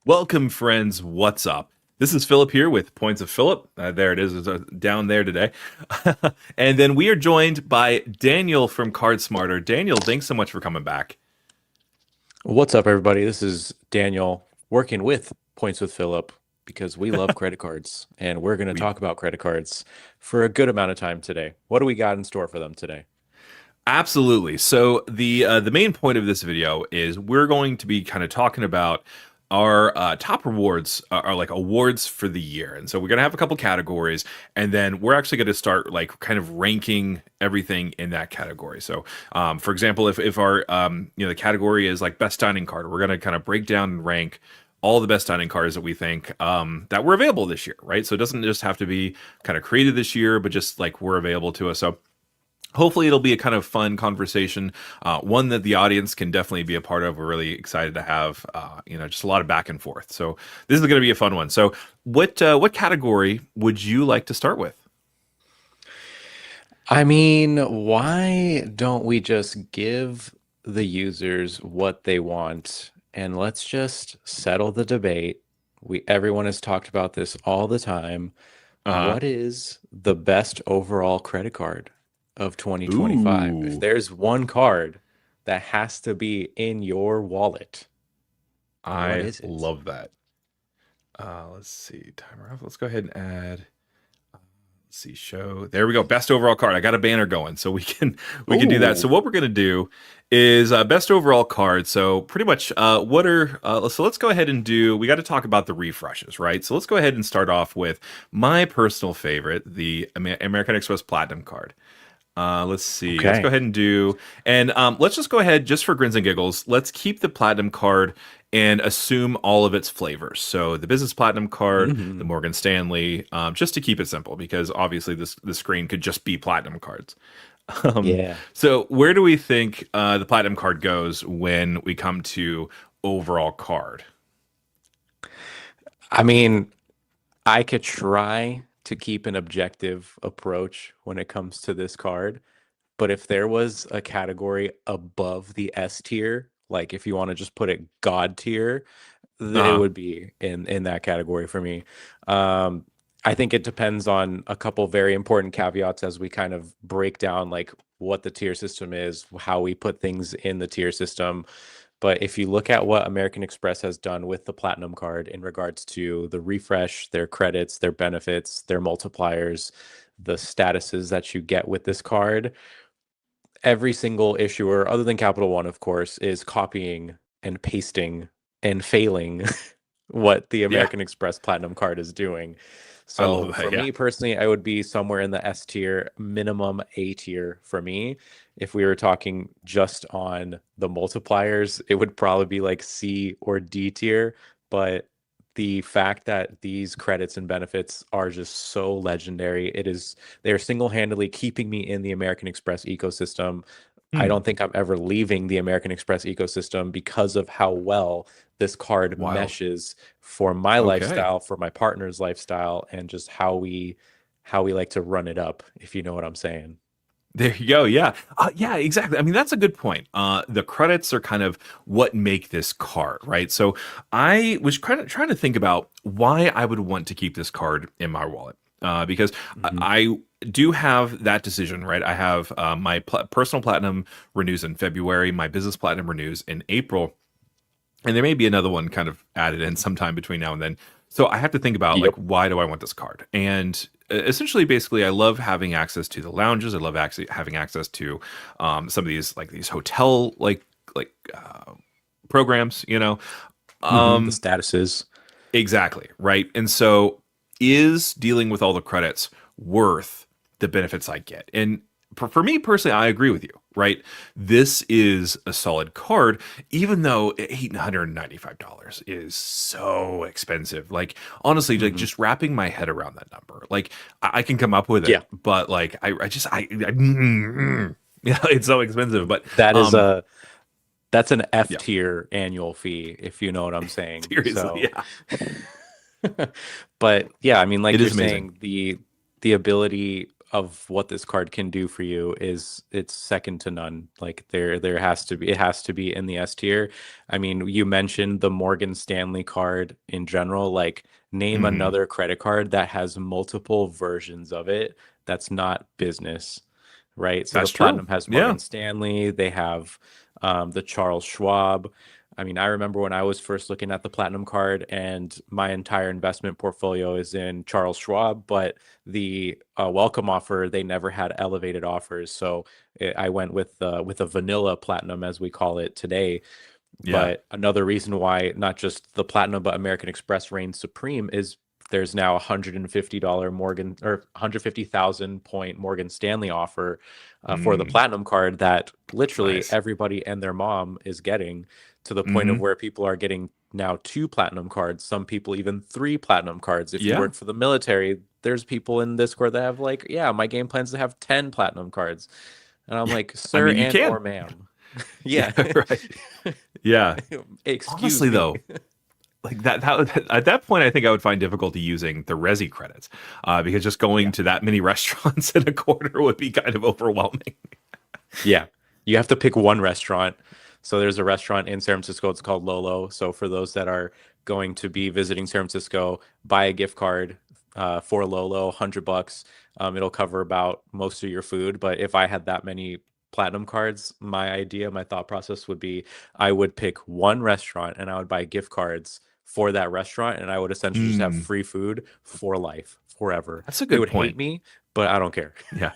Welcome, friends. What's up? This is Philip here with Points of Philip. There it is, down there today. And then we are joined by Daniel from Card Smarter. Daniel, thanks so much for coming back. What's up, everybody? This is Daniel working with Points with Philip because we love credit cards and we're going to We talk about credit cards for a good amount of time today. What do we got in store for them today? Absolutely. So the main point of this video is we're going to be kind of talking about our top rewards are like awards for the year, and so we're gonna have a couple categories, and then we're actually going to start like kind of ranking everything in that category. So, for example, if our the category is like best dining card, we're gonna kind of break down and rank all the best dining cards that we think that were available this year, right? So it doesn't just have to be kind of created this year, but just like were available to us. So hopefully it'll be a kind of fun conversation, one that the audience can definitely be a part of. We're really excited to have just a lot of back and forth, so this is going to be a fun one. So what category would you like to start with? I mean, why don't we just give the users what they want and let's just settle the debate? Everyone has talked about this all the time. Uh-huh. What is the best overall credit card of 2025? If Ooh, there's one card that has to be in your wallet, what I is it? love that. Let's see, timer off. Let's go ahead and add. Let's see, show. There we go. Best overall card. I got a banner going, so we can do that. So Ooh, what we're gonna do is best overall card. So pretty much, what are so let's go ahead and do. We got to talk about the refreshes, right? So let's go ahead and start off with my personal favorite, the American Express Platinum card. Let's see. Let's go okay. ahead and do, and let's just go ahead, just for grins and giggles. Let's keep the platinum card and assume all of its flavors. So the business platinum card, the Hmm. Morgan Stanley, just to keep it simple, because obviously this the screen could just be platinum cards. Yeah. So where do we think the platinum card goes when we come to overall card? I mean, I could try to keep an objective approach when it comes to this card, but if there was a category above the S tier, like if you want to just put it God tier, it Uh, would be in that category for me. Um, I think it depends on a couple very important caveats as we kind of break down like what the tier system is, how we put things in the tier system. But if you look at what American Express has done with the Platinum card in regards to the refresh, their credits, their benefits, their multipliers, the statuses that you get with this card, every single issuer, other than Capital One, of course, is copying and pasting and failing what the yeah, American Express Platinum card is doing. I love So that. for Yeah. me personally, I would be somewhere in the S tier, minimum A tier for me. If we were talking just on the multipliers, it would probably be like C or D tier. But the fact that these credits and benefits are just so legendary, they're single-handedly keeping me in the American Express ecosystem. I Hmm. don't think I'm ever leaving the American Express ecosystem because of how well this card Wild. meshes for my Okay. lifestyle, for my partner's lifestyle, and just how we like to run it up, if you know what I'm saying. There you go. Yeah. Yeah, exactly. I mean, that's a good point. The credits are kind of what make this card, right? So I was kind of trying to think about why I would want to keep this card in my wallet. Because Hmm. I do have that decision, right? I have my personal platinum renews in February, my business platinum renews in April, and there may be another one kind of added in sometime between now and then. So I have to think about like, Yep. why do I want this card? And essentially, basically, I love having access to the lounges. I love actually having access to some of these like these hotel programs. The Um, statuses. exactly, right. And so, is dealing with all the credits worth the benefits I get? And for me personally, I agree with you, right? This is a solid card, even though $895 is so expensive. Like, honestly, like Hmm. just wrapping my head around that number, like I can come up with it, Yeah, but like yeah, it's so expensive. But that is um, a that's an F yeah, tier annual fee, if you know what I'm saying. seriously, So, yeah, but yeah, I mean, it like you're is amazing. saying, the ability. of what this card can do for you is it's second to none. Like there has to be, it has to be in the S tier. I mean, you mentioned the Morgan Stanley card in general. Like, name Hmm. another credit card that has multiple versions of it that's not business, right? So the That's true. Platinum has Yeah. Morgan Stanley, they have the Charles Schwab. I mean, I remember when I was first looking at the Platinum card, and my entire investment portfolio is in Charles Schwab, but the welcome offer, they never had elevated offers. So I went with a vanilla Platinum, as we call it today. Yeah. But another reason why not just the Platinum but American Express reigns supreme is there's now $150 Morgan, or 150,000 point Morgan Stanley offer for the Mm, Platinum card that literally nice. everybody and their mom is getting, to the point of Hmm. where people are getting now 2 Platinum cards, some people even 3 Platinum cards. If you Yeah. work for the military, there's people in Discord that have like, yeah, my game plans to have 10 Platinum cards. And I'm like, I sir mean, you and can. or ma'am. Yeah. Yeah. Right. Yeah. Excuse Honestly, me. though, like at that point, I think I would find difficulty using the Resi credits, because just going Yeah. to that many restaurants in a quarter would be kind of overwhelming. Yeah. You have to pick one restaurant. So there's a restaurant in San Francisco. It's called Lolo. So for those that are going to be visiting San Francisco, buy a gift card for Lolo, $100. It'll cover about most of your food. But if I had that many Platinum cards, my idea, my thought process would be I would pick one restaurant and I would buy gift cards for that restaurant, and I would essentially just have Mm, free food for life, forever. that's a They good would hate point. me, but I don't care. Yeah.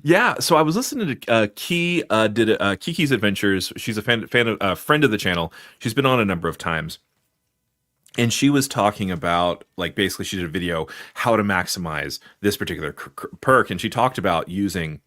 Yeah, so I was listening to Key did Kiki's Adventures. She's a fan of friend of the channel. She's been on a number of times, and she was talking about, like, basically she did a video how to maximize this particular perk, and she talked about using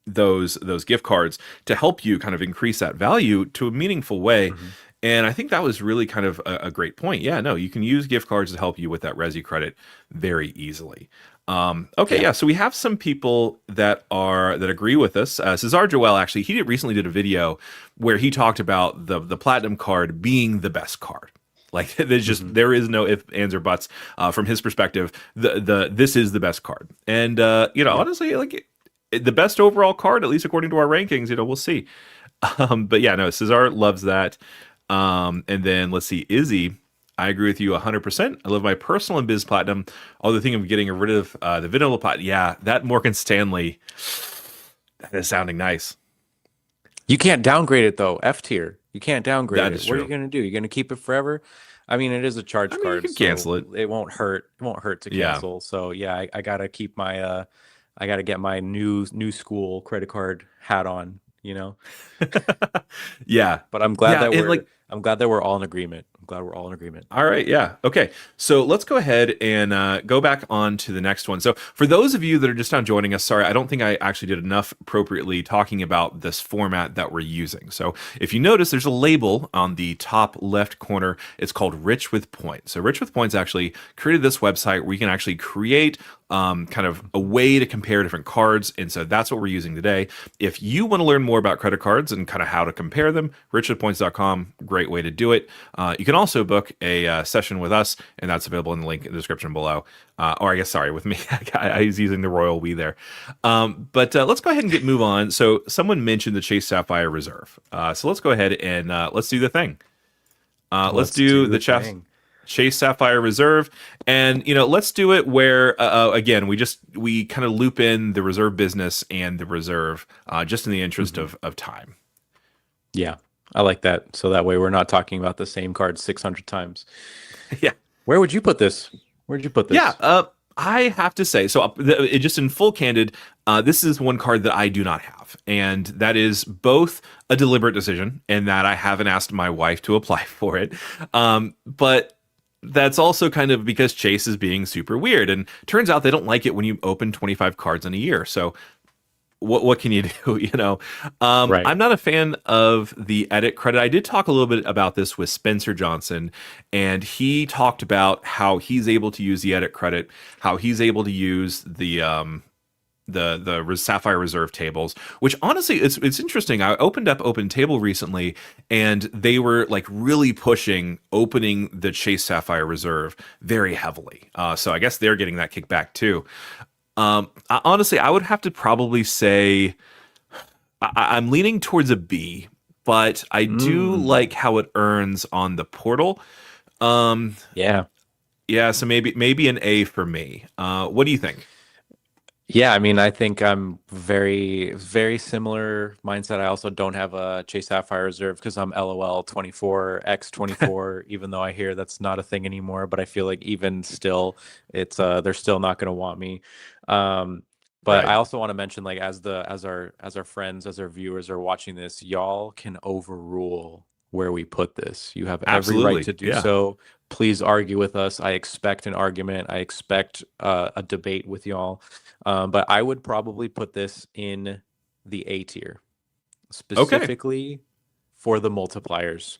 those gift cards to help you kind of increase that value to a meaningful way. Mhm. And I think that was really kind of a great point. Yeah, no, you can use gift cards to help you with that Resi credit very easily. Okay, Yeah. yeah. So we have some people that agree with us. Cesar Joel, actually, recently did a video where he talked about the platinum card being the best card. Like, Mhm. there is no ifs, ands, or buts. From his perspective, the this is the best card. And Yeah. honestly, like, the best overall card, at least according to our rankings. We'll see. But yeah, no, Cesar loves that. And then let's see, Izzy. I agree with you 100%. I love my personal and biz platinum. Although thinking of getting rid of the vanilla platinum. Yeah, that Morgan Stanley, that is sounding nice. You can't downgrade it though. F tier. You can't downgrade That it. is What are you true. going to do? You're going to keep it forever? I mean, it is a I charge mean, you card, can so cancel it. it won't hurt. It won't hurt to Yeah. cancel. So yeah, I gotta keep my I gotta get my new school credit card hat on, you know? Yeah. But Yeah. And like, I'm glad that we're all in agreement. I'm glad we're all in agreement. all right, yeah. Okay. So let's go ahead and go back on to the next one. So for those of you that are just now joining us, sorry, I don't think I actually did enough appropriately talking about this format that we're using. So if you notice, there's a label on the top left corner. It's called Rich with Points. So Rich with Points actually created this website where you can actually create kind of a way to compare different cards. And so that's what we're using today. If you want to learn more about credit cards and kind of how to compare them, richwithpoints.com, great way to do it. You can also book a session with us, and that's available in the link in the description below. Or I guess, sorry, with me. I was using the royal we there. But let's go ahead and move on. So someone mentioned the Chase Sapphire Reserve. So let's go ahead and let's do the thing. Let's Let's do do the the thing. Chase Sapphire Reserve, and let's do it where again we kind of loop in the reserve business and the reserve, just in the interest Mhm. of time. Yeah, I like that. So that way we're not talking about the same card 600 times. Yeah. Where would you put this? Where'd you put Yeah, this? I have to say, so just in full candid, this is one card that I do not have, and that is both a deliberate decision, and that I haven't asked my wife to apply for it, but that's also kind of because Chase is being super weird, and turns out they don't like it when you open 25 cards in a year. So what can you do? Right. I'm not a fan of the edit credit. I did talk a little bit about this with Spencer Johnson, and he talked about how he's able to use the edit credit, how he's able to use the Sapphire Reserve tables, which honestly it's interesting. I opened up Open Table recently, and they were like really pushing opening the Chase Sapphire Reserve very heavily. So I guess they're getting that kickback too. Honestly, I would have to probably say I'm leaning towards a B, but I do like Mm, how it earns on the portal. Um, yeah. yeah, so maybe an A for me. What do you think? Yeah, I mean, I think I'm very similar mindset. I also don't have a Chase Sapphire Reserve because I'm LOL 24 X 24, even though I hear that's not a thing anymore. But I feel like even still, it's they're still not going to want me. Um, but I Right. also want to mention, like, as our friends, as our viewers are watching this, y'all can overrule where we put this. You have every right Absolutely. to do Yeah. so. Please argue with us. I expect an argument. I expect a debate with y'all. But I would probably put this in the A tier, Okay. specifically for the multipliers.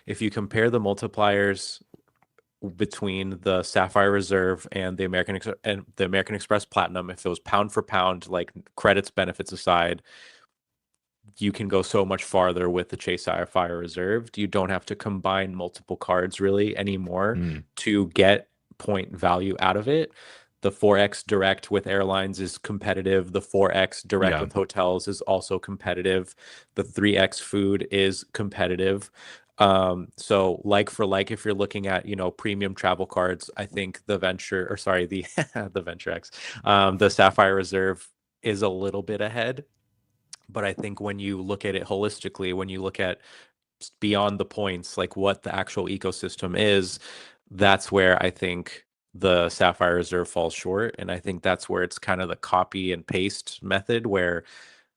If you compare the multipliers between the Sapphire Reserve and the American Express Platinum, if it was pound for pound, like credits benefits aside, you can go so much farther with the Chase Sapphire Reserve. You don't have to combine multiple cards really anymore Mm, to get point value out of it. The 4x direct with airlines is competitive. The 4x direct yeah. with hotels is also competitive. The 3x food is competitive. So like for like, if you're looking at, premium travel cards, I think the Venture, or sorry, the the Venture X, the Sapphire Reserve is a little bit ahead. But I think when you look at it holistically, when you look at beyond the points, like what the actual ecosystem is, that's where I think the Sapphire Reserve falls short. And I think that's where it's kind of the copy and paste method where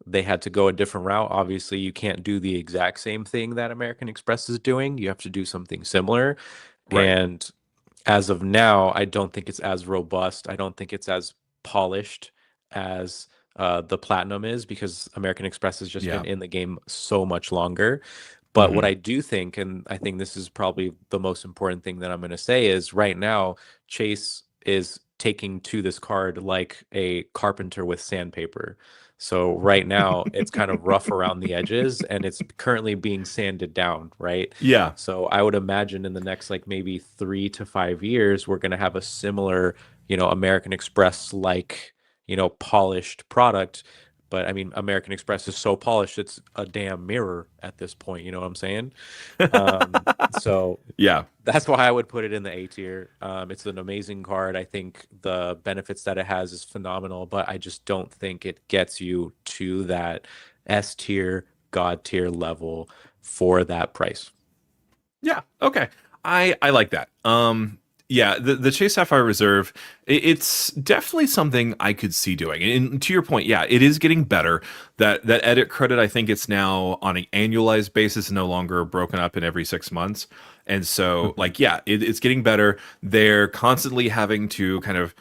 they had to go a different route. Obviously, you can't do the exact same thing that American Express is doing. You have to do something similar. Right. And as of now, I don't think it's as robust. I don't think it's as polished as the Platinum is because American Express has just Yeah. been in the game so much longer. But what Hmm. I do think, and I think this is probably the most important thing that I'm going to say, is right now, Chase is taking to this card like a carpenter with sandpaper. So right now, it's kind of rough around the edges and it's currently being sanded down, right? Yeah. So I would imagine in the next like maybe 3 to 5 years, we're going to have a similar, American Express like, polished product. But I mean, American Express is so polished, it's a damn mirror at this point. You know what I'm saying? So Yeah. that's why I would put it in the A tier. It's an amazing card. I think the benefits that it has is phenomenal, but I just don't think it gets you to that S tier, God tier level for that price. Yeah. Okay. I like that. Yeah, the Chase Sapphire Reserve, it's definitely something I could see doing. And to your point, yeah, it is getting better. That edit credit, I think it's now on an annualized basis, no longer broken up in every 6 months. And so, Mhm. like, yeah, it's getting better. They're constantly having to kind of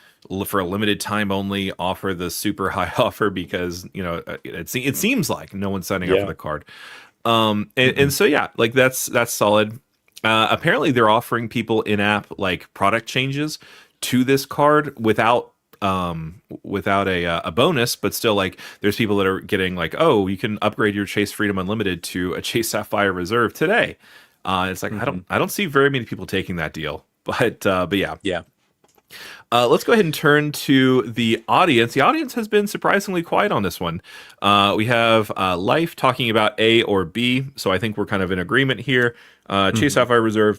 for a limited time only offer the super high offer because it seems like no one's signing up for Yeah. the card. And Mhm. so yeah, like that's solid. Apparently, they're offering people in-app like product changes to this card without a bonus, but still like there's people that are getting like, oh, you can upgrade your Chase Freedom Unlimited to a Chase Sapphire Reserve today. It's like Mhm. I don't see very many people taking that deal, but yeah. Yeah. Let's go ahead and turn to the audience. The audience has been surprisingly quiet on this one. We have Life talking about A or B, so I think we're kind of in agreement here. Chase Mhm. Sapphire Reserve,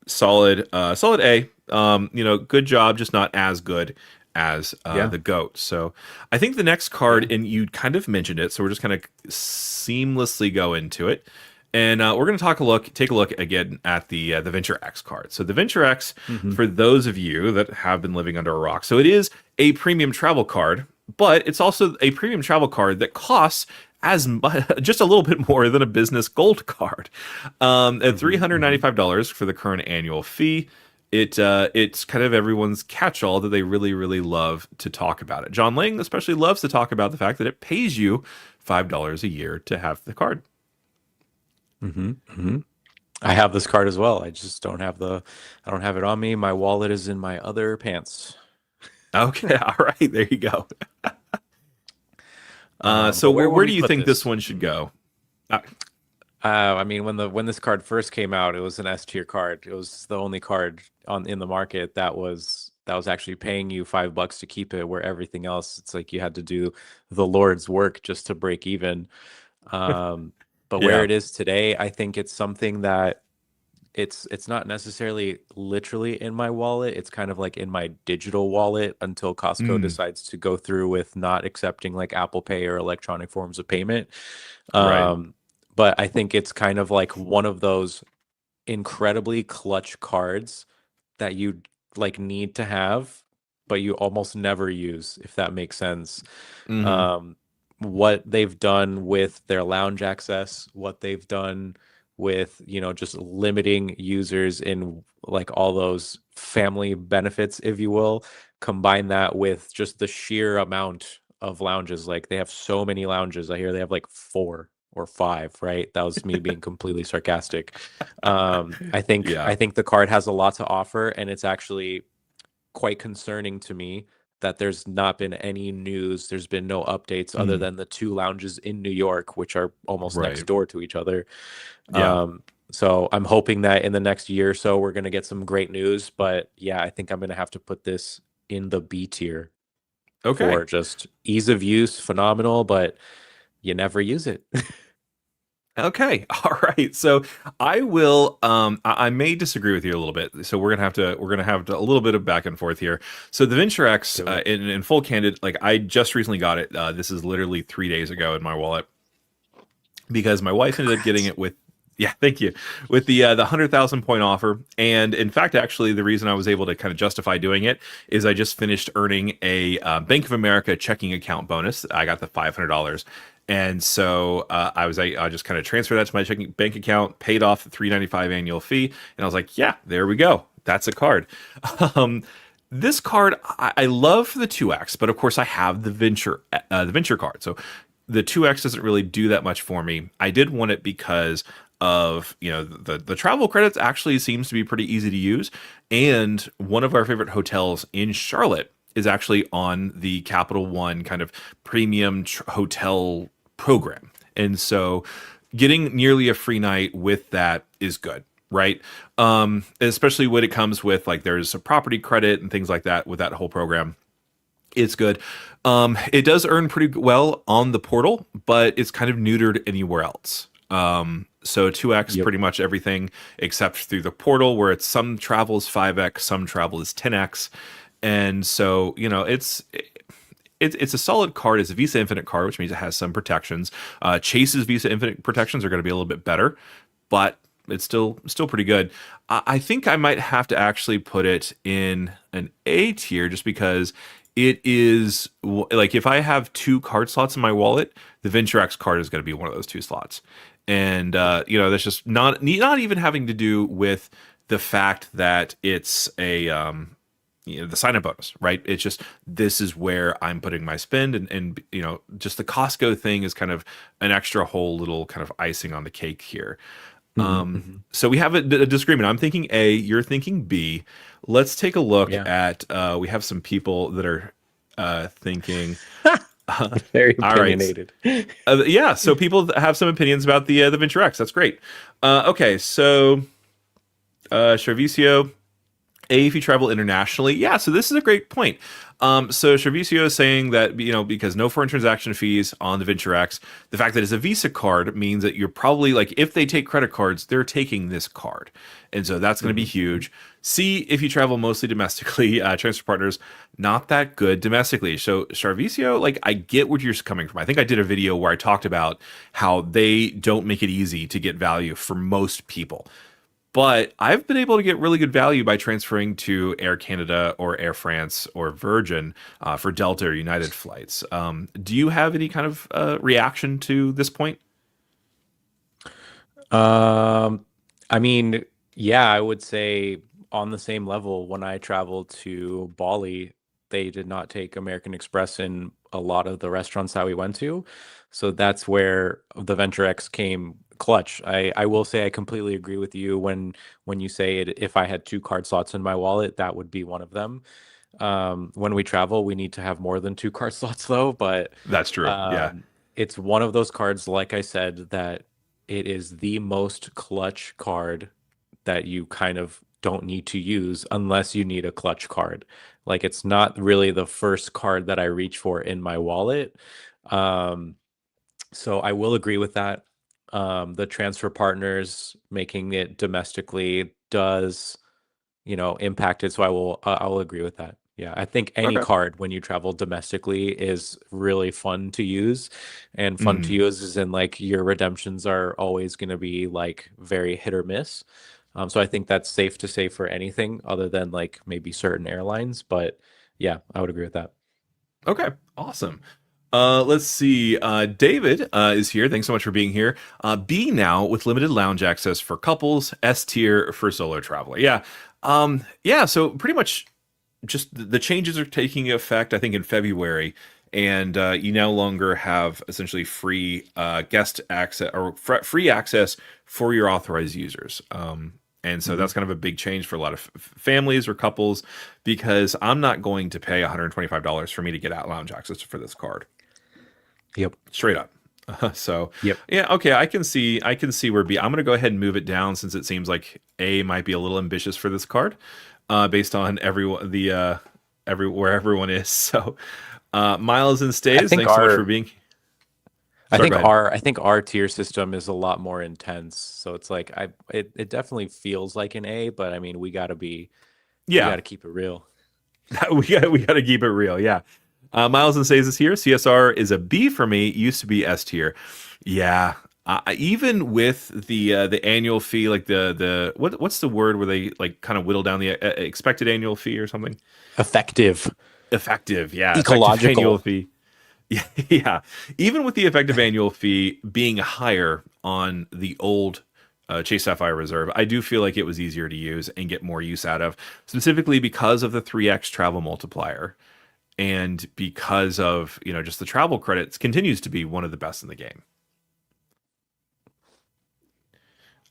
solid A. Good job, just not as good as Yeah. the goat. So I think the next card, Yeah. and you kind of mentioned it, so we're just kind of seamlessly go into it. And we're going to take a look again at the Venture X card. So the Venture X, Mhm. for those of you that have been living under a rock, so it is a premium travel card, but it's also a premium travel card that costs just a little bit more than a business gold card. At Mhm. Mhm. $395 for the current annual fee. It's kind of everyone's catch-all that they really really love to talk about it. John Lang especially loves to talk about the fact that it pays you $5 a year to have the card. Mhm. Mhm. I have this card as well. I just I don't have it on me. My wallet is in my other pants. Okay, all right, there you go. So But where would where we do you put think this this? one should go? Uh, I mean, when this card first came out, it was an S tier card. It was the only card on in the market that was that was actually paying you $5 to keep it, where everything else, it's like you had to do the Lord's work just to break even. Um, but where Yeah. it is today, I think it's something that it's not necessarily literally in my wallet. It's kind of like in my digital wallet until Costco Mm, decides to go through with not accepting like Apple Pay or electronic forms of payment. right. Um, but I think it's kind of like one of those incredibly clutch cards that you like need to have, but you almost never use, if that makes sense. Hmm. Um, what they've done with their lounge access, what they've done with, just limiting users in like all those family benefits, if you will, combine that with just the sheer amount of lounges. Like they have so many lounges. I hear they have like 4 or 5, right? That was me being completely sarcastic. I think Yeah. I think the card has a lot to offer, and it's actually quite concerning to me that there's not been any news. There's been no updates other Mm, than the two lounges in New York, which are almost right. next door to each other. Yeah. So I'm hoping that in the next year or so, we're going to get some great news. But yeah, I think I'm going to have to put this in the B tier Okay. for just ease of use, phenomenal, but you never use it. Okay. All right. So I will I may disagree with you a little bit. So we're gonna have a little bit of back and forth here. So the Venture X, Do it. in full candid, like I just recently got it. This is literally 3 days ago in my wallet because my wife ended up getting Congrats. it with, yeah, thank you, with the 100,000 point offer. And in fact, actually, the reason I was able to kind of justify doing it is I just finished earning a Bank of America checking account bonus. I got the $500. And so I just kind of transferred that to my checking bank account, paid off the 395 annual fee, and I was like, yeah, there we go. That's a card. Um, this card I love for the 2x, but of course I have the venture card. So the 2x doesn't really do that much for me. I did want it because of, the travel credits actually seems to be pretty easy to use, and one of our favorite hotels in Charlotte is actually on the Capital One kind of premium hotel program. And so getting nearly a free night with that is good, right? Especially when it comes with like there's a property credit and things like that with that whole program. It's good. It does earn pretty well on the portal, but it's kind of neutered anywhere else. So 2x Yep. pretty much everything except through the portal, where it's some travel is 5x, some travel is 10x. And so, it's a solid card. It's a Visa Infinite card, which means it has some protections. Chase's Visa Infinite protections are going to be a little bit better, but it's still pretty good. I think I might have to actually put it in an A tier just because it is like if I have two card slots in my wallet, the Venture X card is going to be one of those two slots. And that's just not even having to do with the fact that it's a the sign up bonus, right? It's just this is where I'm putting my spend, and just the Costco thing is kind of an extra whole little kind of icing on the cake here. Mhm, mhm. So we have a disagreement. I'm thinking A, you're thinking B. Let's take a look Yeah. at. We have some people that are thinking. Very All right, opinionated. yeah. So people have some opinions about the Venture X. That's great. Okay, so Servicio. A, if you travel internationally, yeah. So this is a great point. So Servicio is saying that because no foreign transaction fees on the Venture X, the fact that it's a Visa card means that you're probably like if they take credit cards, they're taking this card, and so that's going to be Mhm, mhm. huge. C, if you travel mostly domestically, transfer partners not that good domestically. So Servicio, like I get where you're coming from. I think I did a video where I talked about how they don't make it easy to get value for most people. But I've been able to get really good value by transferring to Air Canada or Air France or Virgin for Delta or United flights. Do you have any kind of reaction to this point? Um, I mean, yeah, I would say on the same level, when I traveled to Bali, they did not take American Express in a lot of the restaurants that we went to. So that's where the Venture X came clutch. I will say I completely agree with you when you say it, if I had two card slots in my wallet, that would be one of them. When we travel, we need to have more than two card slots though, but That's true. Yeah. um, it's one of those cards, like I said, that it is the most clutch card that you kind of don't need to use unless you need a clutch card. Like it's not really the first card that I reach for in my wallet. Um, so I will agree with that. The transfer partners making it domestically does, impact it. So I will agree with that. Yeah, I think any Okay. card when you travel domestically is really fun to use, and fun to Mhm. use is in like your redemptions are always going to be like very hit or miss. So I think that's safe to say for anything other than like maybe certain airlines. But yeah, I would agree with that. Okay, awesome. Let's see. David is here. Thanks so much for being here. B now with limited lounge access for couples, S tier for solo traveler. Yeah. Yeah, so pretty much just the changes are taking effect, I think, in February, and you no longer have essentially free guest access or free access for your authorized users. And so Hmm. that's kind of a big change for a lot of families or couples because I'm not going to pay $125 for me to get out lounge access for this card. Yep. Straight up. So Yep. yeah, okay, I can see where B. I'm gonna go ahead and move it down since it seems like A might be a little ambitious for this card, based on where everyone is. So Miles and I Stays, think thanks so much for our being. I Sorry, go think ahead. our tier system is a lot more intense. So it's like it definitely feels like an A, but I mean we Yeah, gotta keep it real. we gotta keep it real. Yeah. Miles and Stays is here. CSR is a B for me. Used to be S tier. Yeah. Even with the annual fee, like what's the word where they like kind of whittle down the expected annual fee or something? Effective, Effective, yeah, effective annual ecological. fee. Yeah, yeah. Even with the effective annual fee being higher on the old Chase Sapphire Reserve, I do feel like it was easier to use and get more use out of, specifically because of the 3x travel multiplier and because of, just the travel credits continues to be one of the best in the game.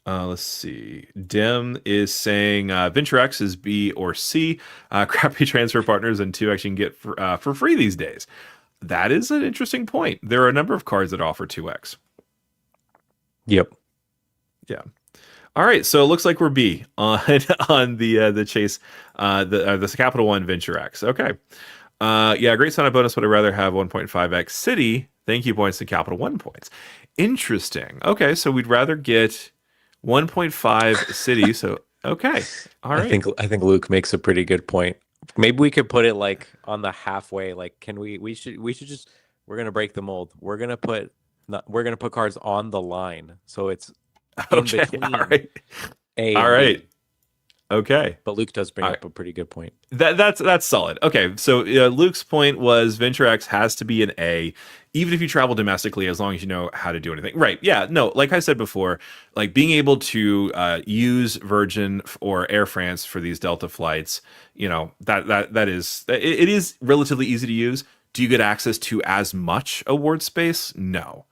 Let's see. Dim is saying Venture X is B or C. Crappy transfer partners and 2X you can get for free these days. That is an interesting point. There are a number of cards that offer 2x. Yep. Yeah. All right, so it looks like we're B on on the Chase the Capital One Venture X. Okay. Yeah, great sign up bonus. Would I rather have 1.5x City? Thank you points to Capital One points. Interesting. Okay, so we'd rather get 1.5 City. So okay, all right. I think Luke makes a pretty good point. Maybe we could put it like on the halfway. Like, can we should just we're gonna break the mold. We're gonna put cards on the line, so it's in Okay, all between right, A all and right. B. Okay. But Luke does bring All right. up a pretty good point. That's solid. Okay, so Luke's point was Venture X has to be an A, even if you travel domestically, as long as you know how to do anything. Right? Yeah. No, like I said before, like being able to use Virgin or Air France for these Delta flights, that is it is relatively easy to use. Do you get access to as much award space? No,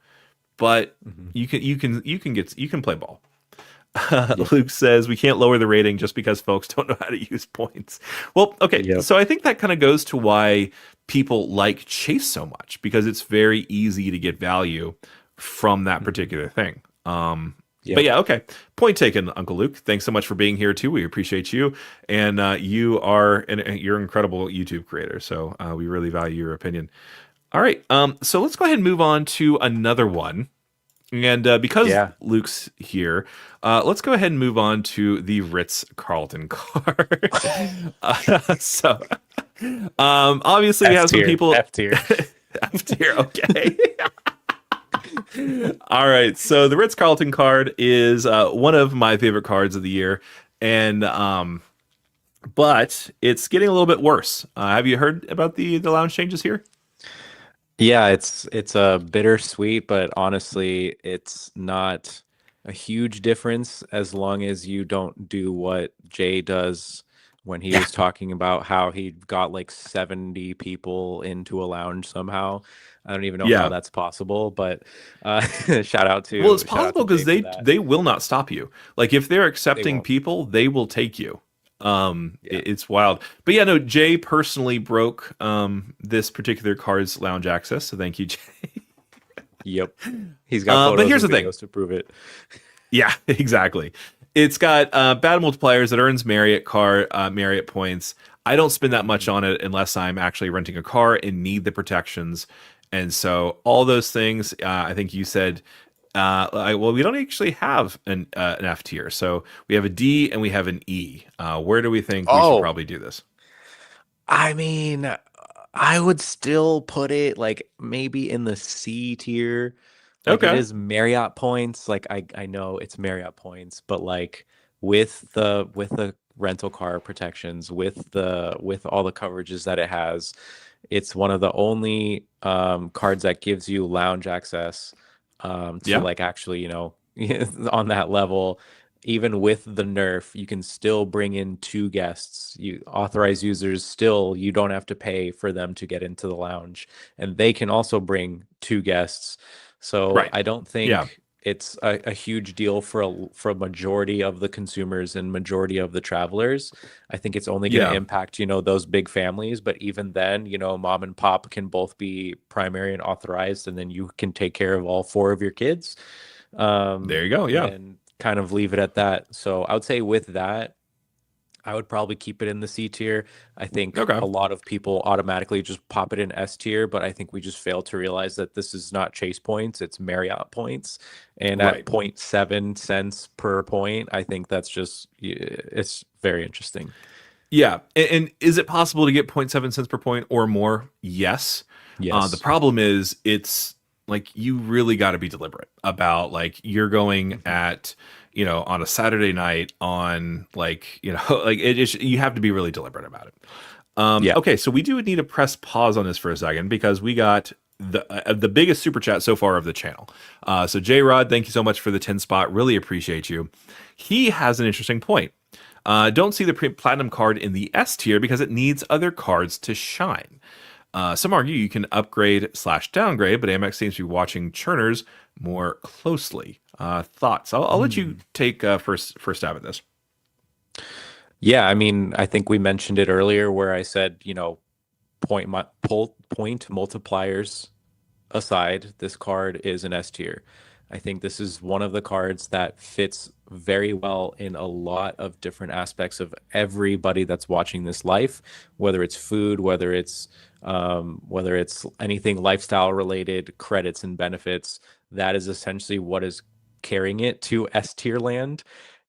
but Hmm. you can play ball. Yep. Luke says we can't lower the rating just because folks don't know how to use points. Well, okay, Yep. so I think that kind of goes to why people like Chase so much because it's very easy to get value from that Hmm. particular thing. But Yep. yeah, okay. Point taken, Uncle Luke. Thanks so much for being here too. We appreciate you, and you're an incredible YouTube creator. So we really value your opinion. All right, so let's go ahead and move on to another one. And because Yeah. Luke's here, let's go ahead and move on to the Ritz-Carlton card. So, obviously, we F have some tier. people F tier. F tier. Okay. All right. So the Ritz-Carlton card is one of my favorite cards of the year, and but it's getting a little bit worse. Have you heard about the lounge changes here? Yeah, it's a bittersweet, but honestly, it's not a huge difference as long as you don't do what Jay does when he Yeah. was talking about how he got like 70 people into a lounge somehow. I don't even know how Yeah. that's possible, but Well, it's shout out possible to because Jay for that. they will not stop you. Like if they're They accepting won't. people, they will take you. Yeah. It's wild. But yeah, no, Jay personally broke this particular card's lounge access, so thank you, Jay. Yep. He's got But photos here's and the thing. videos to prove it. Yeah, exactly. It's got bad multipliers that earns Marriott points. I don't spend that much on it unless I'm actually renting a car and need the protections. And so all those things, I think you said, well, we don't actually have an F tier. So we have a D and we have an E. Where do we think we should Oh, probably do this? I mean, I would still put it like maybe in the C tier. Like it Okay. is Marriott points. Like I know it's Marriott points, but like with the rental car protections, with all the coverages that it has, it's one of the only cards that gives you lounge access to Yeah. like actually, on that level. Even with the nerf, you can still bring in two guests. You authorized users still, you don't have to pay for them to get into the lounge, and they can also bring two guests. So Right. I don't Yeah. think it's a huge deal for a majority of the consumers and majority of the travelers. I think it's only going to Yeah. impact, those big families. But even then, mom and pop can both be primary and authorized, and then you can take care of all four of your kids, There you go. Yeah. and kind of leave it at that. So I would say with that, I would probably keep it in the C tier. I think Okay. a lot of people automatically just pop it in S tier, but I think we just fail to realize that this is not Chase points, it's Marriott points. And at Right. 0.7 cents per point, I think that's just, it's very interesting. Yeah. And is it possible to get 0.7 cents per point or more? Yes. The Yes. problem is it's like you really got to be deliberate about like you're going Mhm. at, on a Saturday night on like, like you have to be really deliberate about it. Yeah. Okay, so we do need to press pause on this for a second because we got the biggest super chat so far of the channel. So J Rod, thank you so much for the 10 spot. Really appreciate you. He has an interesting point. Don't see the platinum card in the S tier because it needs other cards to shine. Some argue you can upgrade/downgrade, but Amex seems to be watching churners more closely. Thoughts? I'll let you Hmm. take first stab at this. Yeah, I mean, I think we mentioned it earlier where I said, point multipliers aside, this card is an S tier. I think this is one of the cards that fits very well in a lot of different aspects of everybody that's watching this life, whether it's food, whether it's anything lifestyle related, credits and benefits. That is essentially what is carrying it to S tier land.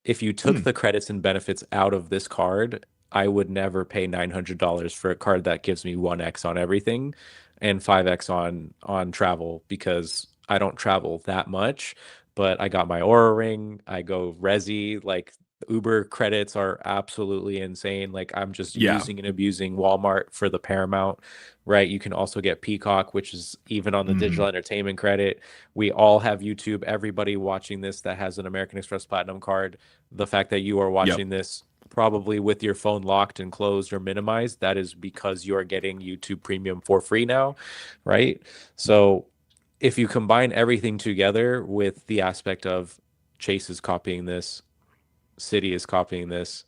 If you took Hmm. the credits and benefits out of this card, I would never pay $900 for a card that gives me 1x on everything and 5x on travel, because I don't travel that much, but I got my Aura ring, I go Resi, like Uber credits are absolutely insane. Like I'm just Yeah. using and abusing Walmart for the Paramount, right? You can also get Peacock, which is even on the Hmm. digital entertainment credit. We all have YouTube. Everybody watching this that has an American Express Platinum card, the fact that you are Yep. watching this probably with your phone locked and closed or minimized, that is because you are getting YouTube Premium for free now, right? So if you combine everything together with the aspect of Chase is copying this, Citi is copying this,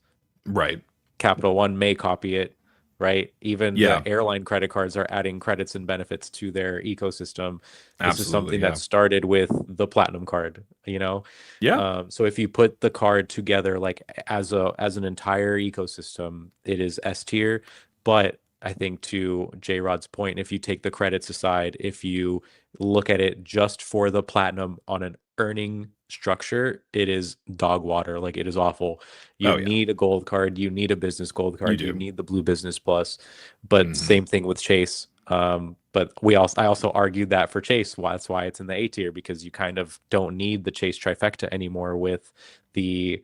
Right. Capital One may copy it, right? Even Yeah. the airline credit cards are adding credits and benefits to their ecosystem. This is Absolutely. something that Yeah. started with the Platinum card, Yeah. So if you put the card together like as an entire ecosystem, it is S tier. But I think to J Rod's point, if you take the credits aside, if you look at it just for the Platinum on an earning structure, it is dog water. Like it is awful. You Oh yeah. need a gold card, you need a business gold You card, you do. need the blue business plus. But Hmm. same thing with Chase. But I also argued that for Chase, that's why it's in the A tier, because you kind of don't need the Chase trifecta anymore with the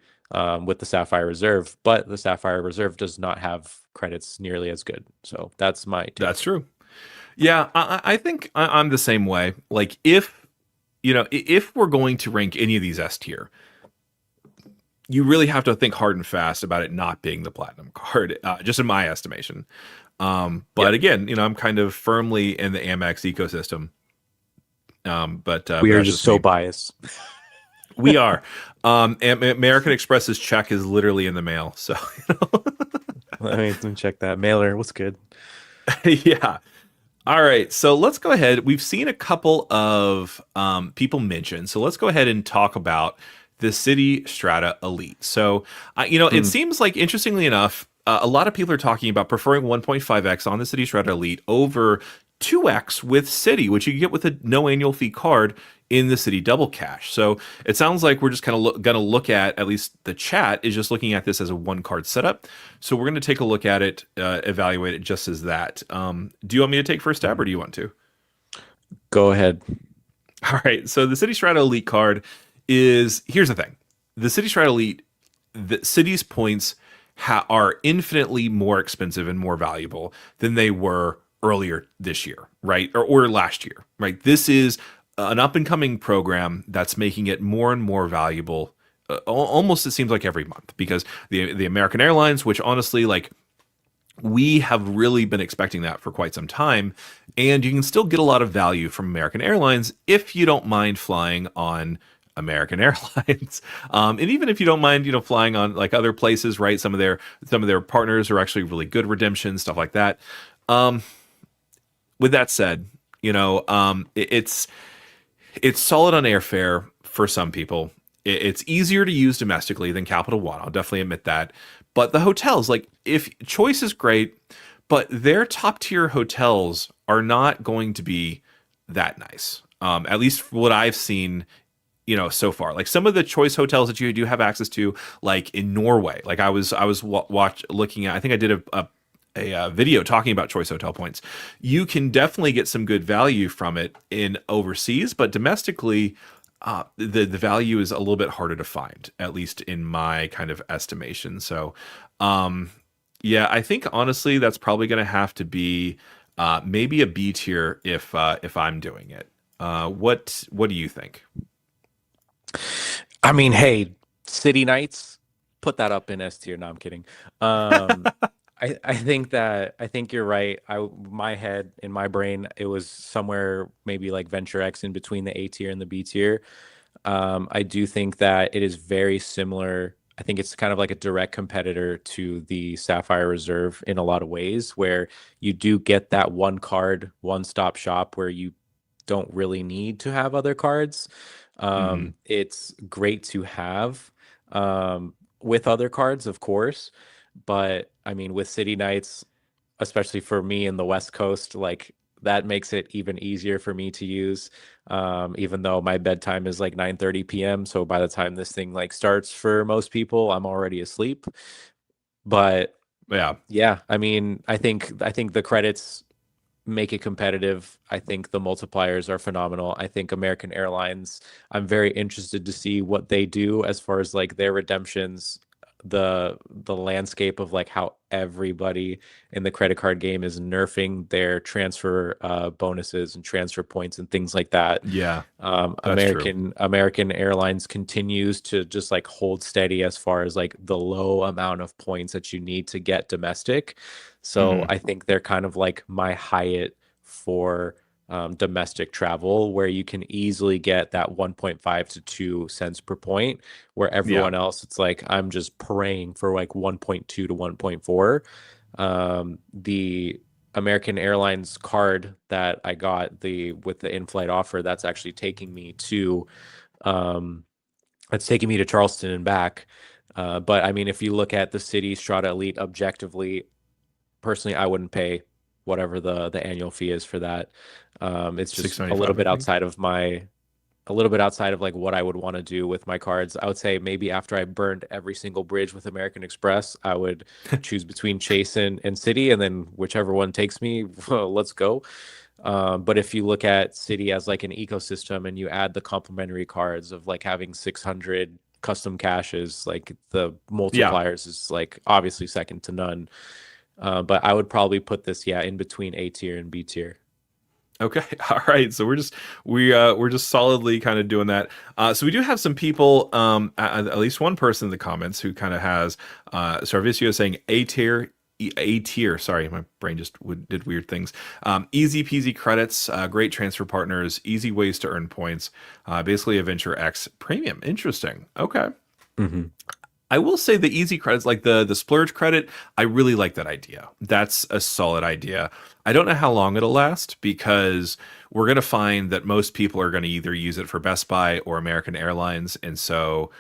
Sapphire Reserve. But the Sapphire Reserve does not have credits nearly as good. So that's my That's take. true. Yeah, I think I'm the same way. Like if if we're going to rank any of these S tier, you really have to think hard and fast about it not being the platinum card, just in my estimation. But Yep. again, I'm kind of firmly in the Amex ecosystem. But We are that's just just so me. biased. We are. American Express's check is literally in the mail. So Let me check that mailer. What's good? yeah. All right, so let's go ahead. We've seen a couple of people mention, so let's go ahead and talk about the Citi Strata Elite. So, it Mm. seems like, interestingly enough, a lot of people are talking about preferring 1.5x on the Citi Strata Elite over 2x with Citi, which you get with a no annual fee card in the Citi Double Cash. So it sounds like we're just kind of going to look at least the chat is just looking at this as a one card setup. So we're going to take a look at it, evaluate it just as that. Do you want me to take first stab, or do you want to? Go ahead. All right. So the Citi Strata Elite card is, here's the thing. The Citi Strata Elite, the Citi's points are infinitely more expensive and more valuable than they were earlier this year, right? Or last year, right? This is an up and coming program that's making it more and more valuable. Almost, it seems like every month, because the American Airlines, which honestly, like, we have really been expecting that for quite some time, and you can still get a lot of value from American Airlines if you don't mind flying on American Airlines, and even if you don't mind, flying on like other places, right? Some of their partners are actually really good redemptions, stuff like that. With that said, it's solid on airfare for some people. It's easier to use domestically than Capital One. I'll definitely admit that. But the hotels, like, if choice is great, but their top tier hotels are not going to be that nice. At least what I've seen, so far. Like, some of the choice hotels that you do have access to, like in Norway. Like, I was looking at. I think I did a video talking about choice hotel points. You can definitely get some good value from it in overseas, but domestically, the value is a little bit harder to find, at least in my kind of estimation. So, yeah, I think honestly that's probably going to have to be maybe a B tier if I'm doing it. What do you think? I mean, hey, City Nights, put that up in S tier. No, I'm kidding. I think you're right. My head, in my brain, it was somewhere maybe like Venture X in between the A tier and the B tier. I do think that it is very similar. I think it's kind of like a direct competitor to the Sapphire Reserve in a lot of ways, where you do get that one card, one stop shop where you don't really need to have other cards. Mhm. It's great to have with other cards, of course. But I mean, with City Nights, especially for me in the West Coast, like, that makes it even easier for me to use. Even though my bedtime is like 9:30 p.m. So by the time this thing like starts for most people, I'm already asleep. But Yeah. yeah, I mean, I think the credits make it competitive. I think the multipliers are phenomenal. I think American Airlines, I'm very interested to see what they do as far as like their redemptions, the landscape of like how everybody in the credit card game is nerfing their transfer bonuses and transfer points and things like that. Yeah, that's true. American Airlines continues to just like hold steady as far as like the low amount of points that you need to get domestic. So Hmm. I think they're kind of like my Hyatt for domestic travel, where you can easily get that 1.5 to 2 cents per point, where Yeah. everyone else, it's like I'm just praying for like 1.2 to 1.4. The American Airlines card that I got with the in-flight offer, um, that's taking me to Charleston and back. But I mean, if you look at the Citi Strata Elite objectively, personally, I wouldn't pay whatever the annual fee is for that. It's just a little 695, I bit think. outside of a little bit outside of like what I would want to do with my cards. I would say maybe after I burned every single bridge with American Express, I would choose between Chase and Citi, and then whichever one takes me, let's go. But if you look at Citi as like an ecosystem and you add the complementary cards of like having 600 custom caches, like the Yeah. multipliers is like obviously second to none. But I would probably put this, yeah, in between A tier and B tier. Okay. All right. So we're just solidly kind of doing that. So we do have some people, at least one person in the comments who kind of has Sarvicio saying A tier. A tier, sorry, my brain just did weird things. Easy peasy credits, great transfer partners, easy ways to earn points. Basically, a Venture X premium. Interesting. Okay. Hmm. I will say the easy credits, like the splurge credit, I really like that idea. That's a solid idea. I don't know how long it'll last, because we're going to find that most people are going to either use it for Best Buy or American Airlines, and so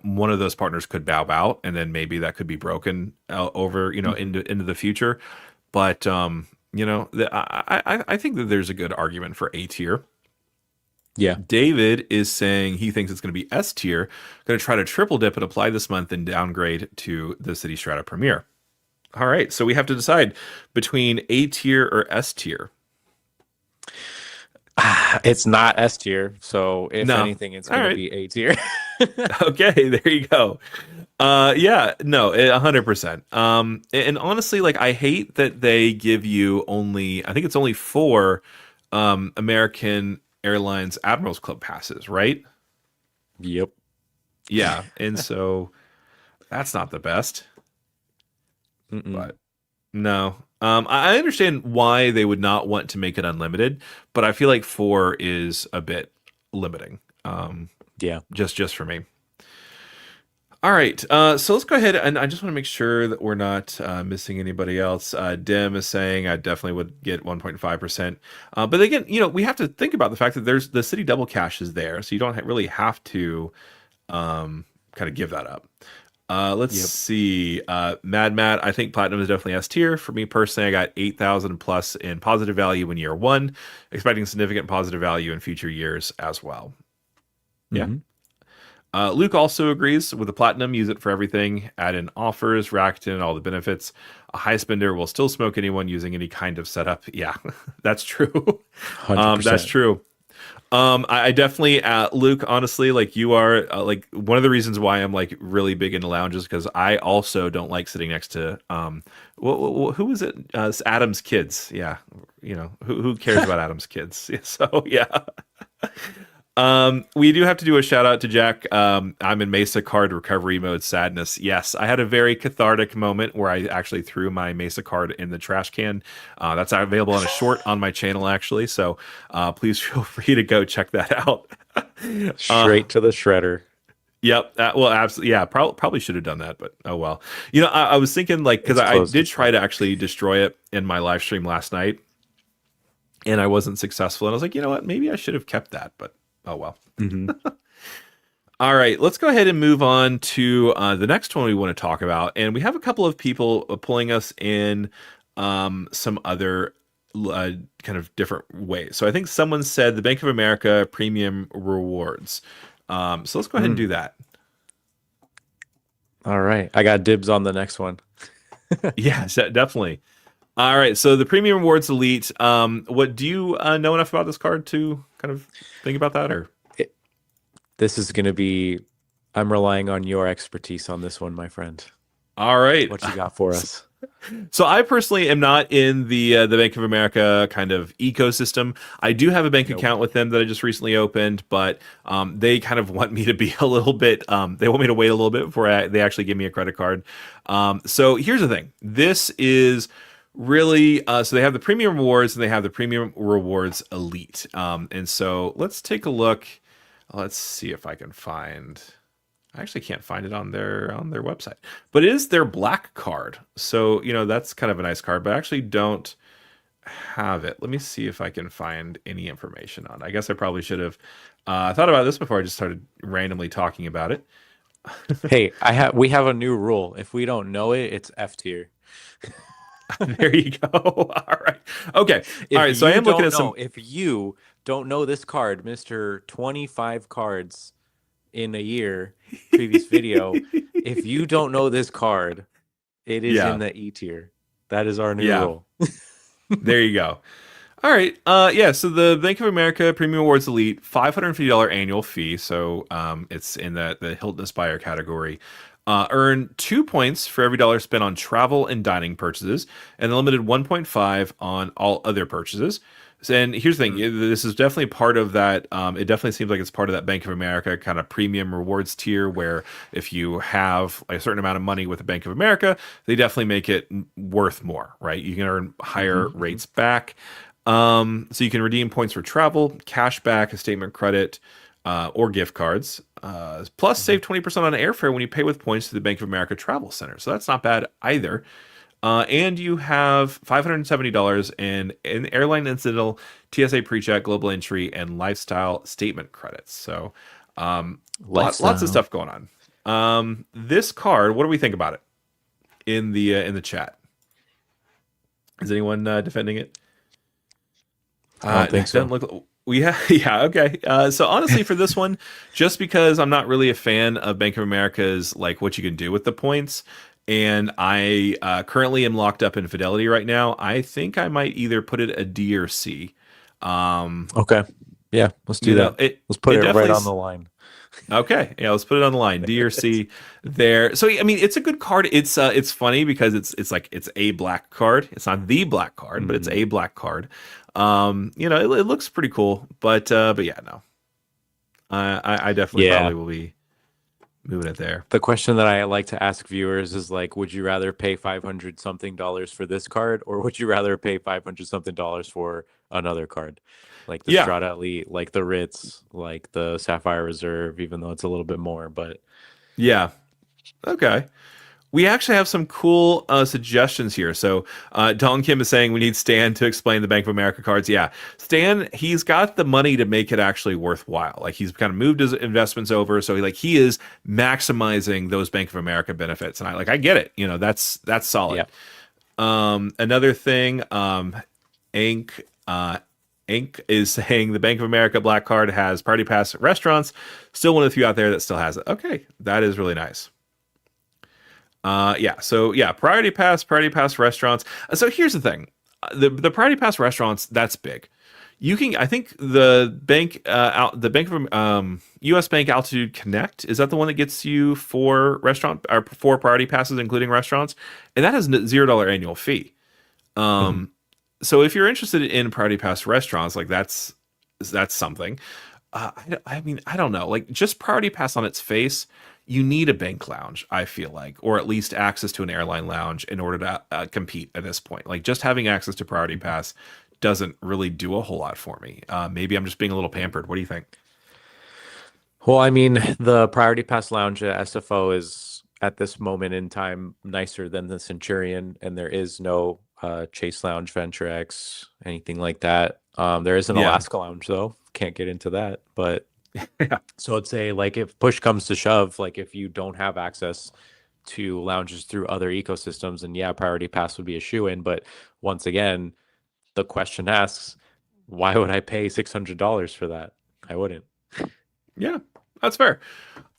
one of those partners could bow out, and then maybe that could be broken over, into the future. But I think that there's a good argument for A tier. Yeah. David is saying he thinks it's going to be S tier. Going to try to triple dip and apply this month and downgrade to the Citi Strata Premier. All right, so we have to decide between A tier or S tier. It's not S tier, so if No. anything, it's going to be A tier. Okay, there you go. Yeah, no, 100%. And honestly, like I hate that they give you only, I think it's only 4 American Airlines Admirals Club passes, right? Yep. Yeah, and so that's not the best. But no, I understand why they would not want to make it unlimited, but I feel like 4 is a bit limiting. Yeah, just for me. All right, so let's go ahead, and I just want to make sure that we're not missing anybody else. Dim is saying I definitely would get 1.5%, but again, we have to think about the fact that there's the Citi Double Cash is there, so you don't really have to kind of give that up. Let's see. Mad Matt, I think Platinum is definitely S tier. For me personally, I got 8,000 plus in positive value in year 1, expecting significant positive value in future years as well. Yeah. Luke also agrees with the Platinum. Use it for everything. Add in offers, Rakuten, all the benefits. A high spender will still smoke anyone using any kind of setup. Yeah, that's true. 100%. That's true. I definitely, Luke, honestly, like you are like one of the reasons why I'm like really big into lounges, because I also don't like sitting next to, who is it? It's Adam's kids. Yeah. Who cares about Adam's kids? So yeah. We do have to do a shout out to Jack. I'm in Mesa card recovery mode sadness. Yes, I had a very cathartic moment where I actually threw my Mesa card in the trash can. That's available on a short on my channel, actually. So please feel free to go check that out. Straight to the shredder. Yep. Well, absolutely. Yeah, probably should have done that, but oh well. I was thinking like, because I did try to actually destroy it in my live stream last night, and I wasn't successful. And I was like, you know what? Maybe I should have kept that, but oh well. All right, let's go ahead and move on to the next one we want to talk about, and we have a couple of people pulling us in some other kind of different ways. So I think someone said the Bank of America premium rewards. So let's go ahead and do that. All right, I got dibs on the next one. Yeah, definitely. All right, so the Premium Rewards Elite. What do you know enough about this card to kind of think about that, or this is going to be? I'm relying on your expertise on this one, my friend. All right, what you got for us? So I personally am not in the Bank of America kind of ecosystem. I do have a bank account with them that I just recently opened, but they kind of want me to be a little bit. They want me to wait a little bit before they actually give me a credit card. So here's the thing. This is really so they have the Premium Rewards and they have the Premium Rewards Elite. And so let's take a look. Let's see if I can find. I actually can't find it on their website, but it is their black card. So, that's kind of a nice card, but I actually don't have it. Let me see if I can find any information on it. I guess I probably should have thought about this before I just started randomly talking about it. Hey, we have a new rule. If we don't know it, it's F tier. There you go. All right. Okay. All right. So I am looking at some. If you don't know this card, Mr. 25 cards in a year, previous video, if you don't know this card, it is in the E tier. That is our new rule. There you go. All right. So the Bank of America Premium Awards Elite, $550 annual fee. So it's in the Hilton Aspire category. Earn 2 points for every dollar spent on travel and dining purchases, and a limited 1.5 on all other purchases. And here's the thing, this is definitely part of that. It definitely seems like it's part of that Bank of America kind of premium rewards tier, where if you have a certain amount of money with the Bank of America, they definitely make it worth more, right? You can earn higher rates back. So you can redeem points for travel, cash back, a statement credit, or gift cards. Plus, save 20% on airfare when you pay with points to the Bank of America Travel Center. So that's not bad either. And you have $570 in airline incidental, TSA PreCheck, global entry, and lifestyle statement credits. So lots of stuff going on. This card, what do we think about it in the chat? Is anyone defending it? I don't think It doesn't so. look. Yeah, yeah, okay. So honestly, for this one, just because I'm not really a fan of Bank of America's like what you can do with the points, and I currently am locked up in Fidelity right now, I think I might either put it a D or C. Um, Okay. Yeah, let's do you know, that. it Let's put it it right definitely. on the line. Okay, yeah, let's put it on the line. D or C there. So I mean, it's a good card. It's funny because it's like it's a black card. It's not the black card, but it's Mhm. a black card. It looks pretty cool, but yeah, no. I definitely Yeah. probably will be moving it there. The question that I like to ask viewers is like, would you rather pay 500 something dollars for this card, or would you rather pay 500 something dollars for another card? Like the Yeah, Strata Elite, like the Ritz, like the Sapphire Reserve, even though it's a little bit more, but yeah. Okay. We actually have some cool suggestions here. So Don Kim is saying we need Stan to explain the Bank of America cards. Yeah, Stan, he's got the money to make it actually worthwhile. Like he's kind of moved his investments over, so he is maximizing those Bank of America benefits. And I get it. That's solid. yeah. Another thing, Inc. Inc. is saying the Bank of America Black Card has Party Pass at restaurants. Still one of the few out there that still has it. Okay, that is really nice. Yeah. So yeah, Priority Pass restaurants. So here's the thing, the Priority Pass restaurants, that's big. I think the Bank of U.S. Bank Altitude Connect, is that the one that gets you four restaurant or four Priority Passes, including restaurants, and that has $0 annual fee. Mhm. Um, so if you're interested in Priority Pass restaurants, like that's something. I mean, I don't know. Like just Priority Pass on its face, you need a bank lounge, I feel like, or at least access to an airline lounge in order to compete at this point. Like just having access to Priority Pass doesn't really do a whole lot for me. Maybe I'm just being a little pampered. What do you think? Well, I mean, the Priority Pass Lounge at SFO is at this moment in time nicer than the Centurion, and there is no Chase Lounge, Venture X, anything like that. There is an Yeah. Alaska Lounge though. Can't get into that, but Yeah. so I'd say like if push comes to shove, like if you don't have access to lounges through other ecosystems, and yeah, Priority Pass would be a shoe in. But once again, the question asks, why would I pay $600 for that? I wouldn't. Yeah. That's fair.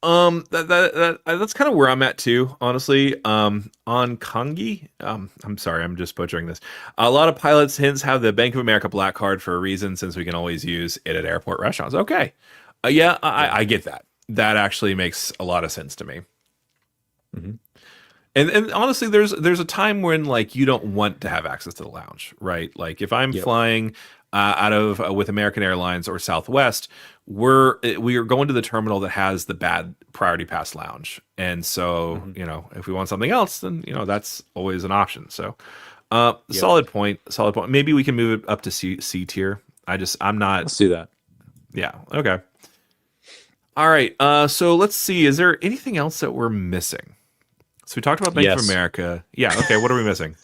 That's kind of where I'm at too, honestly. On Kongi, I'm sorry, I'm just butchering this. A lot of pilots hints have the Bank of America Black Card for a reason, since we can always use it at airport restaurants. Okay, yeah, Yeah. I get that. That actually makes a lot of sense to me. Hmm. And honestly, there's a time when like you don't want to have access to the lounge, right? Like if I'm Yep. flying out of with American Airlines or Southwest, we are going to the terminal that has the bad Priority Pass lounge, and so Hmm. if we want something else, then that's always an option. So, Yep. solid point, solid point. Maybe we can move it up to C tier. I'm not. Let's do that. Yeah. Okay. All right. So let's see. Is there anything else that we're missing? So we talked about Bank of Yes. America. Yeah. Okay. What are we missing?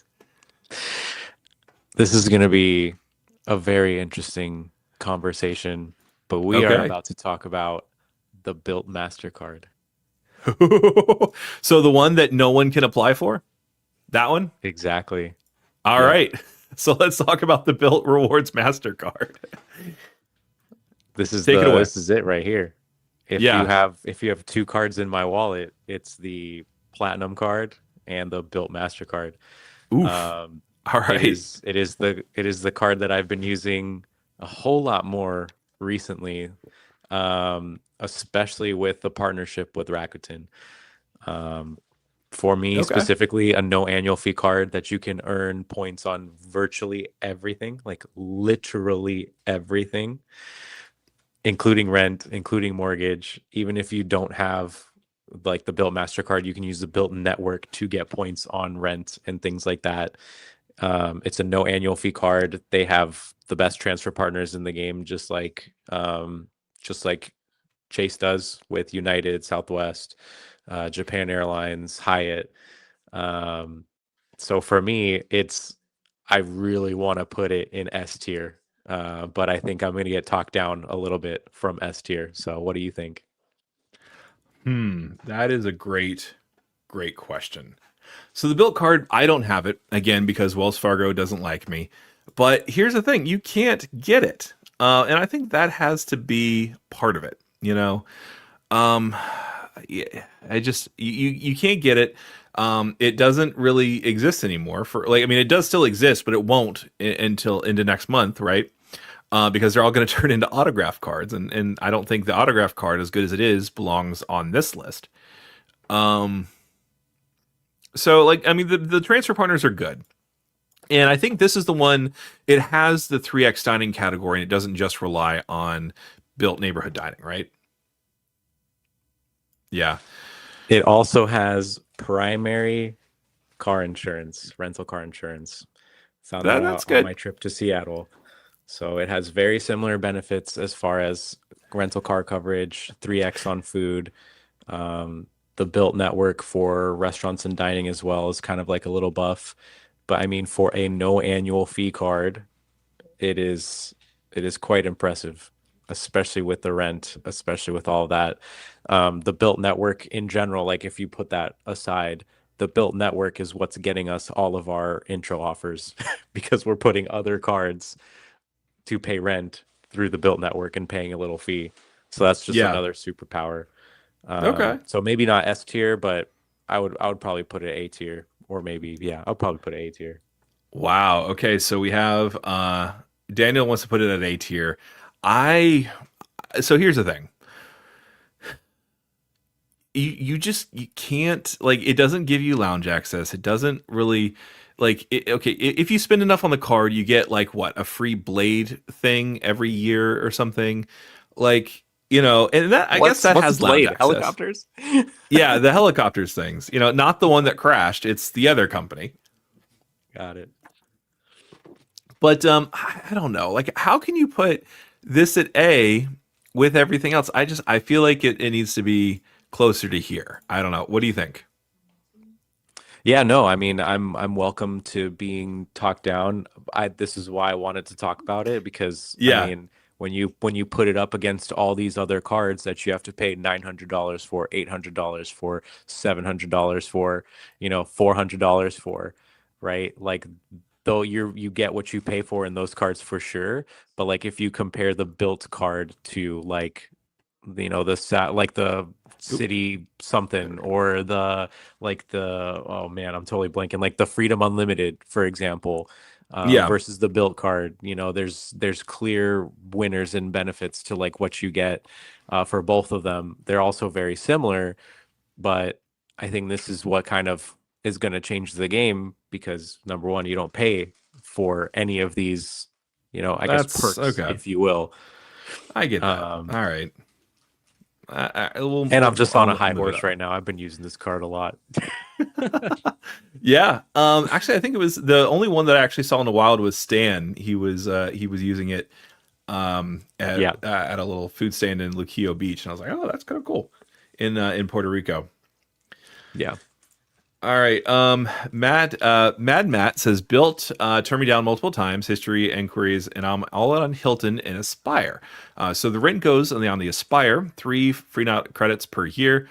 This is going to be a very interesting conversation, but we are Okay. about to talk about the Bilt Mastercard. So the one that no one can apply for? That one? Exactly. All Yep. right. So let's talk about the Bilt Rewards Mastercard. Take it away. This is it right here. Yeah. If you have two cards in my wallet, it's the Platinum card and the Bilt Mastercard. Oof. Um, All right. it is the card that I've been using a whole lot more recently, especially with the partnership with Rakuten. Um, for me Okay. specifically, a no annual fee card that you can earn points on virtually everything, like literally everything, including rent, including mortgage. Even if you don't have like the Bilt Mastercard, you can use the Bilt network to get points on rent and things like that. It's a no annual fee card. They have the best transfer partners in the game, just like Chase does with United, Southwest, Japan Airlines, Hyatt. Um, so for me, I really want to put it in S tier, but I think I'm going to get talked down a little bit from S tier. So what do you think? That is a great question. So the Bilt card, I don't have it again because Wells Fargo doesn't like me. But here's the thing: you can't get it, and I think that has to be part of it. Um, yeah, you can't get it. It doesn't really exist anymore. For like, I mean, it does still exist, but it won't until into next month, right? Because they're all going to turn into autograph cards, and I don't think the autograph card, as good as it is, belongs on this list. Um, so like, I mean, the transfer partners are good. And I think this is the one, it has the 3X dining category and it doesn't just rely on built neighborhood dining, right? Yeah. It also has primary car insurance, rental car insurance. Found that That's out on my good. trip to Seattle. So it has very similar benefits as far as rental car coverage, 3X on food. The Bilt network for restaurants and dining as well is kind of like a little buff. But I mean, for a no annual fee card, it is it is quite impressive, especially with the rent, especially with all that. The Bilt network in general, like if you put that aside, the Bilt network is what's getting us all of our intro offers because we're putting other cards to pay rent through the Bilt network and paying a little fee. So that's just Yeah. another superpower. Okay. So maybe not S tier, but I would probably put it A tier, or maybe yeah, I'll probably put it A tier. Wow. Okay. So we have Daniel wants to put it at A tier. I so here's the thing. You just you can't like it doesn't give you lounge access. It doesn't really like okay, if you spend enough on the card, you get like what, a free blade thing every year or something. Like, and that I guess that What's has lounge Blade? access. Helicopters? Yeah, the helicopters things. Not the one that crashed. It's the other company. Got it. But I don't know. Like, how can you put this at A with everything else? I feel like it needs to be closer to here. I don't know. What do you think? Yeah, no, I mean, I'm welcome to being talked down. This is why I wanted to talk about it because I Yeah, mean, when you put it up against all these other cards that you have to pay $900 for, $800 for, $700 for, $400 for, right? Like though you get what you pay for in those cards for sure, but like if you compare the built card to like like the Oop. City something or the like the oh man, I'm totally blanking, like the Freedom Unlimited, for example, Yeah, versus the Built card. There's clear winners and benefits to like what you get for both of them. They're also very similar, but I think this is what kind of is going to change the game because number one, you don't pay for any of these, I guess that's perks, okay. if you will. I get that. Um, All right. We'll, And I'm we'll, just on a I'll high live it horse up. right now. I've been using this card a lot. Yeah. Actually, I think it was the only one that I actually saw in the wild was Stan. He was using it Yeah. at a little food stand in Luquillo Beach, and I was like, oh, that's kind of cool in Puerto Rico. Yeah. All right. Mad Matt says built turned me down multiple times. History inquiries, and I'm all in on Hilton and Aspire. So the rent goes on the Aspire, 3 free credits per year.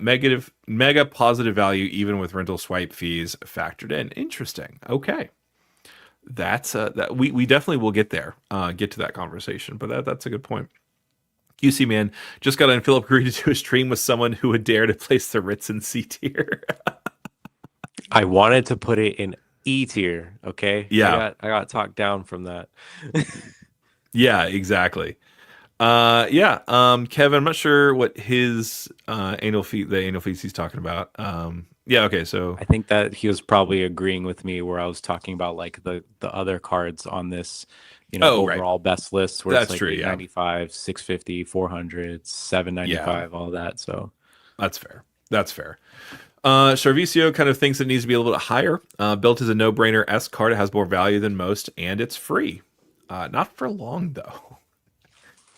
Mega positive value even with rental swipe fees factored in. Interesting. Okay, that's that we definitely will get there. Get to that conversation, but that's a good point. QC man just got on Philip agreed to do a stream with someone who would dare to place the Ritz in C tier. I wanted to put it in E tier. Okay. Yeah. I got talked down from that. Yeah, exactly. Yeah. Kevin, I'm not sure what his the annual fees he's talking about. Yeah, okay, so I think that he was probably agreeing with me where I was talking about like the other cards on this, oh right. overall best list where it's That's like true, yeah. 895, 650, 400, Yeah, 795, all that. So that's fair. That's fair. Servicio kind of thinks it needs to be a little bit higher. Built as a no-brainer S card, it has more value than most, and it's free. Not for long though.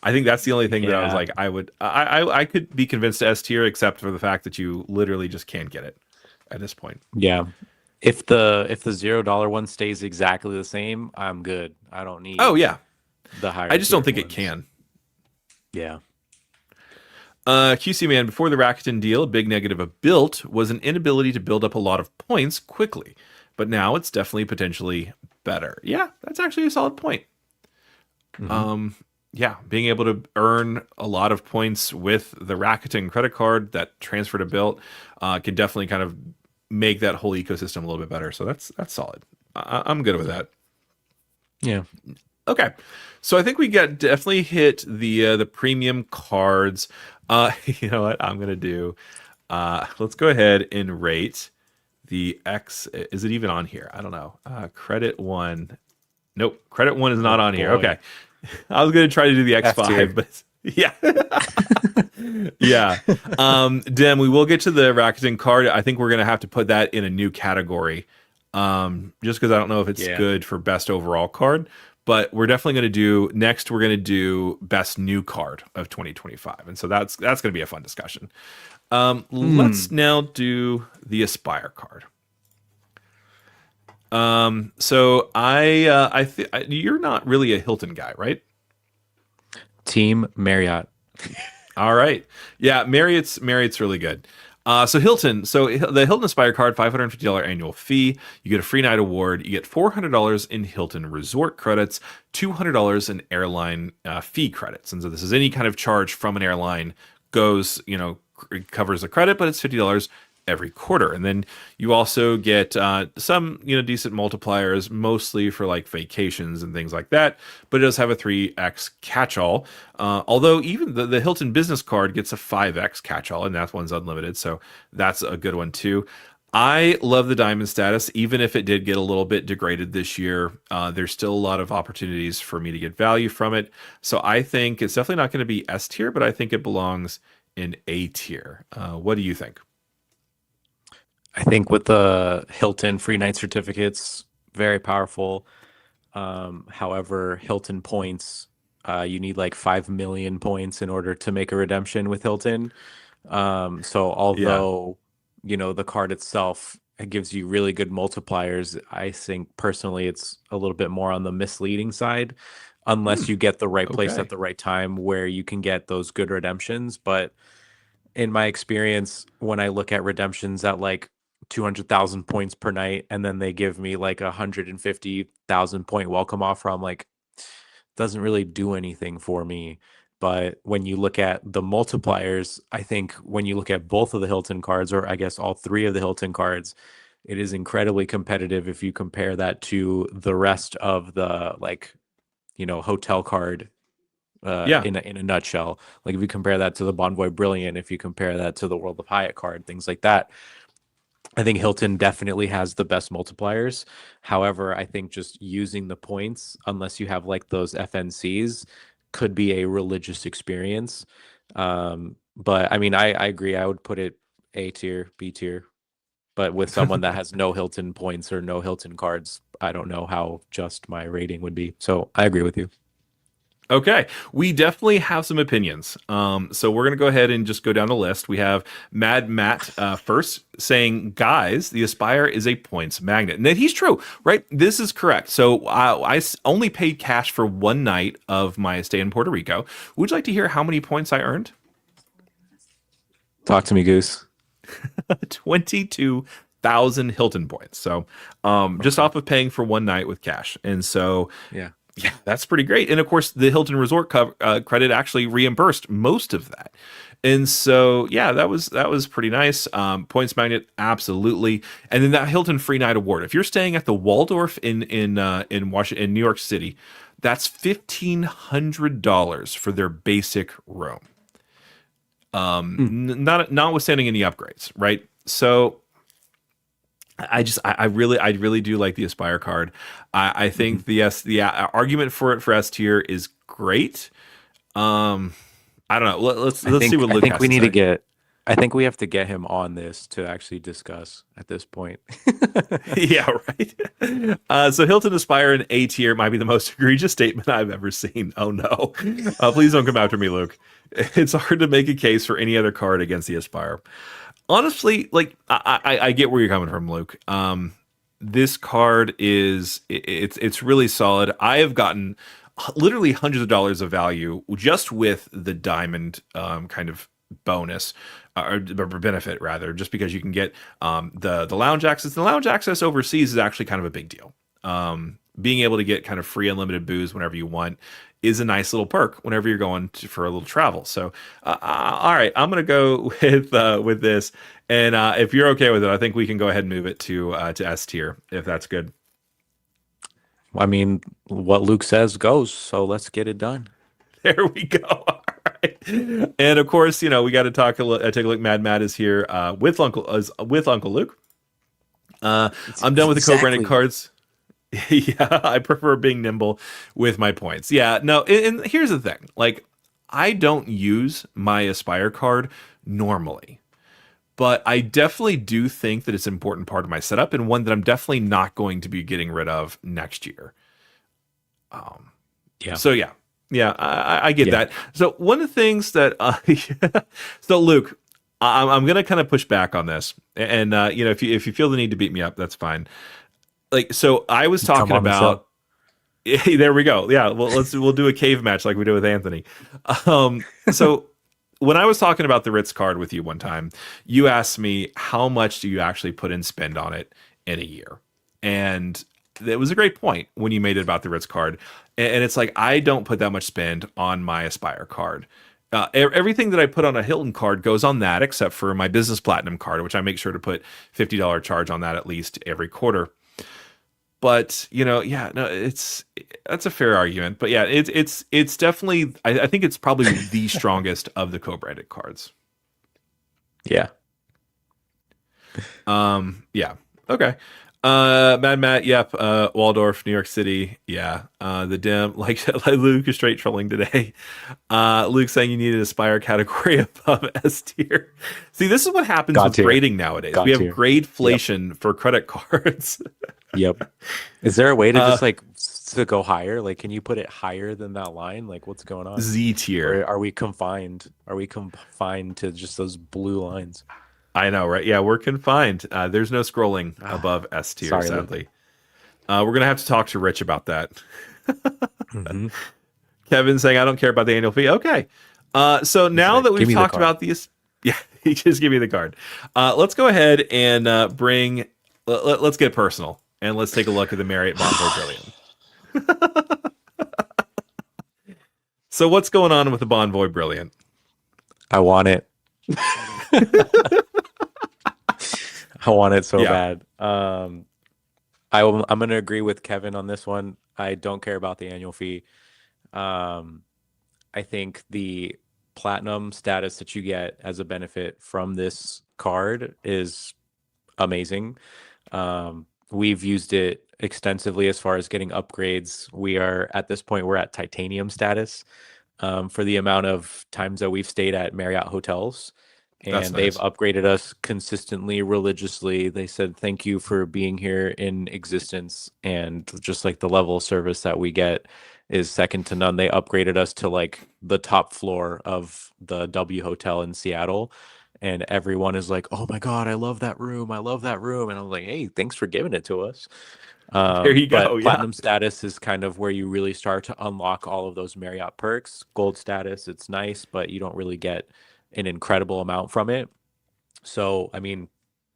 I think that's the only thing that I was yeah. like, I could be convinced to S tier, except for the fact that you literally just can't get it at this point. Yeah. If the $0 one stays exactly the same, I'm good. I don't Oh need yeah, the higher I just don't tier think it ones. can. Yeah. QC man, before the Rakuten deal, a big negative of Bilt was an inability to build up a lot of points quickly, but now it's definitely potentially better. Yeah, that's actually a solid point. Hmm. Um, yeah, being able to earn a lot of points with the Rakuten credit card that transfer to Bilt can definitely kind of make that whole ecosystem a little bit better. So that's solid. I'm good with Yeah. that. Yeah. Okay, so I think we got definitely hit the premium cards. You know what I'm gonna do? Let's go ahead and rate the X. Is it even on here? I don't know. Credit one. Nope, credit one is Oh not on here. boy. Okay, I was gonna try to do the F X5, tier. but yeah, yeah. Dem, we will get to the Rakuten card. I think we're gonna have to put that in a new category. Just because I don't know if it's Yeah. good for best overall card, but we're definitely gonna do next. We're gonna do best new card of 2025, and so that's gonna be a fun discussion. Let's Hmm. now do the Aspire card. So you're not really a Hilton guy, right? Team Marriott. All right. Yeah, Marriott's really good. So Hilton, the Hilton Aspire card, $550 annual fee. You get a free night award. You get $400 in Hilton resort credits, $200 in airline fee credits. And so this is any kind of charge from an airline goes, covers the credit, but it's $50 every quarter. And then you also get some, decent multipliers, mostly for like vacations and things like that. But it does have a 3x catch-all. Although even the Hilton business card gets a 5x catch-all, and that one's unlimited. So that's a good one too. I love the diamond status, even if it did get a little bit degraded this year. There's still a lot of opportunities for me to get value from it. So I think it's definitely not going to be S tier, but I think it belongs in A tier. What do you think? I think with the Hilton free night certificates, very powerful. However, Hilton points, you need like 5 million points in order to make a redemption with Hilton. So Yeah. although, the card itself it gives you really good multipliers, I think personally it's a little bit more on the misleading side, Hmm. unless you get the right place at Okay. the right time where you can get those good redemptions. But in my experience, when I look at redemptions at like 200,000 points per night, and then they give me like 150,000 point welcome offer, I'm like, doesn't really do anything for me. But when you look at the multipliers, I think when you look at both of the Hilton cards, or I guess all three of the Hilton cards, it is incredibly competitive if you compare that to the rest of the like, hotel card Yeah. in a nutshell. Like if you compare that to the Bonvoy Brilliant, if you compare that to the World of Hyatt card, things like that, I think Hilton definitely has the best multipliers. However, I think just using the points, unless you have like those FNCs, could be a religious experience. But I mean, I agree. I would put it A tier, B tier. But with someone that has no Hilton points or no Hilton cards, I don't know how just my rating would be. So I agree with you. Okay, we definitely have some opinions. So we're gonna go ahead and just go down the list. We have Mad Matt first saying, "Guys, the Aspire is a points magnet," and that he's true, right? This is correct. So only paid cash for one night of my stay in Puerto Rico. Would you like to hear how many points I earned? Talk to me, Goose. 22,000 Hilton points. So just Okay. off of paying for one night with cash, and so Yeah. yeah, that's pretty great. And of course, the Hilton Resort credit actually reimbursed most of that. And so, yeah, that was pretty nice. Points magnet, absolutely. And then that Hilton Free Night Award. If you're staying at the Waldorf in Washington, in New York City, that's $1,500 for their basic room. Hmm. Not notwithstanding any upgrades, right? So I really do like the Aspire card. I Mhm. think the argument for it for S tier is great. Um, I don't know. Let's see what I Luke think has we to need to say. get I think we have to get him on this to actually discuss at this point. Yeah, right. So Hilton Aspire in A tier might be the most egregious statement I've ever seen. Oh no. Please don't come after me, Luke. It's hard to make a case for any other card against the Aspire. Honestly, like I get where you're coming from, Luke. This card it's really solid. I have gotten literally hundreds of dollars of value just with the diamond kind of bonus or benefit rather, just because you can get the lounge access. The lounge access overseas is actually kind of a big deal. Being able to get kind of free unlimited booze whenever you want is a nice little perk whenever you're going for a little travel. So, all right, I'm gonna go with this, and if you're okay with it, I think we can go ahead and move it to S tier if that's good. I mean, what Luke says goes, so let's get it done. There we go. All right. And of course, we got to take a look. Mad Matt is here with Uncle Luke. I'm done with the co-branded cards. Yeah, I prefer being nimble with my points. Yeah, no, and here's the thing. Like, I don't use my Aspire card normally, but I definitely do think that it's an important part of my setup and one that I'm definitely not going to be getting rid of next year. Yeah. So yeah, yeah, I get that. So one of the things that, so Luke, I'm gonna kind of push back on this, and if you feel the need to beat me up, that's fine. Like, so I was talking about. There we go. Yeah, well, we'll do a cave match like we did with Anthony. So when I was talking about the Ritz card with you one time, you asked me how much do you actually put in spend on it in a year, and it was a great point when you made it about the Ritz card. And it's like, I don't put that much spend on my Aspire card. Everything that I put on a Hilton card goes on that, except for my business platinum card, which I make sure to put $50 charge on that at least every quarter. But yeah, no, that's a fair argument. But yeah, it's definitely, I think it's probably the strongest of the co-branded cards. Yeah. Yeah. Okay. Mad Matt, yep. Waldorf, New York City, yeah. The dim, like Luke is straight trolling today. Luke saying you need an Aspire category above S tier. See, this is what happens with grading nowadays. We have gradeflation for credit cards. Yep. Is there a way to just to go higher? Like, can you put it higher than that line? Like, what's going on? Z tier. Or are we confined? Are we confined to just those blue lines? I know, right? Yeah, we're confined. There's no scrolling above S tier, sorry, sadly. We're gonna have to talk to Rich about that. Mm-hmm. Kevin saying, "I don't care about the annual fee." Okay, so now that we've talked about these, yeah, he just give me the card. Let's go ahead and let's get personal and let's take a look at the Marriott Bonvoy Brilliant. So what's going on with the Bonvoy Brilliant? I want it. I want it so bad. I'm going to agree with Kevin on this one. I don't care about the annual fee. I think the platinum status that you get as a benefit from this card is amazing. We've used it extensively as far as getting upgrades. We are at this point, we're at titanium status for the amount of times that we've stayed at Marriott hotels. And they've upgraded us consistently, religiously. They said, thank you for being here in existence. And just like the level of service that we get is second to none. They upgraded us to like the top floor of the W Hotel in Seattle. And everyone is like, oh my God, I love that room. I love that room. And I was like, hey, thanks for giving it to us. There you go. Platinum status is kind of where you really start to unlock all of those Marriott perks. Gold status, it's nice, but you don't really get an incredible amount from it. So, I mean,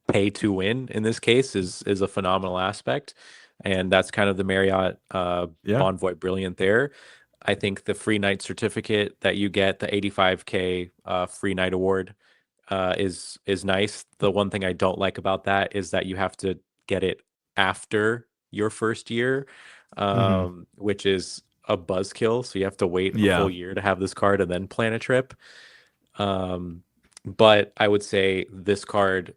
pay to win in this case is a phenomenal aspect. And that's kind of the Marriott Bonvoy Brilliant there. I think the free night certificate that you get, the $85K free night award, is nice. The one thing I don't like about that is that you have to get it after your first year, which is a buzzkill. So you have to wait a full year to have this card and then plan a trip. But I would say this card,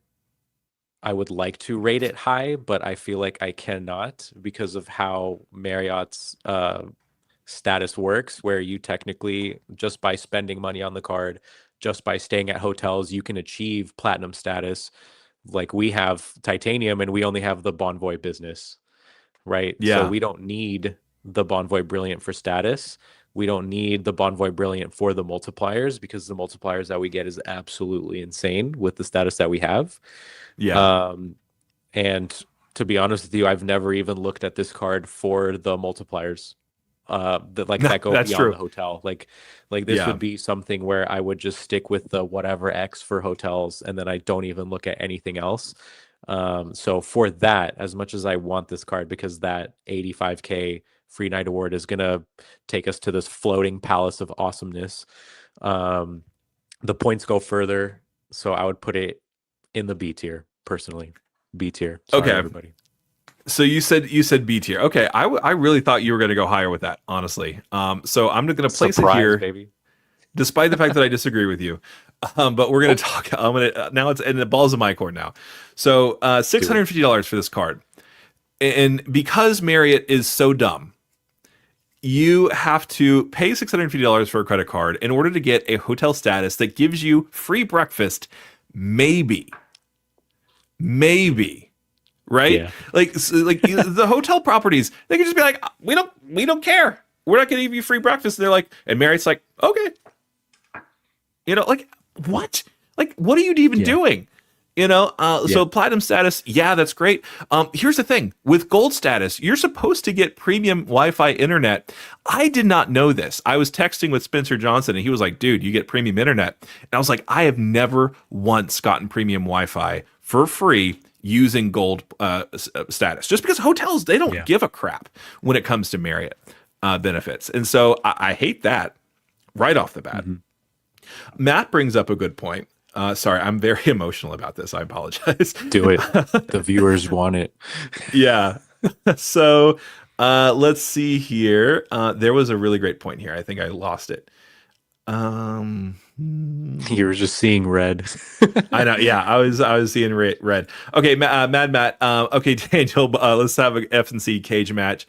I would like to rate it high, but I feel like I cannot because of how Marriott's status works, where you technically, just by spending money on the card, just by staying at hotels, you can achieve platinum status. Like, we have titanium and we only have the Bonvoy business, right? Yeah. So we don't need the Bonvoy Brilliant for status. We don't need the Bonvoy Brilliant for the multipliers, because the multipliers that we get is absolutely insane with the status that we have. Yeah. And to be honest with you, I've never even looked at this card for the multipliers. that go That's beyond true. the hotel. Like this Yeah. would be something where I would just stick with the whatever X for hotels, and then I don't even look at anything else. So for that, as much as I want this card, because that 85K free night award is gonna take us to this floating palace of awesomeness. Um, the points go further, so I would put it in the B tier personally. B tier. Sorry, Okay. everybody. So you said B tier. Okay, I really thought you were going to go higher with that, honestly. So I'm going to place it Surprise, here, baby. despite the fact that I disagree with you. But we're going to talk. I'm going to now it's and the ball's in my court now. So $650 for this card, and because Marriott is so dumb, you have to pay $650 for a credit card in order to get a hotel status that gives you free breakfast, maybe, maybe. Right? Yeah. Like the hotel properties, they could just be like, we don't care. We're not going to give you free breakfast. And they're like, and Marriott's like, okay, like what? Like what are you even doing? So platinum status, yeah, that's great. Here's the thing with gold status, you're supposed to get premium Wi-Fi internet. I did not know this. I was texting with Spencer Johnson and he was like, dude, you get premium internet. And I was like, I have never once gotten premium Wi-Fi for free using gold status, just because hotels, they don't give a crap when it comes to Marriott benefits. And so I hate that right off the bat. Matt brings up a good point. Sorry, I'm very emotional about this. I apologize. Do it. The viewers want it. Yeah. So let's see here. There was a really great point here. I think I lost it. You were just seeing red. I know. Yeah, I was seeing red. Okay, Mad Matt. Okay, Daniel. Let's have a F&C cage match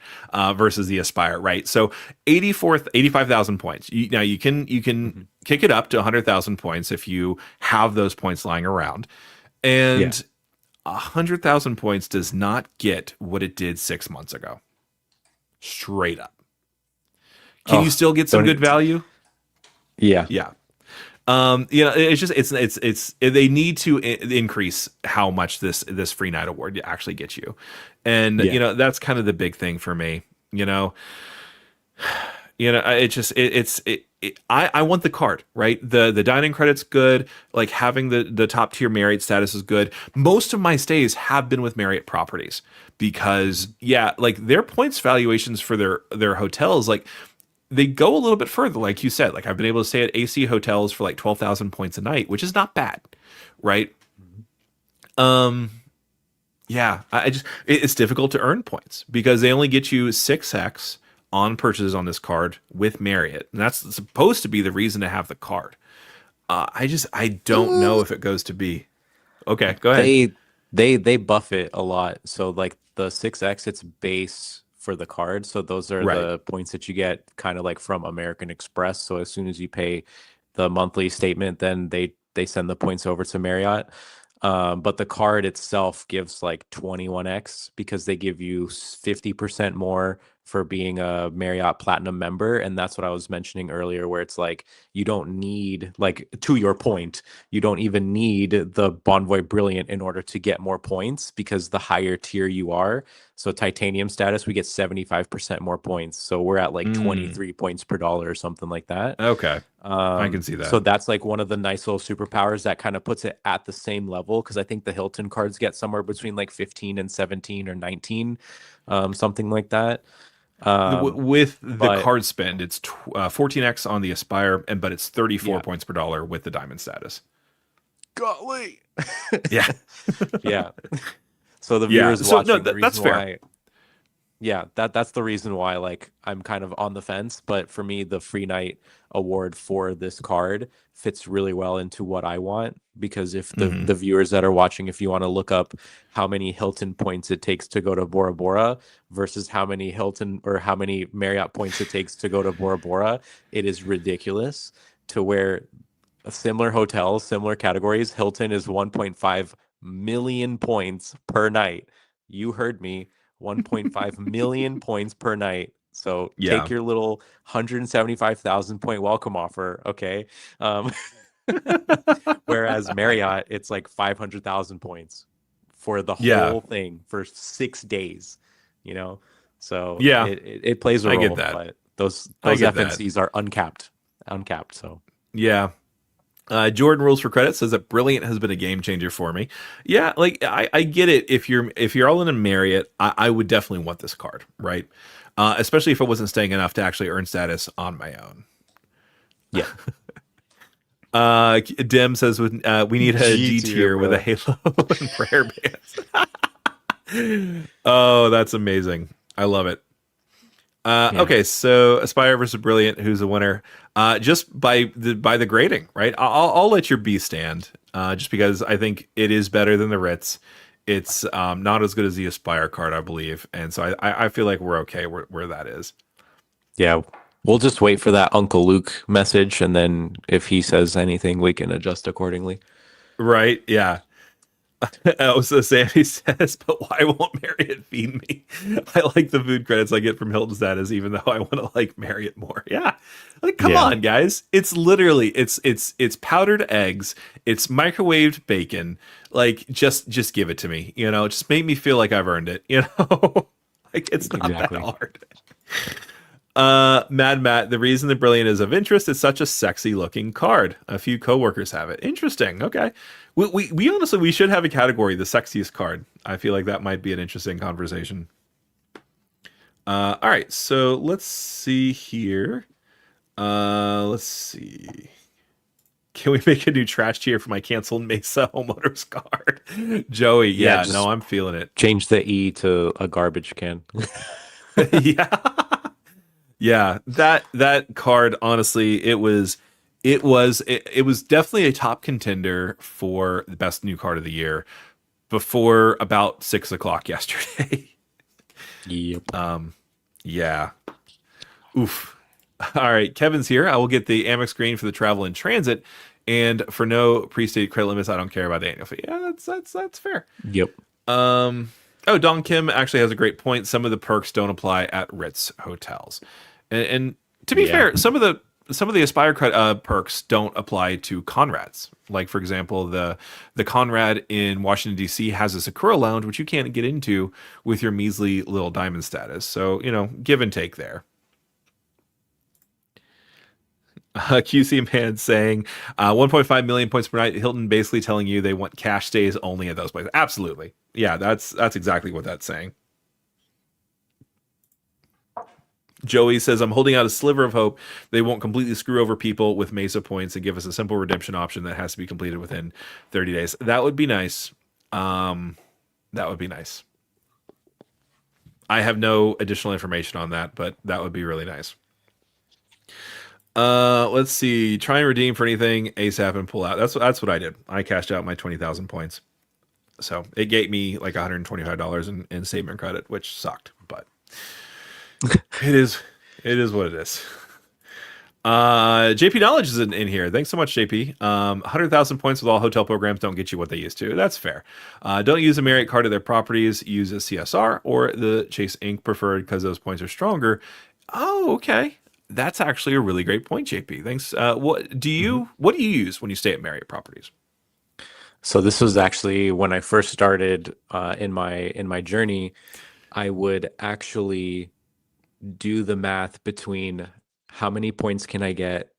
versus the Aspire. Right. So 85,000 points. Now you can kick it up to 100,000 points if you have those points lying around, and 100,000 points does not get what it did 6 months ago. Straight up. Can you still get some good value? Yeah. Yeah. It's just it's they need to increase how much this free night award actually gets you, and that's kind of the big thing for me. I want the card, right? The dining credit's good. Like having the top tier Marriott status is good. Most of my stays have been with Marriott properties because like their points valuations for their hotels, like they go a little bit further, like you said. Like I've been able to stay at AC hotels for like 12,000 points a night, which is not bad, right? It's difficult to earn points because they only get you 6x on purchases on this card with Marriott, and that's supposed to be the reason to have the card. I don't know if it goes to be. Okay, go ahead. They buff it a lot. So like the 6x, it's base for the card. So those are the points that you get kind of like from American Express. So as soon as you pay the monthly statement, then they send the points over to Marriott. But the card itself gives like 21x because they give you 50% more for being a Marriott Platinum member. And that's what I was mentioning earlier, where it's like, you don't need, like, to your point, you don't even need the Bonvoy Brilliant in order to get more points because the higher tier you are. So titanium status, we get 75% more points. So we're at like 23 points per dollar or something like that. Okay. I can see that. So that's like one of the nice little superpowers that kind of puts it at the same level. Cause I think the Hilton cards get somewhere between like 15 and 17 or 19, something like that. With the card spend, it's 14x on the Aspire, but it's 34 points per dollar with the diamond status. Golly. Yeah. Yeah. So the viewers watching, that's fair. Yeah, that's the reason why like I'm kind of on the fence, but for me the free night award for this card fits really well into what I want, because if the viewers that are watching, if you want to look up how many Hilton points it takes to go to Bora Bora versus how many Hilton or how many Marriott points it takes to go to Bora Bora, it is ridiculous. To where similar hotels, similar categories, Hilton is 1.5 million points per night. You heard me. 1.5 million points per night. So take your little 175,000 point welcome offer. Okay. Whereas Marriott, it's like 500,000 points for the whole thing for 6 days, So it plays a role. I get that. I Those get that. FNCs are uncapped. So Yeah. Jordan Rules for Credit says that Brilliant has been a game changer for me. Yeah, like I get it. If you're all in a Marriott, I would definitely want this card, right? Especially if I wasn't staying enough to actually earn status on my own. yeah, Dim says we need a G D tier, tier with a bro. halo and prayer bands. Oh, that's amazing. I love it. Yeah, Okay, so Aspire versus Brilliant, who's the winner? Just by the grading, right? I'll let your B stand, just because I think it is better than the Ritz. It's not as good as the Aspire card, I believe, and so I feel like we're okay where that is. yeah. We'll just wait for that Uncle Luke message, and then if he says anything, we can adjust accordingly. Right? Yeah. So Sammy says, but why won't Marriott feed me? I like the food credits I get from Hilton status, even though I want to like Marriott more. Yeah. Like, come Yeah, on, guys. It's literally it's powdered eggs, it's microwaved bacon. Like, just give it to me. Just make me feel like I've earned it. Like it's not that exactly. hard. Mad Matt, the reason the Brilliant is of interest is such a sexy looking card. A few coworkers have it. Interesting. Okay. We honestly, we should have a category, the sexiest card. I feel like that might be an interesting conversation. All right. So let's see here. Let's see. Can we make a new trash tier for my canceled Mesa homeowners card? Joey, Yeah, yeah, no, just I'm feeling it. change the E to a garbage can. Yeah. Yeah, that card, honestly, it was definitely a top contender for the best new card of the year before about 6 o'clock yesterday. Yep. Yeah. Oof. All right, Kevin's here. I will get the Amex Green for the travel in transit, and for no pre-state credit limits, I don't care about the annual fee. Yeah, that's fair. Yep. Oh, Don Kim actually has a great point. Some of the perks don't apply at Ritz hotels, and to be Yeah. fair, some of the Aspire perks don't apply to Conrads. Like, for example, the Conrad in Washington D.C. has a Sakura Lounge, which you can't get into with your measly little diamond status. So give and take there. QC man saying 1.5 million points per night. Hilton basically telling you they want cash stays only at those places. Absolutely, yeah, that's exactly what that's saying. Joey says, I'm holding out a sliver of hope they won't completely screw over people with Mesa points and give us a simple redemption option that has to be completed within 30 days. That would be nice. That would be nice. I have no additional information on that, but that would be really nice. Let's see. Try and redeem for anything ASAP and pull out. That's what I did. I cashed out my 20,000 points. So it gave me like $125 in statement credit, which sucked, but it is what it is. JP Knowledge is in here. Thanks so much, JP. 100,000 points with all hotel programs don't get you what they used to. That's fair. Don't use a Marriott card at their properties. Use a CSR or the Chase Inc. Preferred because those points are stronger. Oh, okay. That's actually a really great point, JP. Thanks. What do Mhm. you use when you stay at Marriott properties? So this was actually when I first started in my journey. I would actually do the math between how many points can I get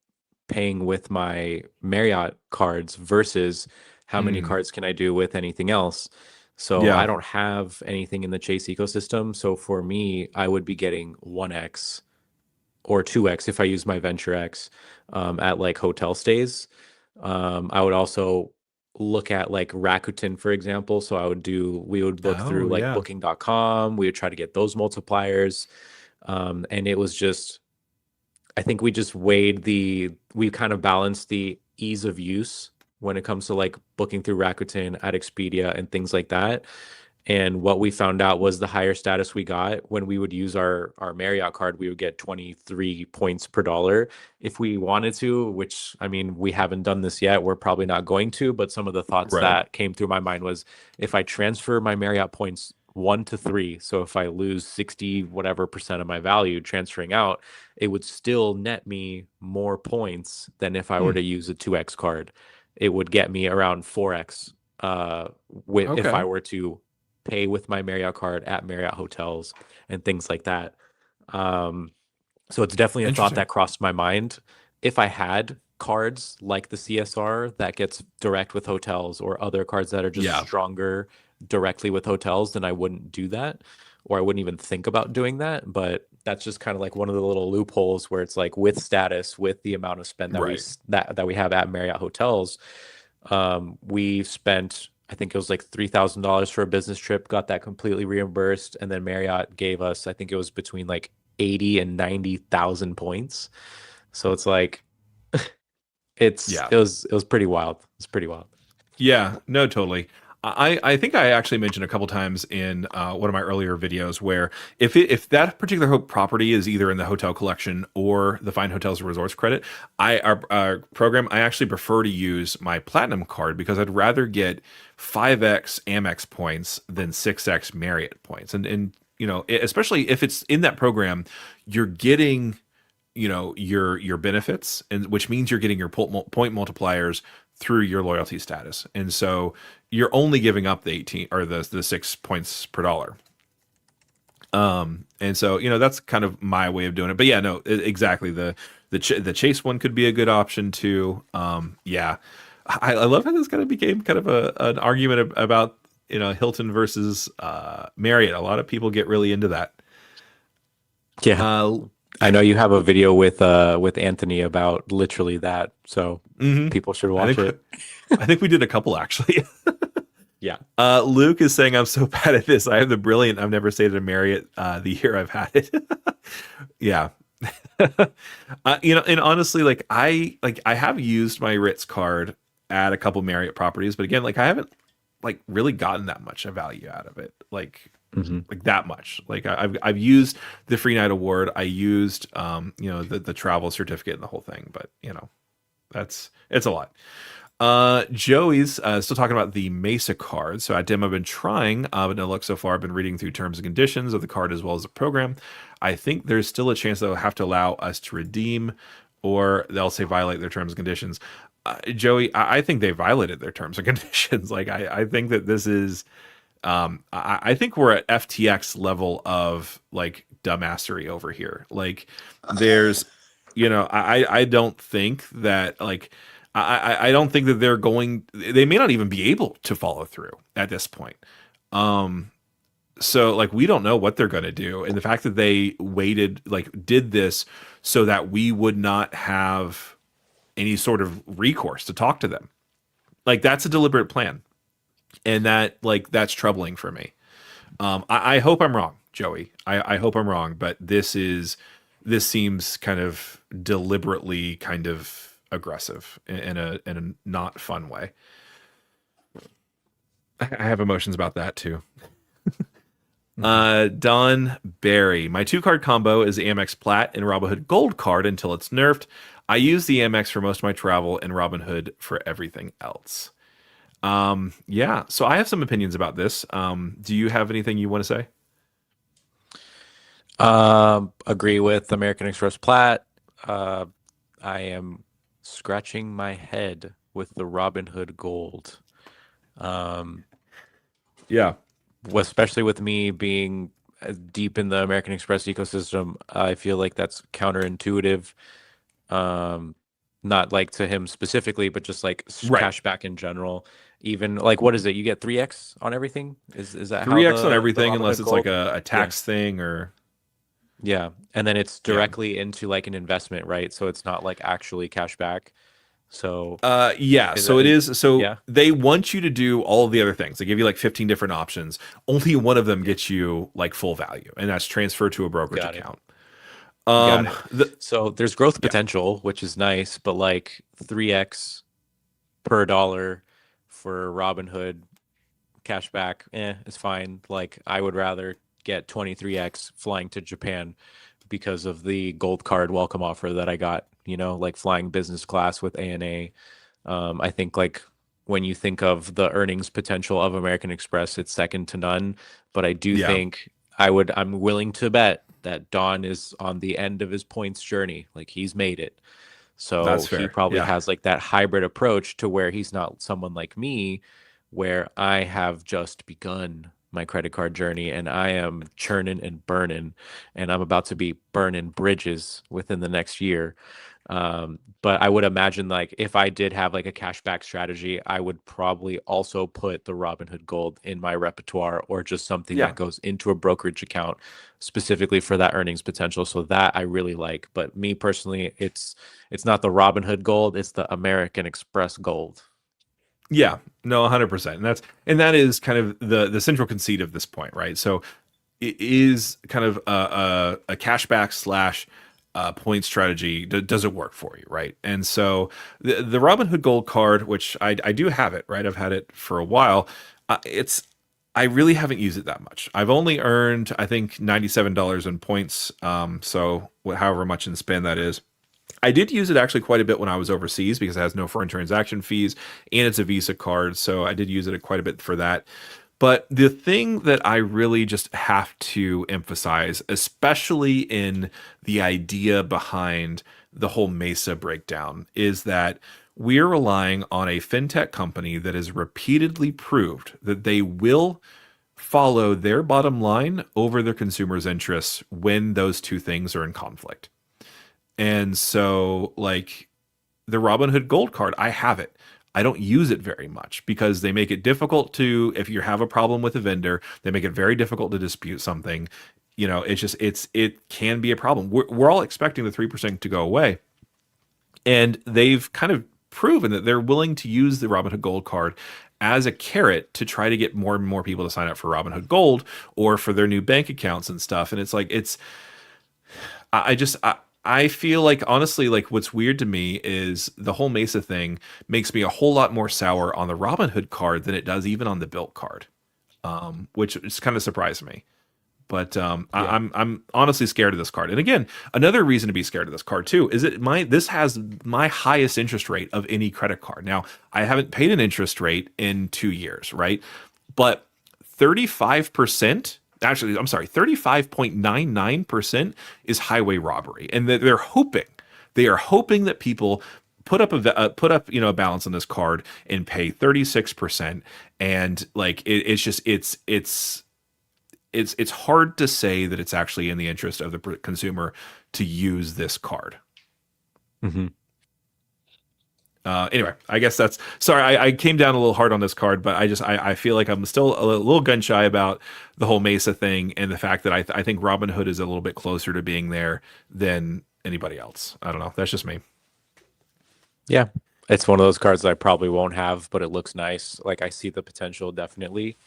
paying with my Marriott cards versus how many Mm, cards can I do with anything else. So I yeah. don't have anything in the Chase ecosystem. So for me, I would be getting 1x or 2x if I use my Venture X at like hotel stays. I would also look at like Rakuten, for example. So we would book through Oh, like yeah. booking.com. We would try to get those multipliers. And it was just, I think we kind of balanced the ease of use when it comes to like booking through Rakuten at Expedia and things like that. And what we found out was the higher status we got when we would use our Marriott card, we would get 23 points per dollar if we wanted to, which I mean, we haven't done this yet. We're probably not going to, but some of the thoughts Right. that came through my mind was if I transfer my Marriott points 1 to 3, so if I lose 60 whatever percent of my value transferring out, it would still net me more points than if I were Hmm. to use a 2x card. It would get me around 4x if I Okay. were to pay with my Marriott card at Marriott hotels and things like that. Um, So it's definitely a thought Interesting. that crossed my mind. If I had cards like the CSR that gets direct with hotels, or other cards that are just Yeah. stronger directly with hotels, then I wouldn't do that, or I wouldn't even think about doing that. But that's just kind of like one of the little loopholes where it's like, with status, with the amount of spend that Right. that we have at Marriott hotels, we spent, I think it was like $3,000 for a business trip, got that completely reimbursed, and then Marriott gave us, I think it was between like 80 and 90,000 points. So it's like, Yeah. it was pretty wild. It's pretty wild. Yeah, no, totally. I think I actually mentioned a couple times in one of my earlier videos where if that particular property is either in the hotel collection or the Fine Hotels and Resorts credit, our program, I actually prefer to use my Platinum card because I'd rather get 5x Amex points than 6x Marriott points. And especially if it's in that program, you're getting your benefits, and which means you're getting your point multipliers through your loyalty status, and so you're only giving up the 18 or the 6 points per dollar. And so that's kind of my way of doing it. But yeah, no, exactly, the Chase one could be a good option too. Yeah, I love how this kind of became kind of an argument about Hilton versus Marriott. A lot of people get really into that. Yeah. uh I know you have a video with Anthony about literally that, so mhm. people should I watch think it. I think we did a couple actually. Yeah. Luke is saying I'm so bad at this. I have the brilliant I've never stayed at a Marriott the year I've had it. Yeah. And honestly, I have used my Ritz card at a couple Marriott properties, but again, like I haven't like really gotten that much of value out of it. Hmm. Like that much. Like I've used the free night award. I used the travel certificate and the whole thing, but it's a lot. Joey's still talking about the Mesa card. So at Dim, I've been trying, but no luck so far. I've been reading through terms and conditions of the card as well as the program. I think there's still a chance they'll have to allow us to redeem, or they'll say violate their terms and conditions. Joey, I think they violated their terms and conditions. Like I think that this is, I think we're at FTX level of like dumbassery over here. Like there's, I don't think that like I don't think that they may not even be able to follow through at this point. So like we don't know what they're going to do, and the fact that they waited, like did this so that we would not have any sort of recourse to talk to them, like that's a deliberate plan, and that's troubling for me. I hope I'm wrong, Joey. I hope I'm wrong, but this seems kind of deliberately kind of aggressive in a not fun way. I have emotions about that too. Hmm. Don Barry. My two card combo is the Amex Plat and Robinhood Gold card until it's nerfed. I use the Amex for most of my travel and Robinhood for everything else. Yeah, so I have some opinions about this. Do you have anything you want to say? Agree with American Express Plaid. Uh, I am scratching my head with the Robinhood Gold. Um, Yeah. Especially with me being deep in the American Express ecosystem, I feel like that's counterintuitive. Um, Not like to him specifically, but just like Right. cash back in general. Even like, what is it? You get 3x on everything? Is that how 3x on the everything unless Robinhood it's like Gold? a Yeah. tax thing or Yeah. And then it's yeah. directly into like an investment, right? So it's not like actually cash back. So Yeah, is so that, it is. So yeah, they want you to do all of the other things. They give you like 15 different options. Only one of them gets you like full value, and that's transfer to a brokerage got it. account. Got it. The So there's growth Yeah, potential, which is nice, but like 3x per dollar for Robinhood cashback, is fine. Like I would rather get 23x flying to Japan because of the gold card welcome offer that I got, like flying business class with ANA. I think like when you think of the earnings potential of American Express, it's second to none. But I do yeah, think I'm willing to bet that Don is on the end of his points journey. Like he's made it. So that's he fair. probably Yeah, has like that hybrid approach to where he's not someone like me, where I have just begun. my credit card journey, and I am churning and burning, and I'm about to be burning bridges within the next year. But I would imagine like if I did have like a cashback strategy, I would probably also put the Robinhood Gold in my repertoire or just something Yeah. that goes into a brokerage account specifically for that earnings potential. So that I really like. But me personally, it's not the Robinhood Gold, it's the American Express Gold. Yeah, no, 100%. And that is kind of the central conceit of this point, right? So it is kind of a cashback slash point strategy. Does it work for you, right? And so the Robinhood Gold card, which I do have it, right? I've had it for a while. It's I really haven't used it that much. I've only earned, I think, $97 in points. So however much in spend that is. I did use it actually quite a bit when I was overseas because it has no foreign transaction fees and it's a Visa card. So I did use it quite a bit for that. But the thing that I really just have to emphasize, especially in the idea behind the whole Mesa breakdown, is that we are relying on a fintech company that has repeatedly proved that they will follow their bottom line over their consumers' interests when those two things are in conflict. And so, like the Robinhood Gold card, I have it. I don't use it very much because they make it difficult to, if you have a problem with a vendor, they make it very difficult to dispute something. It can be a problem. We're all expecting the 3% to go away. And they've kind of proven that they're willing to use the Robinhood Gold card as a carrot to try to get more and more people to sign up for Robinhood Gold or for their new bank accounts and stuff. And it's like, I feel like honestly, like what's weird to me is the whole Mesa thing makes me a whole lot more sour on the Robinhood card than it does even on the Bilt card, which is kind of surprised me. But Yeah. I'm honestly scared of this card. And again, another reason to be scared of this card too is this has my highest interest rate of any credit card. Now I haven't paid an interest rate in 2 years, right? But 35%. Actually, I'm sorry, 35.99% is highway robbery. And they are hoping that people put up, a balance on this card and pay 36%. And like, it's hard to say that it's actually in the interest of the consumer to use this card. Hmm. Anyway, I guess that's sorry. I came down a little hard on this card, but I feel like I'm still a little gun shy about the whole Mesa thing and the fact that I think Robinhood is a little bit closer to being there than anybody else. I don't know. That's just me. Yeah. It's one of those cards that I probably won't have, but it looks nice. Like I see the potential definitely.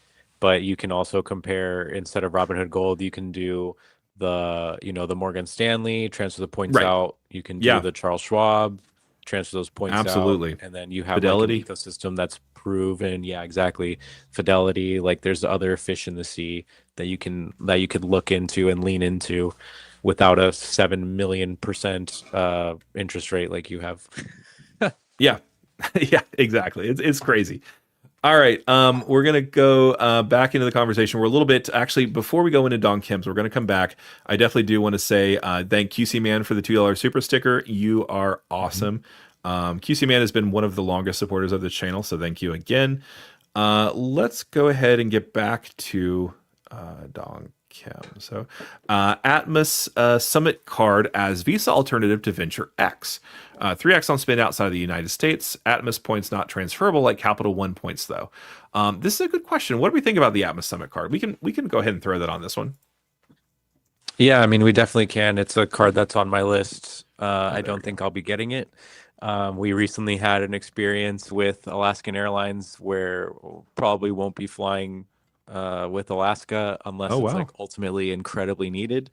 But you can also compare instead of Robinhood Gold, you can do the Morgan Stanley, transfer the points Right. out. You can do Yeah. the Charles Schwab, transfer those points out, Absolutely. and then you have like an Fidelity. ecosystem that's proven. Yeah, exactly. Fidelity, like there's other fish in the sea that you could look into and lean into without a 7 million% interest rate like you have. Yeah. Yeah. Exactly. It's crazy. All right. We're gonna go back into the conversation. We're a little bit actually before we go into Don Kim's, we're gonna come back. I definitely do want to say thank QC Man for the $2 super sticker. You are Mhm. awesome. QC Man has been one of the longest supporters of this channel, so thank you again. Let's go ahead and get back to Don Kim. So, Atmos Summit card as Visa alternative to Venture X. 3x on spend outside of the United States. Atmos points not transferable like Capital One points though. This is a good question. What do we think about the Atmos Summit card? We can go ahead and throw that on this one. Yeah, I mean, we definitely can. It's a card that's on my list. Oh, I there we don't go. think I'll be getting it. We recently had an experience with Alaskan Airlines where probably won't be flying with Alaska Oh unless it's like wow. ultimately incredibly needed.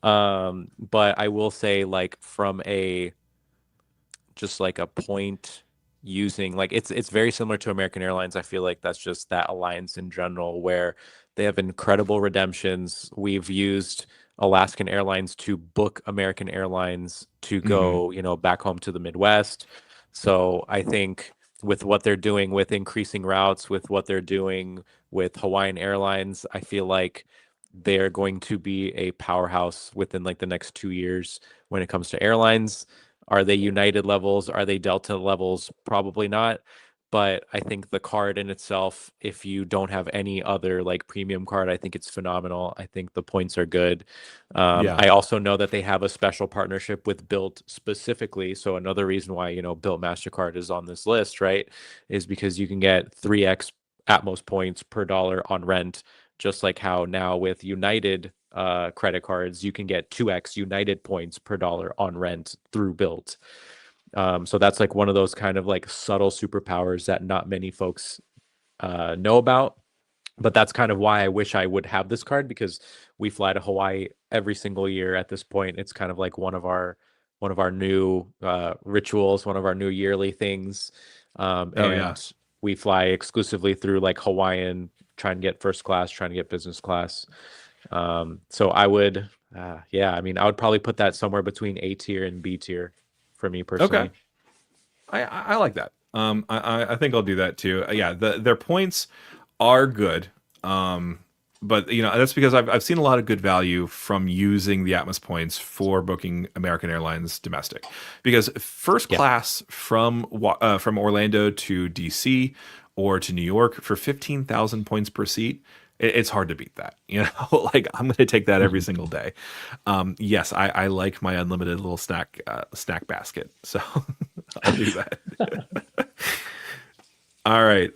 But I will say, like, from a just like a point using like it's very similar to American Airlines. I feel like that's just that alliance in general where they have incredible redemptions. We've used Alaskan Airlines to book American Airlines to Hmm. go, back home to the Midwest. So I think with what they're doing with increasing routes, with what they're doing with Hawaiian Airlines, I feel like they're going to be a powerhouse within like the next 2 years when it comes to airlines. Are they United levels? Are they Delta levels? Probably not. But I think the card in itself, if you don't have any other like premium card, I think it's phenomenal. I think the points are good. Yeah. I also know that they have a special partnership with Bilt specifically. So another reason why, Bilt Mastercard is on this list, right, is because you can get 3x at most points per dollar on rent, just like how now with United credit cards, you can get 2x United points per dollar on rent through Bilt. So that's like one of those kind of like subtle superpowers that not many folks know about. But that's kind of why I wish I would have this card, because we fly to Hawaii every single year at this point. It's kind of like one of our new rituals, one of our new yearly things. Oh yeah. And we fly exclusively through like Hawaiian, trying to get first class, trying to get business class. So I would, yeah, I mean, I would probably put that somewhere between A tier and B tier for me Okay. personally. I like that. I think I'll do that too. Yeah, their points are good. But that's because I've seen a lot of good value from using the Atmos points for booking American Airlines domestic, because first Yeah. class from Orlando to DC or to New York for 15,000 points per seat. It's hard to beat that, like I'm going to take that every Mhm. single day. Yes, I like my unlimited little snack basket, so I'll do that. All right.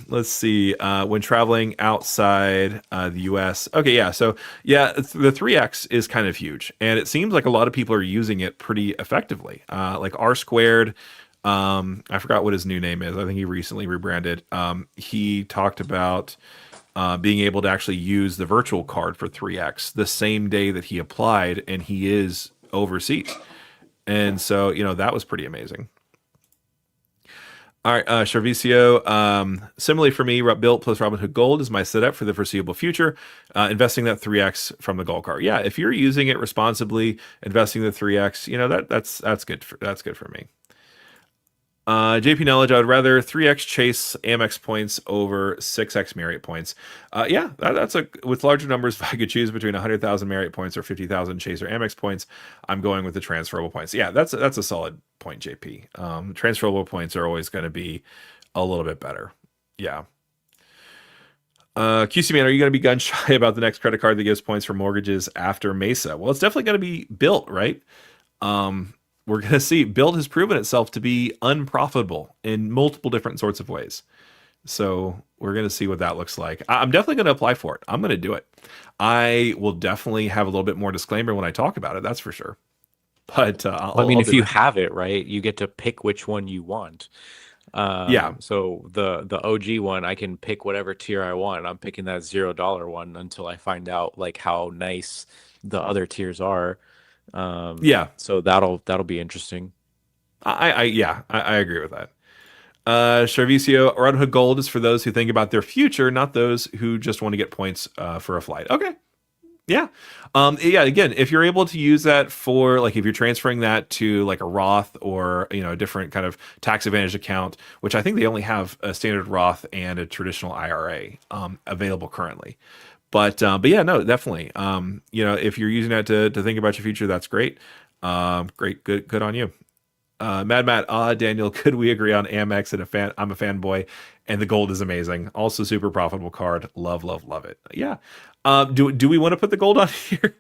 Let's see. When traveling outside the US. Okay, yeah. So yeah, the 3x is kind of huge. And it seems like a lot of people are using it pretty effectively. Like R squared. I forgot what his new name is. I think he recently rebranded. He talked about being able to actually use the virtual card for 3x the same day that he applied, and he is overseas. And so, that was pretty amazing. All right, Charvicio. Similarly for me, Bilt plus Robinhood Gold is my setup for the foreseeable future. Investing that 3x from the Gold card. Yeah, if you're using it responsibly, investing the 3x, that's good. That's good for me. JP Knowledge, I would rather 3x Chase Amex points over 6x Marriott points. Yeah, that's with larger numbers. If I could choose between 100,000 Marriott points or 50,000 Chase or Amex points, I'm going with the transferable points. Yeah, that's a solid point, JP. Transferable points are always going to be a little bit better. Yeah. QC man, are you going to be gun shy about the next credit card that gives points for mortgages after Mesa? Well, it's definitely going to be Bilt, right? We're going to see Bilt has proven itself to be unprofitable in multiple different sorts of ways. So we're going to see what that looks like. I'm definitely going to apply for it. I'm going to do it. I will definitely have a little bit more disclaimer when I talk about it. That's for sure. But Well, I mean, I'll if do you it. have it, right, you get to pick which one you want. Yeah. So the OG one, I can pick whatever tier I want. I'm picking that $0 one until I find out like how nice the other tiers are. Yeah. So that'll be interesting. I agree with that. Charvicio, Robinhood Gold is for those who think about their future, not those who just want to get points for a flight. Okay. Yeah. Yeah. Again, if you're able to use that for like if you're transferring that to like a Roth or a different kind of tax advantage account, which I think they only have a standard Roth and a traditional IRA available currently. But yeah, no, definitely. If you're using that to think about your future, that's great. Great, good on you. Mad Matt, Daniel, could we agree on Amex and a fan? I'm a fanboy, and the gold is amazing. Also, super profitable card. Love, love, love it. Yeah. Do we want to put the gold on here?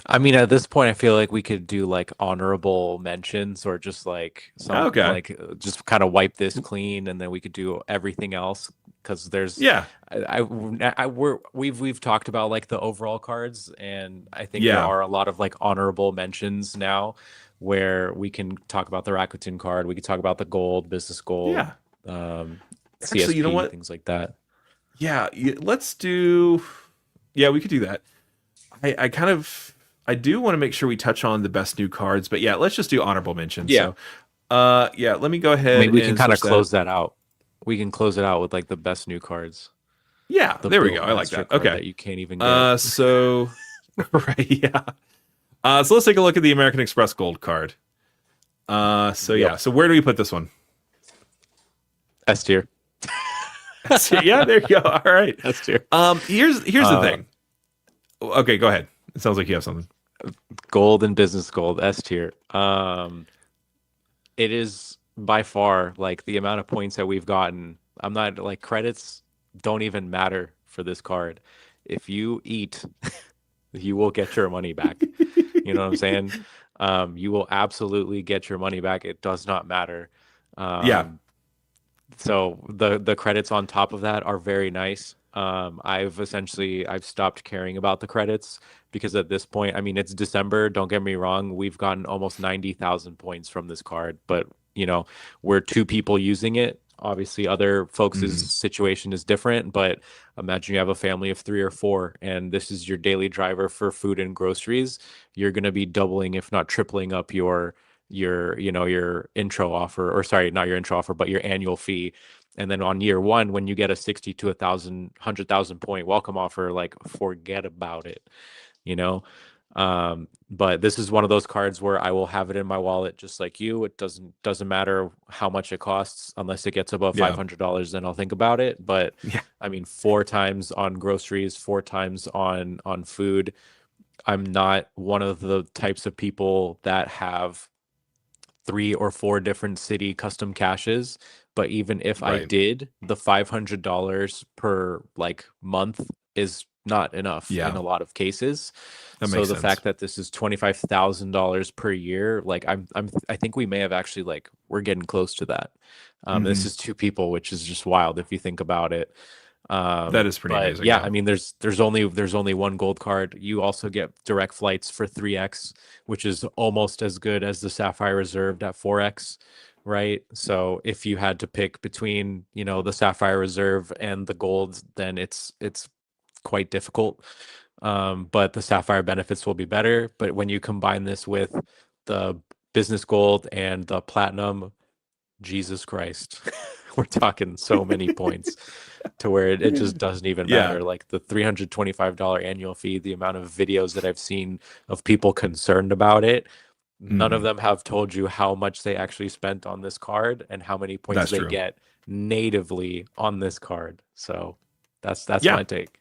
I mean, at this point, I feel like we could do like honorable mentions or just like some Okay. like just kind of wipe this clean, and then we could do everything else because there's Yeah. we've talked about like the overall cards, and I think there Yeah. are a lot of like honorable mentions now where we can talk about the Rakuten card, we could talk about the gold, business gold, Yeah. um, Actually, you know CSP, what? things like that. Yeah. Let's do. Yeah, we could do that. I kind of. I do want to make sure we touch on the best new cards, but yeah, let's just do honorable mentions. Yeah. So, yeah, let me go I ahead mean, we can and kind of switch that. close that out. We can close it out with like the best new cards. Yeah, The there we go. Bilt I like that. Mastercard Okay. that you can't even get. So right, yeah. So let's take a look at the American Express Gold card. So Yep. yeah. So where do we put this one? S tier. So, yeah, there you go. All right. S tier. Here's the Uh, thing. Okay, go ahead. It sounds like you have something. Gold and business gold, S tier. It is by far, like the amount of points that we've gotten. I'm not like credits don't even matter for this card. If you eat, you will get your money back. You know what I'm saying? You will absolutely get your money back. It does not matter. Yeah. Um, so the credits on top of that are very nice. I've stopped caring about the credits because at this point, I mean, it's December. Don't get me wrong, we've gotten almost 90,000 points from this card, but you know, we're two people using it. Obviously, other folks' Mhm. situation is different, but imagine you have a family of three or four, and this is your daily driver for food and groceries. You're going to be doubling, if not tripling up your intro offer, or sorry, not your intro offer, but your annual fee. And then on year one, when you get a 60 to 100,000 point welcome offer, like forget about it, you know. But this is one of those cards where I will have it in my wallet just like you. It doesn't matter how much it costs unless it gets above Yeah. $500, then I'll think about it. But Yeah. I mean, four times on groceries, four times on food. I'm not one of the types of people that have three or four different Citi custom caches. But even if I Right. did, the $500 per like month is not enough in Yeah. a lot of cases. That So makes the sense. fact that this is $25,000 per year, like I think we may have actually like we're getting close to that. This Hmm. is two people, which is just wild if you think about it. That is pretty But amazing. yeah, Yeah. I mean, there's only one gold card. You also get direct flights for 3x, which is almost as good as the Sapphire Reserve at 4x, right? So if you had to pick between, the Sapphire Reserve and the gold, then it's quite difficult. But the Sapphire benefits will be better. But when you combine this with the business gold and the platinum, Jesus Christ, we're talking so many points to where it just doesn't even Yeah. matter. Like the $325 annual fee, the amount of videos that I've seen of people concerned about it, none of Hmm. them have told you how much they actually spent on this card and how many points That's they true. get natively on this card. So that's Yeah. my take.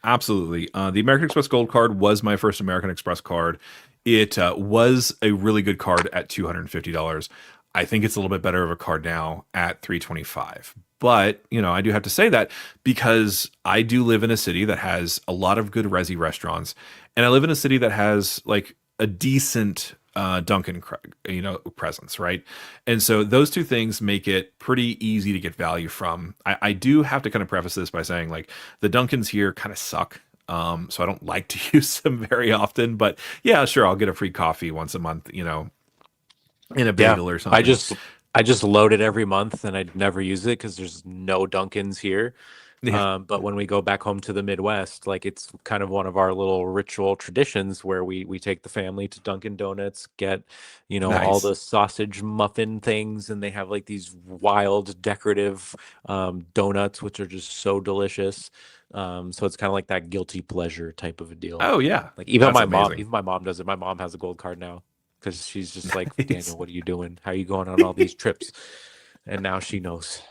Absolutely. The American Express Gold Card was my first American Express card. It was a really good card at $250. I think it's a little bit better of a card now at 325. But, I do have to say that because I do live in a city that has a lot of good resi restaurants, and I live in a city that has like a decent Dunkin' presence, right? And so those two things make it pretty easy to get value from. I do have to kind of preface this by saying like the Dunkins here kind of suck. So I don't like to use them very often, but yeah, sure, I'll get a free coffee once a month, in a Yeah, bagel or I something. just I just load it every month and I'd never use it because there's no Dunkins here. Yeah, But when we go back home to the Midwest, like it's kind of one of our little ritual traditions where we take the family to Dunkin' Donuts, get, all nice. the sausage muffin things, and they have like these wild decorative donuts, which are just so delicious. So it's kind of like that guilty pleasure type of a deal. Oh yeah, Like that's amazing. even my mom does it. My mom has a gold card now because she's just like, Nice. Daniel, what are you doing? How are you going on all these trips? And now she knows.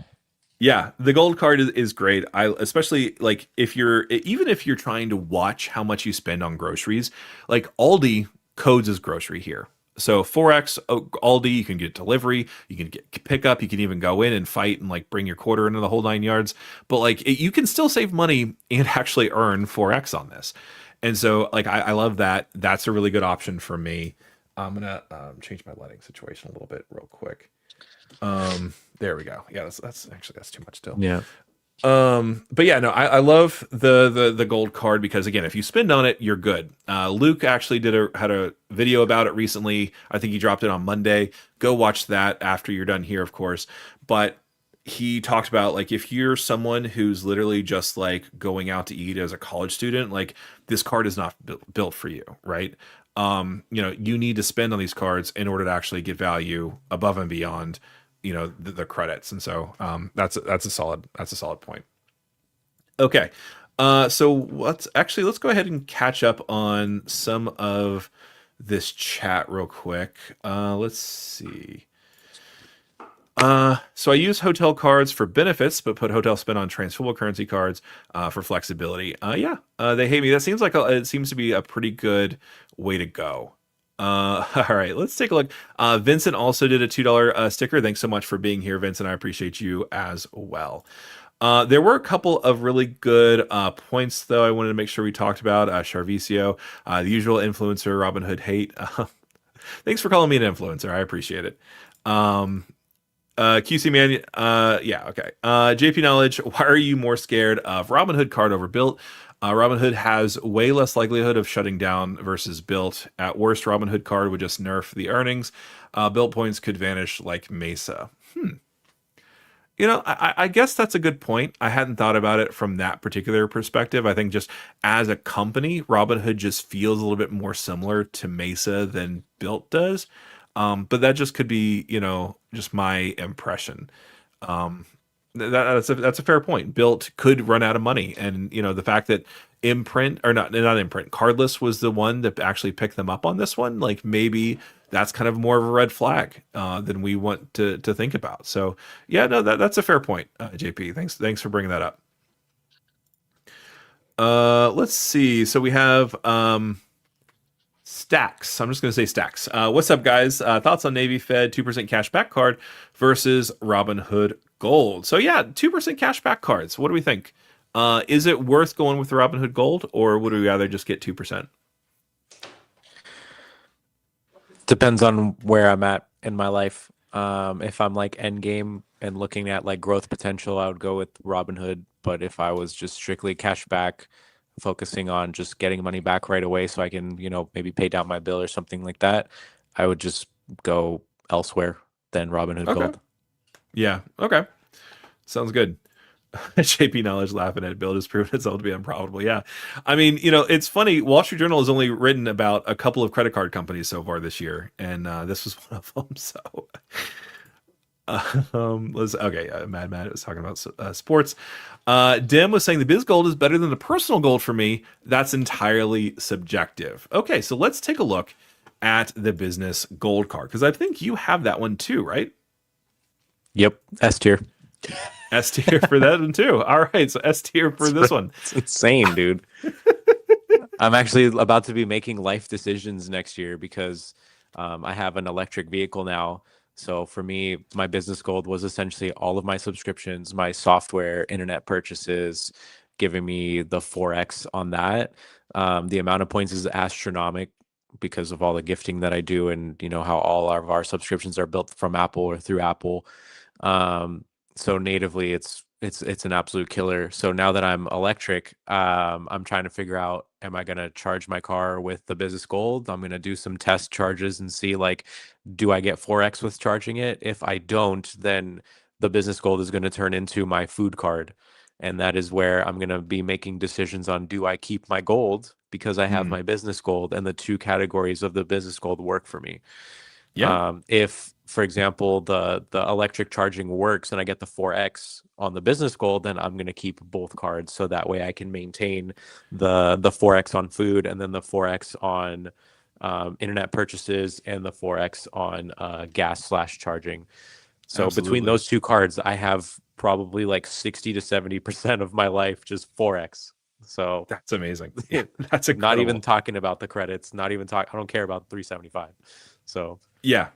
Yeah, the gold card is great. I especially like even if you're trying to watch how much you spend on groceries, like Aldi codes as grocery here. So 4x Aldi, you can get delivery, you can get pickup, you can even go in and fight and like bring your quarter into the whole 9 yards. But like you can still save money and actually earn 4x on this. And so like I love that. That's a really good option for me. I'm gonna change my lighting situation a little bit real quick. There we go. Yeah, that's too much still. Yeah. But yeah, no, I love the gold card because again, if you spend on it, you're good. Luke actually had a video about it recently. I think he dropped it on Monday. Go watch that after you're done here, of course. But he talked about like if you're someone who's literally just like going out to eat as a college student, like this card is not built for you, right? You need to spend on these cards in order to actually get value above and beyond the credits. And so that's a solid point. Okay, so let's go ahead and catch up on some of this chat real quick. Let's see. So I use hotel cards for benefits, but put hotel spend on transferable currency cards for flexibility. Yeah, they hate me. That seems like it seems to be a pretty good way to go. All right, let's take a look. Vincent also did a $2 sticker. Thanks so much for being here, Vincent. I appreciate you as well. There were a couple of really good points, though, I wanted to make sure we talked about. Charvicio, the usual influencer, Robinhood hate. Thanks for calling me an influencer. I appreciate it. Um, QC man, yeah, okay. JP Knowledge, why are you more scared of Robinhood card over Bilt? Robinhood has way less likelihood of shutting down versus Bilt. At worst, Robinhood card would just nerf the earnings. Bilt points could vanish like Mesa. I guess that's a good point. I hadn't thought about it from that particular perspective. I think just as a company, Robinhood just feels a little bit more similar to Mesa than Bilt does. But that just could be, just my impression. Um, that's a fair point. Bilt could run out of money, and the fact that Imprint or not Imprint, Cardless was the one that actually picked them up on this one. Like maybe that's kind of more of a red flag than we want to think about. So yeah, no, that's a fair point, JP. Thanks for bringing that up. Let's see. So we have Stacks. I'm just going to say Stacks. What's up, guys? Thoughts on Navy Fed 2% cash back card versus Robinhood Gold? So, yeah, 2% cash back cards. What do we think? Is it worth going with the Robinhood Gold, or would we rather just get 2%? Depends on where I'm at in my life. If I'm like end game and looking at like growth potential, I would go with Robinhood. But if I was just strictly cash back, focusing on just getting money back right away so I can, maybe pay down my bill or something like that, I would just go elsewhere than Robinhood Okay. Gold. Yeah. Okay. Sounds good. JP Knowledge laughing at Bill has proven itself to be unprofitable. Yeah. I mean, it's funny. Wall Street Journal has only written about a couple of credit card companies so far this year, and this was one of them. So, let's okay. Mad was talking about sports. Dim was saying the Biz Gold is better than the personal gold for me. That's entirely subjective. Okay, so let's take a look at the business gold card because I think you have that one too, right? Yep, S tier. S tier for that one too. All right, so S tier for this one. It's insane, dude. I'm actually about to be making life decisions next year because I have an electric vehicle now. So for me, my business gold was essentially all of my subscriptions, my software, internet purchases, giving me the 4x on that. The amount of points is astronomical because of all the gifting that I do and how all of our subscriptions are built from Apple or through Apple. So natively it's an absolute killer. So now that I'm electric, I'm trying to figure out, am I going to charge my car with the business gold? I'm going to do some test charges and see do I get 4x with charging it? If I don't, then the business gold is going to turn into my food card. And that is where I'm going to be making decisions on, do I keep my gold because I have my business gold, and the two categories of the business gold work for me. Yeah. If, for example, the electric charging works and I get the 4x on the business gold, then I'm going to keep both cards so that way I can maintain the 4x on food and then the 4x on internet purchases and the 4x on gas/charging. So Absolutely. between those two cards, I have probably 60 to 70% of my life just 4x. So that's amazing. Yeah, that's not incredible. even talking about the credits, not even I don't care about 375. So yeah,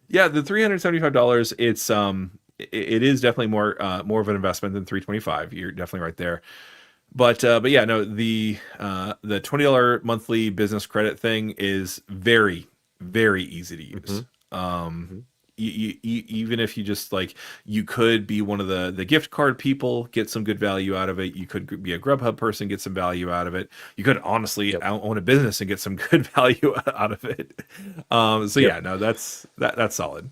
the $375. It is definitely more of an investment than 325. You're definitely right there. But yeah, no, the $20 monthly business credit thing is very, very easy to use. Even if you just you could be one of the gift card people, get some good value out of it. You could be a Grubhub person, get some value out of it. You could honestly own a business and get some good value out of it. So yeah, no, that's solid.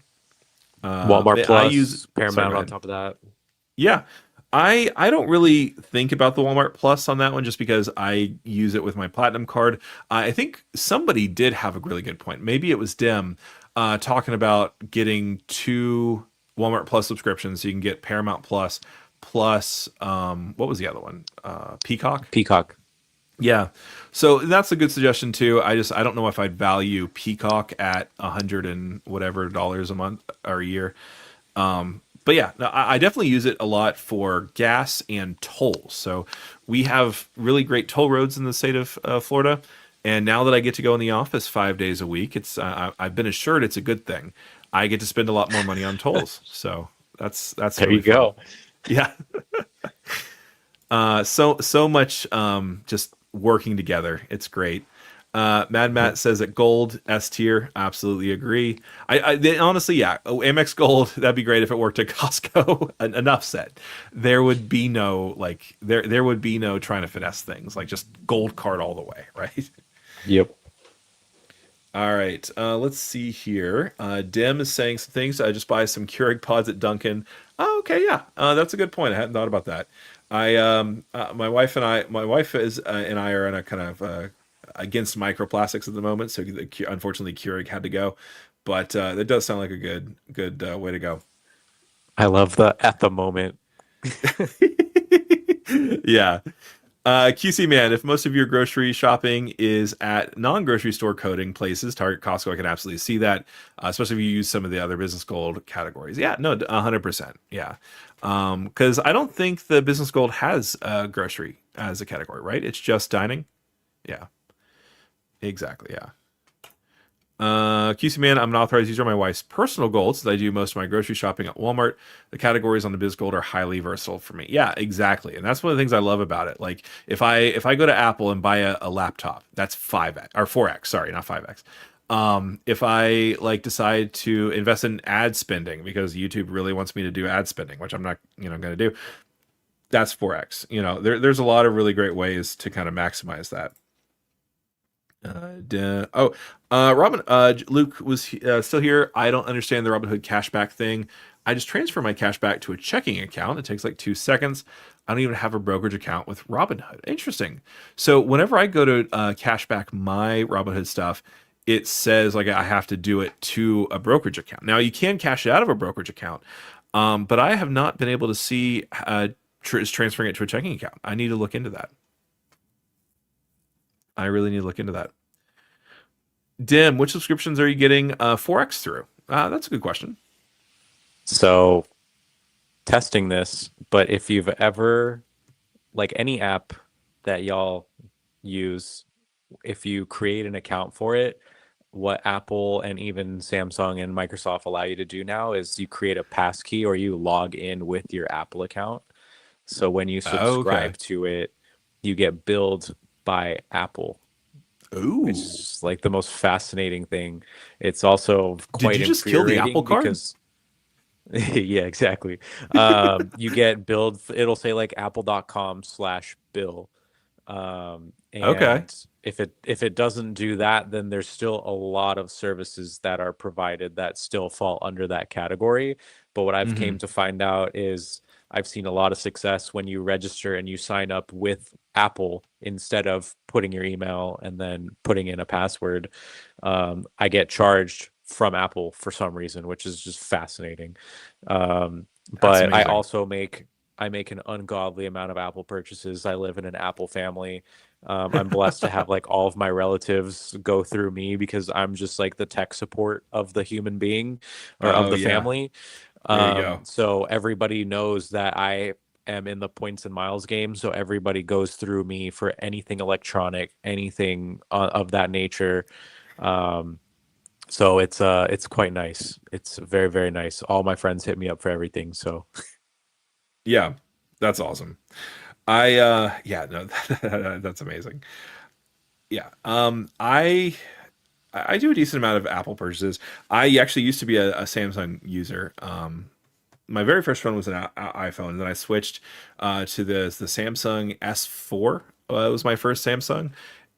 Walmart Plus, I use Paramount on top of that. Yeah. I don't really think about the Walmart Plus on that one just because I use it with my Platinum card. I think somebody did have a really good point. Maybe it was Dim talking about getting 2 Walmart Plus subscriptions so you can get Paramount Plus what was the other one? Peacock. Yeah. So that's a good suggestion too. I don't know if I'd value Peacock at $100 and whatever dollars a month or a year. But yeah, no, I definitely use it a lot for gas and tolls. So we have really great toll roads in the state of Florida. And now that I get to go in the office 5 days a week, I've been assured it's a good thing. I get to spend a lot more money on tolls, so that's There really you fun. go. Yeah. So much just working together. It's great. Mad Matt says that Gold S tier. Absolutely agree. Honestly, yeah. Oh, Amex Gold. That'd be great if it worked at Costco. Enough said. There would be no there would be no trying to finesse things. Like just Gold card all the way, right? Yep. All right, let's see here. Dim is saying some things. I just buy some Keurig pods at Dunkin'. Oh, okay, yeah, that's a good point. I hadn't thought about that. My wife is and I are in a kind of against microplastics at the moment, so unfortunately Keurig had to go. But that does sound like a good way to go. I love the at the moment. Yeah. QC man, if most of your grocery shopping is at non-grocery store coding places, Target, Costco, I can absolutely see that. Especially if you use some of the other business gold categories. Yeah, no, 100%. Yeah, because I don't think the business gold has grocery as a category, right? It's just dining. Yeah, exactly. Yeah. QC man, I'm an authorized user of my wife's personal gold since I do most of my grocery shopping at Walmart. The categories on the Biz Gold are highly versatile for me. Yeah, exactly, and that's one of the things I love about it. Like if I go to Apple and buy a laptop, that's 5x or 4x. Sorry, not 5x. If I like decide to invest in ad spending because YouTube really wants me to do ad spending, which I'm not, going to do, that's 4x. There's a lot of really great ways to kind of maximize that. Robin, Luke was still here. I don't understand the Robinhood cashback thing. I just transfer my cashback to a checking account. It takes like 2 seconds. I don't even have a brokerage account with Robinhood. Interesting. So whenever I go to cashback my Robinhood stuff, it says like I have to do it to a brokerage account. Now you can cash it out of a brokerage account, but I have not been able to see is transferring it to a checking account. I need to look into that. I really need to look into that. Dim, which subscriptions are you getting 4x through? That's a good question. So testing this, but if you've ever like any app that y'all use, if you create an account for it, what Apple and even Samsung and Microsoft allow you to do now is you create a passkey or you log in with your Apple account. So when you Oh, okay. subscribe to it, you get billed by Apple, Ooh. which is just like the most fascinating thing. It's also Did quite you just kill the Apple infuriating card? because yeah, exactly. You get billed, it'll say like apple.com/bill. Okay. And if it doesn't do that, then there's still a lot of services that are provided that still fall under that category. But what I've Hmm. came to find out is I've seen a lot of success when you register and you sign up with Apple instead of putting your email and then putting in a password. I get charged from Apple for some reason, which is just fascinating. That's But amazing. I make an ungodly amount of Apple purchases. I live in an Apple family. I'm blessed to have like all of my relatives go through me because I'm just like the tech support of the human being or of Oh the yeah. family. There you go. So everybody knows that I am in the points and miles game. So everybody goes through me for anything electronic, anything of that nature. Um, so it's quite nice. It's very, very nice. All my friends hit me up for everything. So Yeah. That's awesome. Yeah, no, that's amazing. Yeah. I do a decent amount of Apple purchases. I actually used to be a Samsung user. My very first phone was an iPhone, and then I switched to the Samsung S4. Was my first Samsung,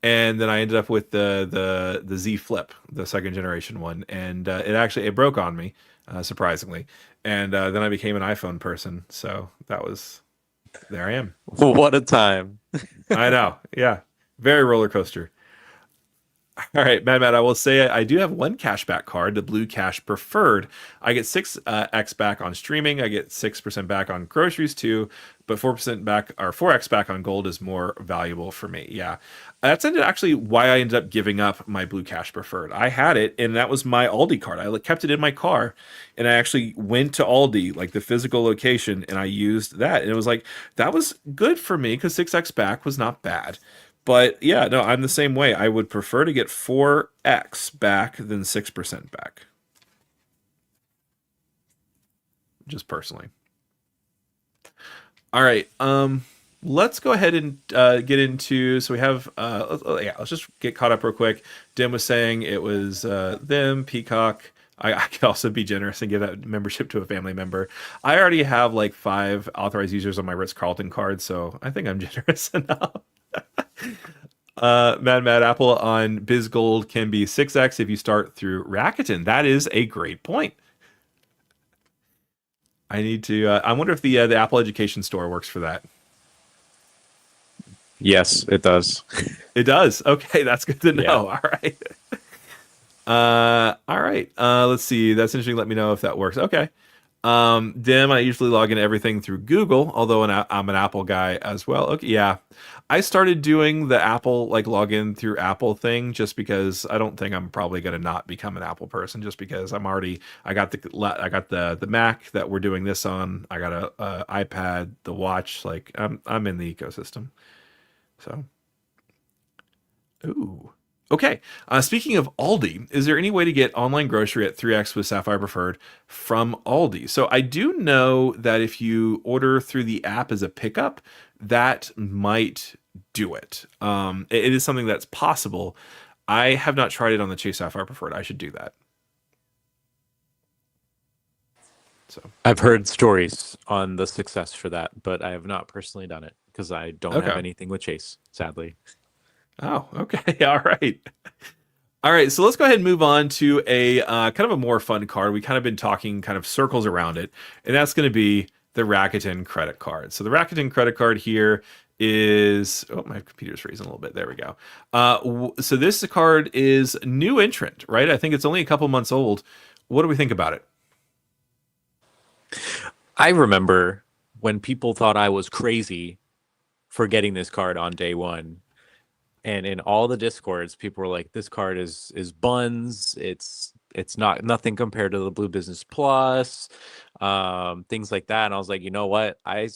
and then I ended up with the Z Flip, the second generation one, and it broke on me, surprisingly, and then I became an iPhone person. So there I am. what a time. I know, yeah, very roller coaster. All right, Matt, I will say I do have one cashback card, the Blue Cash Preferred. I get 6x back on streaming. I get 6% back on groceries too, but 4% back or 4x back on gold is more valuable for me. Yeah, that's actually why I ended up giving up my Blue Cash Preferred. I had it, and that was my Aldi card. I kept it in my car, and I actually went to Aldi, like the physical location, and I used that, and it was like that was good for me because 6x back was not bad. But yeah, no, I'm the same way. I would prefer to get 4x back than 6% back, just personally. All right. Let's go ahead and get into. So we have. Let's just get caught up real quick. Dim was saying it was them, Peacock. I could also be generous and give that membership to a family member. I already have like 5 authorized users on my Ritz-Carlton card, so I think I'm generous enough. Mad Apple on Biz Gold can be 6x if you start through Rakuten. That is a great point. I need to. I wonder if the Apple Education Store works for that. Yes, it does. It does. Okay, that's good to Yeah. know. All right. All right. Let's see. That's interesting. Let me know if that works. Okay. Dim, I usually log in everything through Google, although I'm an Apple guy as well. Okay, yeah. I started doing the Apple like login through Apple thing just because I don't think I'm probably going to not become an Apple person just because I got the Mac that we're doing this on. I got a iPad, the watch, like I'm in the ecosystem. So, ooh. Okay. Speaking of Aldi, is there any way to get online grocery at 3x with Sapphire Preferred from Aldi? So I do know that if you order through the app as a pickup, that might do it. It is something that's possible. I have not tried it on the Chase Sapphire Preferred. I should do that. So I've heard stories on the success for that, but I have not personally done it because I don't have okay. anything with Chase, sadly. Oh, okay. All right. All right, so let's go ahead and move on to a kind of a more fun card. We kind of been talking kind of circles around it, and that's going to be the Rakuten credit card. So the Rakuten credit card here is my computer's freezing a little bit. There we go. So this card is new entrant, right? I think it's only a couple months old. What do we think about it? I remember when people thought I was crazy for getting this card on day one. And in all the discords, people were like, "This card is buns. It's not nothing compared to the Blue Business Plus, things like that." And I was like, you know what? I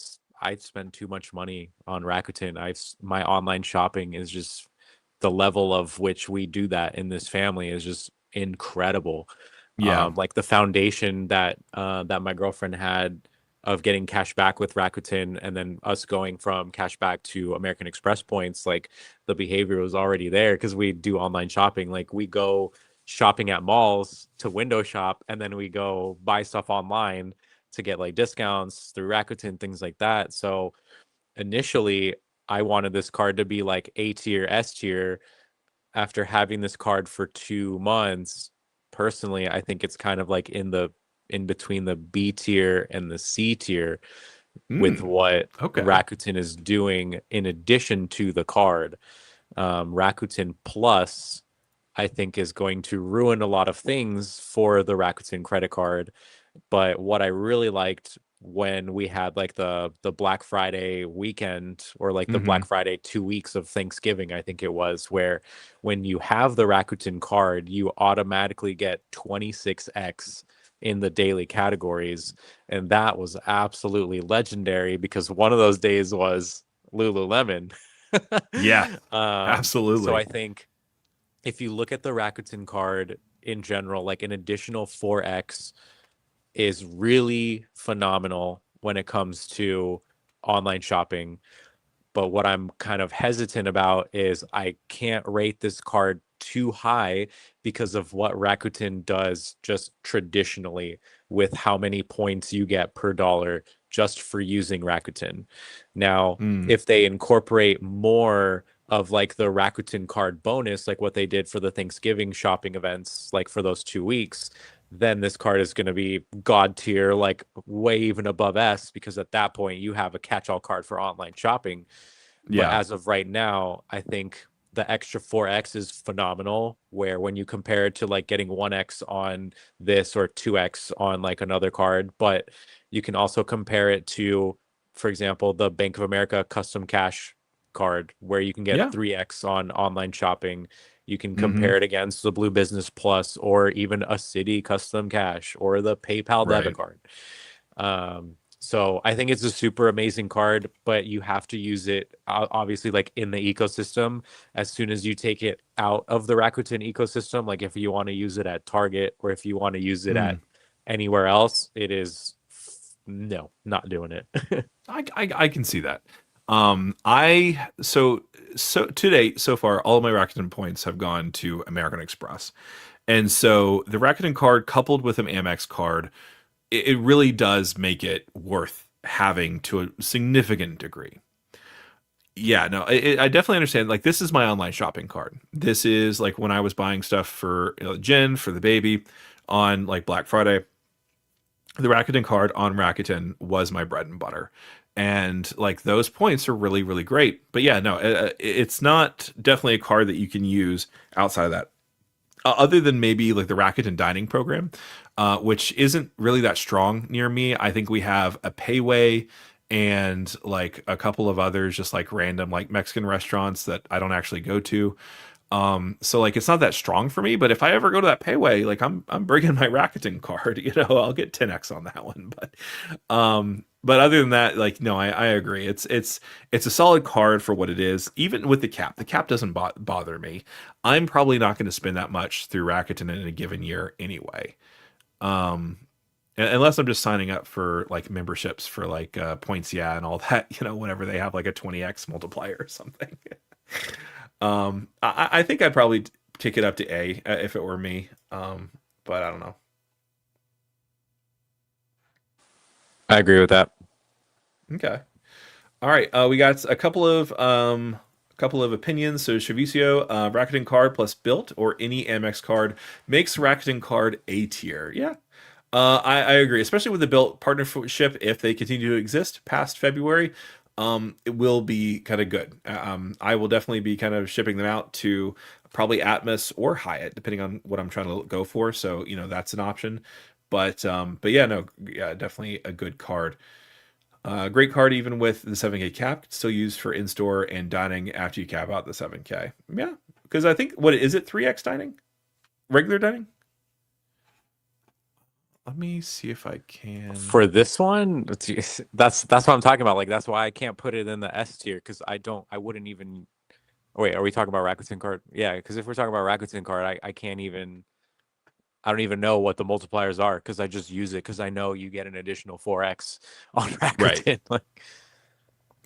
spend too much money on Rakuten. My online shopping is just the level of which we do that in this family is just incredible. Yeah. Like the foundation that my girlfriend had of getting cash back with Rakuten and then us going from cash back to American Express points, like the behavior was already there because we do online shopping. Like we go shopping at malls to window shop and then we go buy stuff online to get like discounts through Rakuten, things like that. So initially I wanted this card to be like A tier, S tier. After having this card for 2 months, personally, I think it's kind of like in between the B tier and the C tier with what Okay. Rakuten is doing in addition to the card. Rakuten Plus, I think, is going to ruin a lot of things for the Rakuten credit card. But what I really liked when we had like the Black Friday weekend or like the Mm-hmm. Black Friday 2 weeks of Thanksgiving, I think it was, where when you have the Rakuten card, you automatically get 26x in the daily categories. And that was absolutely legendary because one of those days was Lululemon. Yeah. So Absolutely. I think if you look at the Rakuten card in general, like an additional 4x is really phenomenal when it comes to online shopping. But what I'm kind of hesitant about is I can't rate this card too high because of what Rakuten does just traditionally with how many points you get per dollar just for using Rakuten. Now, Mm. if they incorporate more of like the Rakuten card bonus, like what they did for the Thanksgiving shopping events, like for those 2 weeks, then this card is going to be god tier, like way even above S, because at that point you have a catch-all card for online shopping. But Yeah. as of right now, I think the extra 4x is phenomenal. Where when you compare it to like getting 1x on this or 2x on like another card, but you can also compare it to, for example, the Bank of America custom cash card, where you can get Yeah. 3x on online shopping. You can Mm-hmm. compare it against the Blue Business Plus or even a Citi custom cash or the PayPal debit Right. card. So I think it's a super amazing card, but you have to use it obviously like in the ecosystem. As soon as you take it out of the Rakuten ecosystem, like if you want to use it at Target or if you want to use it at Mm. anywhere else, it is no, not doing it. I can see that. I so to date so far, all of my Rakuten points have gone to American Express, and so the Rakuten card coupled with an Amex card, it really does make it worth having to a significant degree. Yeah, no, I definitely understand. Like, this is my online shopping card. This is like when I was buying stuff for Jen for the baby on like Black Friday. The Rakuten card on Rakuten was my bread and butter. And like those points are really, really great. But yeah, no, it's not definitely a card that you can use outside of that. Other than maybe like the Rakuten dining program, which isn't really that strong near me. I think we have a Payway and like a couple of others, just like random like Mexican restaurants that I don't actually go to. So like it's not that strong for me, but if I ever go to that Payway, like I'm bringing my Rakuten card, I'll get 10x on that one. But other than that, like no, I agree. It's a solid card for what it is. Even with the cap, doesn't bother me. I'm probably not going to spend that much through Rakuten in a given year anyway. Um, unless I'm just signing up for like memberships for like points, yeah, and all that, whenever they have like a 20x multiplier or something. I think I'd probably kick it up to A if it were me. But I don't know. I agree with that. Okay. All right. We got a couple of opinions. So Shavicio, Rakuten card plus Bilt or any Amex card makes Rakuten card A tier. Yeah. I agree, especially with the Bilt partnership. If they continue to exist past February, it will be kind of good. I will definitely be kind of shipping them out to probably Atmos or Hyatt, depending on what I'm trying to go for. So that's an option. But yeah, no, yeah, definitely a good card. Great card even with the 7K cap, still used for in-store and dining after you cap out the 7K. Yeah, because I think what is it 3x dining, regular dining. Let me see if I can. For this one, that's what I'm talking about. Like that's why I can't put it in the S tier because I wouldn't even. Oh, wait, are we talking about Rakuten card? Yeah, because if we're talking about Rakuten card, I can't even. I don't even know what the multipliers are because I just use it because I know you get an additional 4x on Right. Rakuten. Like,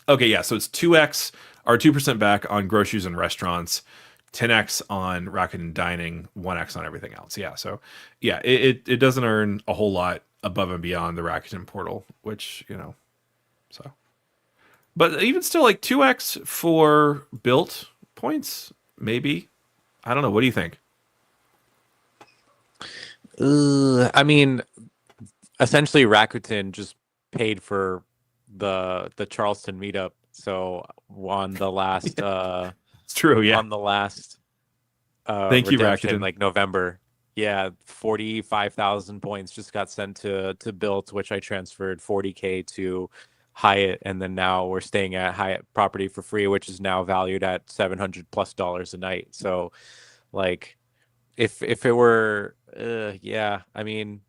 Okay, yeah. So it's 2x or 2% back on groceries and restaurants, 10x on Rakuten dining, 1x on everything else. Yeah. So yeah, it doesn't earn a whole lot above and beyond the Rakuten portal, which so. But even still, like 2x for built points, maybe. I don't know. What do you think? I mean, essentially Rakuten just paid for the Charleston meetup. So on the last It's true. Yeah. on the last Thank you, redemption, Rakuten. like November, yeah, 45,000 points just got sent to Bilt, which I transferred 40K to Hyatt, and then now we're staying at Hyatt property for free, which is now valued at $700+ a night. So like if it were yeah, I mean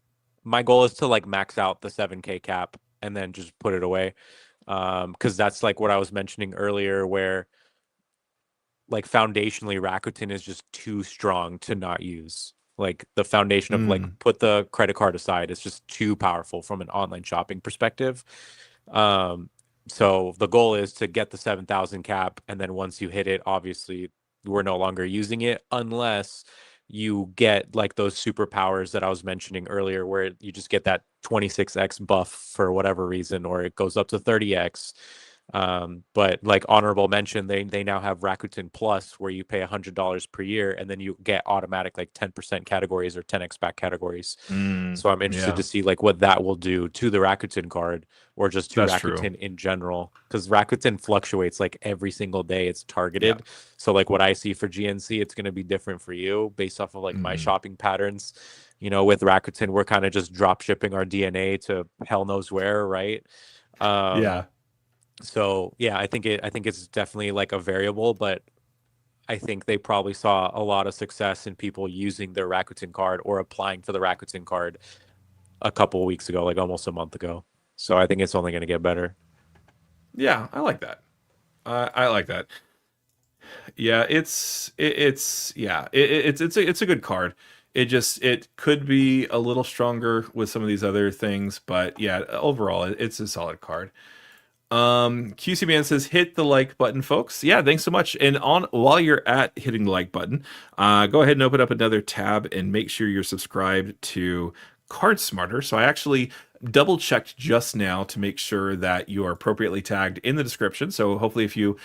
my goal is to like max out the 7K cap and then just put it away. Because that's like what I was mentioning earlier, where like foundationally Rakuten is just too strong to not use. Like the foundation of like Mm, put the credit card aside, it's just too powerful from an online shopping perspective. Um, so the goal is to get the 7,000 cap, and then once you hit it, obviously we're no longer using it unless you get like those superpowers that I was mentioning earlier, where you just get that 26x buff for whatever reason, or it goes up to 30x. But like honorable mention, they now have Rakuten Plus where you pay $100 per year and then you get automatic like 10% categories or 10x back categories. So I'm interested yeah, to see like what that will do to the Rakuten card or just to that's true. Rakuten in general. Because Rakuten fluctuates like every single day. It's Yeah. targeted. So like what I see for GNC, it's gonna be different for you based off of like my Mm, shopping patterns. With Rakuten, we're kind of just drop shipping our DNA to hell knows where, right? Um, yeah. so yeah, I think it's definitely like a variable, but I think they probably saw a lot of success in people using their Rakuten card or applying for the Rakuten card a couple of weeks ago, like almost a month ago. So I think it's only going to get better. Yeah, I like that. I like that. Yeah, it's a good card. It could be a little stronger with some of these other things, but yeah, overall it's a solid card. QC Man says hit the like button, folks. Yeah, thanks so much. And on while you're at hitting the like button, go ahead and open up another tab and make sure you're subscribed to Card Smarter. So I actually double checked just now to make sure that you are appropriately tagged in the description. So hopefully, if you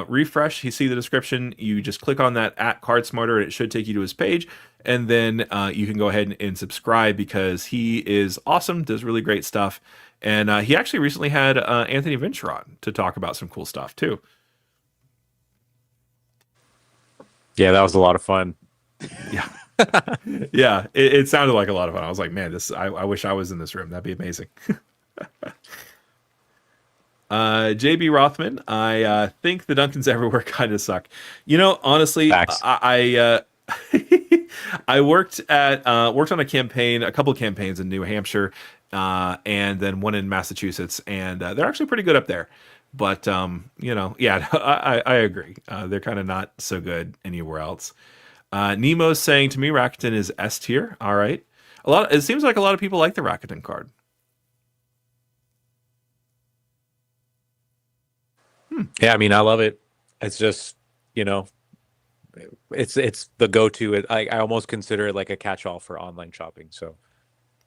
refresh, you see the description, you just click on that at Card Smarter, and it should take you to his page. And then you can go ahead and subscribe because he is awesome, does really great stuff. And he actually recently had Anthony Venture on to talk about some cool stuff too. Yeah, that was a lot of fun. Yeah. Yeah, it sounded like a lot of fun. I was like, man, I wish I was in this room. That'd be amazing. JB Rothman, I think the Duncans everywhere kind of suck. You know, honestly, Facts. I worked on a couple of campaigns in New Hampshire, and then one in Massachusetts, and they're actually pretty good up there. But yeah, I agree. They're kind of not so good anywhere else. Nemo's saying to me, Rakuten is S tier. All right, it seems like a lot of people like the Rakuten card. Yeah, I mean, I love it. It's just, you know, it's the go-to. I almost consider it like a catch-all for online shopping. So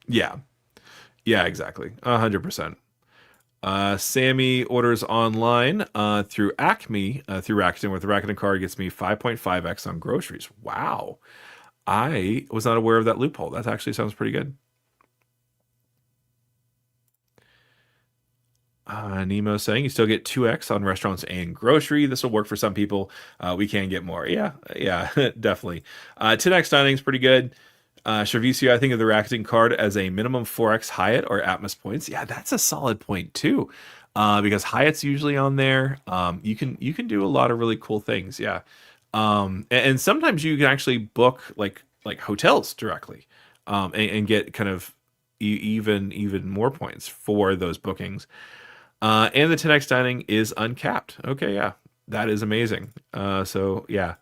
Yeah, yeah, exactly, 100%. Sammy orders online through Acme through Rakuten, where the Rakuten card gets me 5.5x on groceries. Wow, I was not aware of that loophole. That actually sounds pretty good. Nemo saying you still get 2x on restaurants and grocery. This will work for some people. We can get more. Yeah, yeah, definitely. 10x dining is pretty good. Servicio, I think of the Rakuten card as a minimum 4x Hyatt or Atmos points. Yeah, that's a solid point too, because Hyatt's usually on there. You can do a lot of really cool things. Yeah, and sometimes you can actually book like hotels directly, and get kind of even more points for those bookings. And the 10x dining is uncapped. Okay, yeah, that is amazing. So yeah,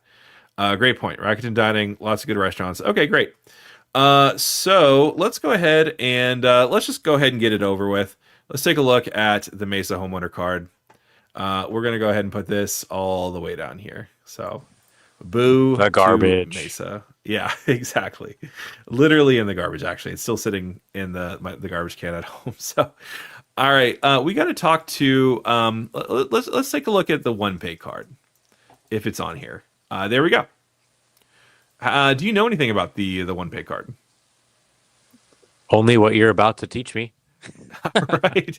great point. Rakuten dining, lots of good restaurants. Okay, great. So let's go ahead and let's just go ahead and get it over with. Let's take a look at the Mesa homeowner card. We're gonna go ahead and put this all the way down here. So, boo the garbage. to Mesa. Yeah, exactly. Literally in the garbage. Actually, it's still sitting in the garbage can at home. So, all right, we got to talk to. Let's take a look at the OnePay card, if it's on here. There we go. Do you know anything about the OnePay card? Only what you're about to teach me. Right.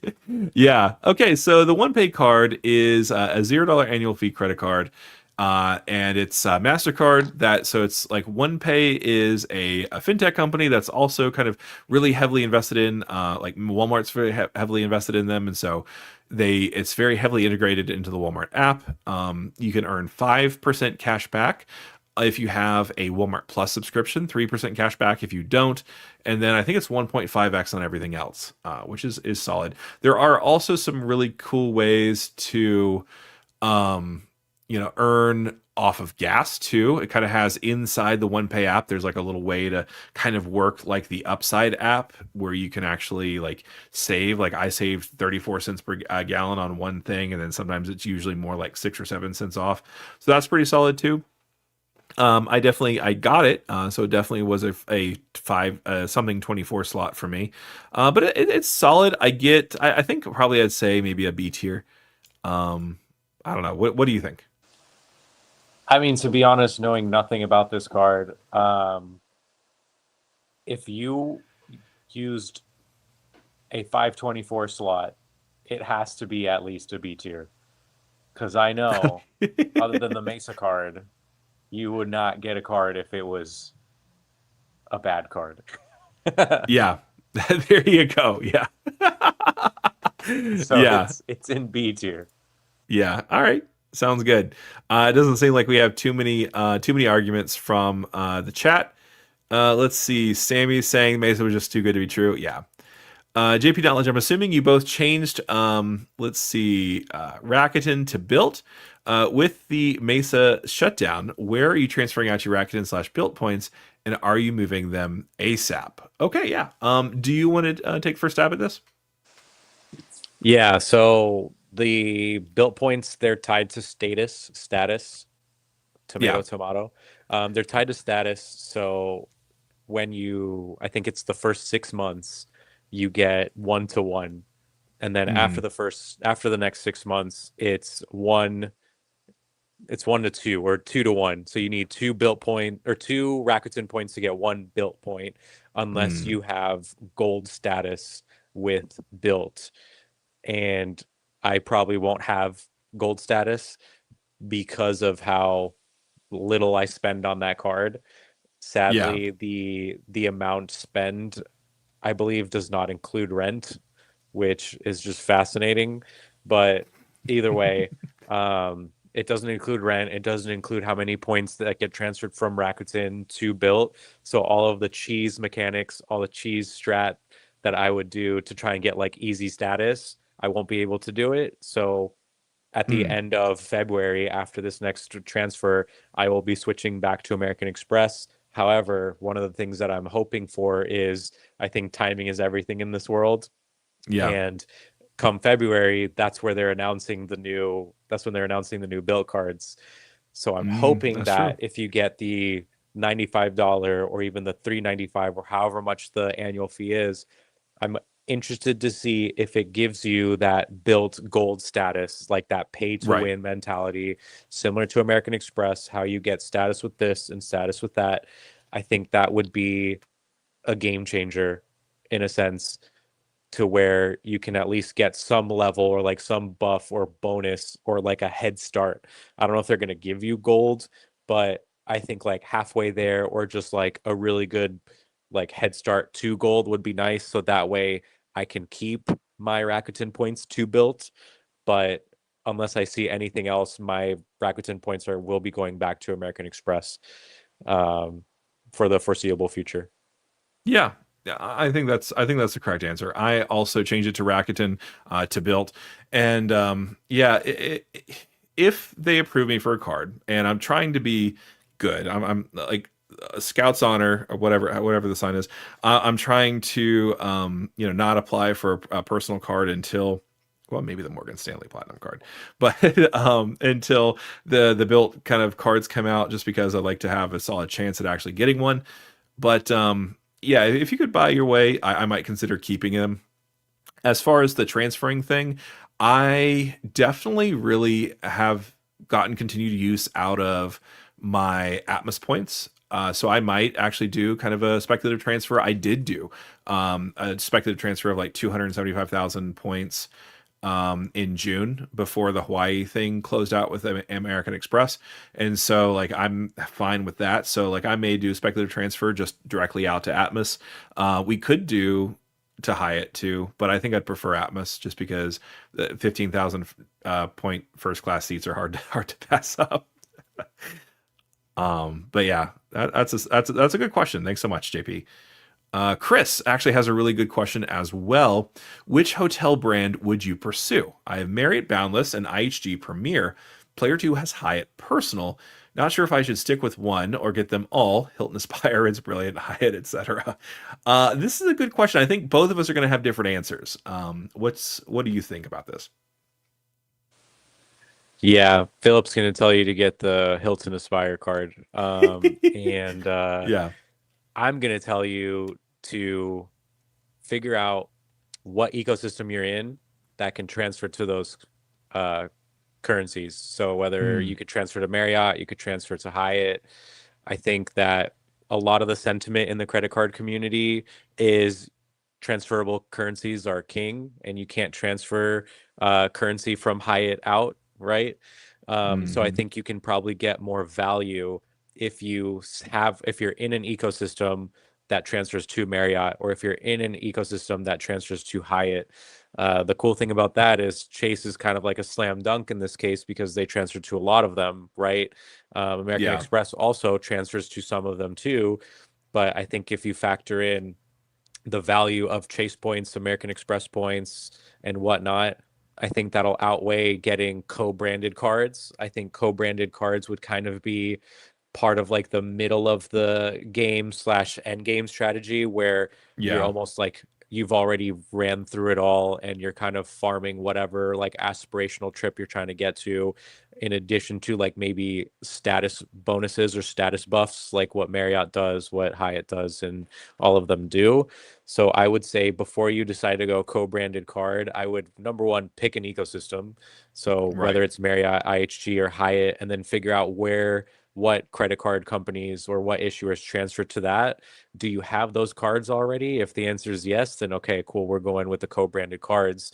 Yeah. Okay. So the OnePay card is a $0 annual fee credit card, and it's Mastercard. So it's like OnePay is a fintech company that's also kind of really heavily invested in, like Walmart's very heavily invested in them, and so it's very heavily integrated into the Walmart app. You can earn 5% cash back if you have a Walmart Plus subscription, 3% cash back if you don't, and then I think it's 1.5x on everything else, which is solid. There are also some really cool ways to, earn off of gas too. It kind of has inside the OnePay app. There's like a little way to kind of work like the Upside app, where you can actually like save. Like I saved 34 cents per gallon on one thing, and then sometimes it's usually more like 6 or 7 cents off. So that's pretty solid too. I got it, so it definitely was a five something 24 slot for me, but it's solid. I think probably I'd say maybe a B tier. I don't know. What do you think? I mean, to be honest, knowing nothing about this card, if you used a 524 slot, it has to be at least a B tier, because I know, other than the Mesa card, you would not get a card if it was a bad card. Yeah, there you go. Yeah. So Yeah. it's in B tier. Yeah. All right. Sounds good. It doesn't seem like we have too many arguments from the chat. Let's see. Sammy's saying Mesa was just too good to be true. Yeah. JP Knowledge, I'm assuming you both changed, let's see, Rakuten to Bilt. With the Mesa shutdown, where are you transferring out your Rakuten slash Bilt points, and are you moving them ASAP? Okay, yeah. Do you want to take first stab at this? Yeah, so the built points, they're tied to status, Yeah. tomato, tomato. They're tied to status. So I think it's the first 6 months, you get 1 to 1. And then Mm, after the next 6 months, it's 1 to 2 or 2 to 1. So you need two Rakuten points to get one built point, unless mm, you have gold status with built. And I probably won't have gold status because of how little I spend on that card. yeah. Sadly, the amount spent, I believe, does not include rent, which is just fascinating. But either way, it doesn't include rent. It doesn't include how many points that get transferred from Rakuten to Bilt. So all of the cheese mechanics, all the cheese strat that I would do to try and get like easy status, I won't be able to do it. So at the Mm, end of February, after this next transfer, I will be switching back to American Express. However, one of the things that I'm hoping for is, I think timing is everything in this world. yeah. And come February, that's when they're announcing the new bill cards. So I'm hoping That's true. that if you get the $95 or even the $395 or however much the annual fee is, I'm interested to see if it gives you that built gold status, like that pay to Right. win mentality, similar to American Express, how you get status with this and status with that. I think that would be a game changer in a sense, to where you can at least get some level or like some buff or bonus or like a head start. I don't know if they're going to give you gold, but I think like halfway there or just like a really good like head start to gold would be nice. So that way I can keep my Rakuten points to built. But unless I see anything else, my Rakuten points will be going back to American Express um, for the foreseeable future. Yeah. Yeah, I think that's the correct answer. I also changed it to Rakuten to Bilt, and yeah, if they approve me for a card, and I'm trying to be good, I'm like a Scout's honor or whatever the sign is. I'm trying to not apply for a personal card until. Well, maybe the Morgan Stanley Platinum card, but until the Bilt kind of cards come out, just because I'd like to have a solid chance at actually getting one. But yeah, if you could buy your way, I might consider keeping him. As far as the transferring thing, I definitely really have gotten continued use out of my Atmos points. So I might actually do kind of a speculative transfer. I did do a speculative transfer of like 275,000 points in June before the Hawaii thing closed out with American Express. And so like I'm fine with that. So like I may do speculative transfer just directly out to Atmos. We could do to Hyatt too, but I think I'd prefer Atmos just because the 15,000 point first class seats are hard to pass up. But yeah, that's a good question. Thanks so much, JP. Chris actually has a really good question as well. Which hotel brand would you pursue? I have Marriott Boundless and IHG Premier. Player 2 has Hyatt Personal. Not sure if I should stick with one or get them all. Hilton Aspire, It's Brilliant, Hyatt, etc. This is a good question. I think both of us are going to have different answers. What do you think about this? Yeah, Philip's going to tell you to get the Hilton Aspire card. And Yeah. I'm going to tell you to figure out what ecosystem you're in that can transfer to those uh, currencies. So whether you Mm, could transfer to Marriott, you could transfer to Hyatt. I think that a lot of the sentiment in the credit card community is transferable currencies are king, and you can't transfer currency from Hyatt out, right? So I mhm. think you can probably get more value if you're in an ecosystem that transfers to Marriott, or if you're in an ecosystem that transfers to Hyatt. The cool thing about that is Chase is kind of like a slam dunk in this case because they transfer to a lot of them, right? American Yeah. Express also transfers to some of them too. But I think if you factor in the value of Chase points, American Express points, and whatnot, I think that'll outweigh getting co-branded cards. I think co-branded cards would kind of be part of like the middle of the game slash end game strategy where you're Yeah. almost like you've already ran through it all and you're kind of farming whatever like aspirational trip you're trying to get to, in addition to like maybe status bonuses or status buffs like what Marriott does, what Hyatt does, and all of them do. So I would say before you decide to go co-branded card, I would number one pick an ecosystem. So Right. whether it's Marriott, IHG, or Hyatt, and then figure out what credit card companies or what issuers transfer to that. Do you have those cards already? If the answer is yes, then okay, cool, we're going with the co-branded cards.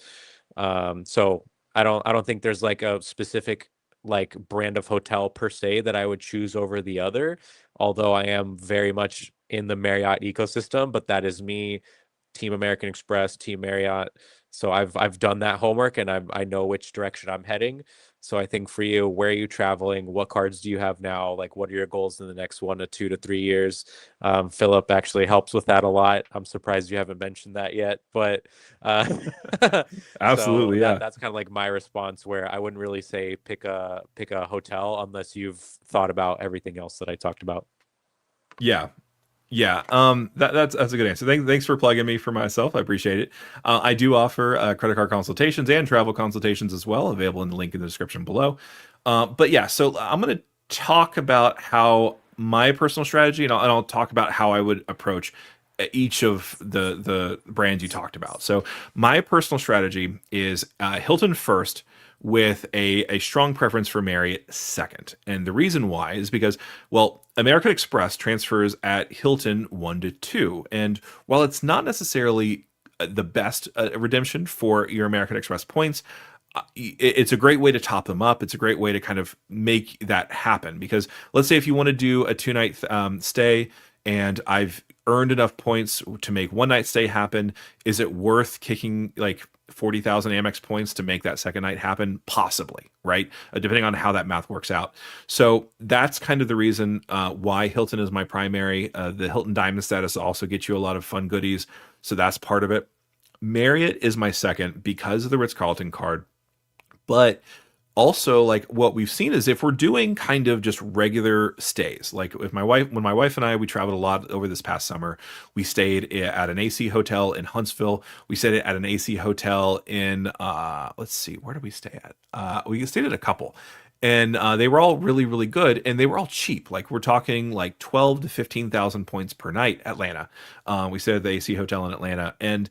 So I don't think there's like a specific like brand of hotel per se that I would choose over the other, although I am very much in the Marriott ecosystem, but that is me, Team American Express, Team Marriott. So I've done that homework and I know which direction I'm heading. So I think for you, where are you traveling? What cards do you have now? Like, what are your goals in the next 1 to 2 to 3 years? Philip actually helps with that a lot. I'm surprised you haven't mentioned that yet, but uh, so Absolutely. that Yeah. that's kind of like my response. Where I wouldn't really say pick a hotel unless you've thought about everything else that I talked about. Yeah. Yeah, that's a good answer. Thanks for plugging me for myself. I appreciate it. I do offer credit card consultations and travel consultations as well, available in the link in the description below. But yeah, so I'm going to talk about how my personal strategy, and I'll talk about how I would approach each of the brands you talked about. So my personal strategy is Hilton first, with a strong preference for Marriott second. And the reason why is because, well, American Express transfers at Hilton 1 to 2. And while it's not necessarily the best redemption for your American Express points, it's a great way to top them up. It's a great way to kind of make that happen. Because let's say if you want to do a 2 night stay and I've earned enough points to make 1 night stay happen, is it worth kicking like 40,000 Amex points to make that second night happen? Possibly, right? Depending on how that math works out. So that's kind of the reason why Hilton is my primary. The Hilton Diamond status also gets you a lot of fun goodies. So that's part of it. Marriott is my second because of the Ritz-Carlton card. But also, like, what we've seen is if we're doing kind of just regular stays, like if when my wife and I, we traveled a lot over this past summer. We stayed at an AC hotel in Huntsville. We stayed at an AC hotel in let's see, where did we stay at? We stayed at a couple, and they were all really, really good, and they were all cheap. Like, we're talking like 12 to 15,000 points per night. Atlanta, we stayed at the AC hotel in Atlanta, and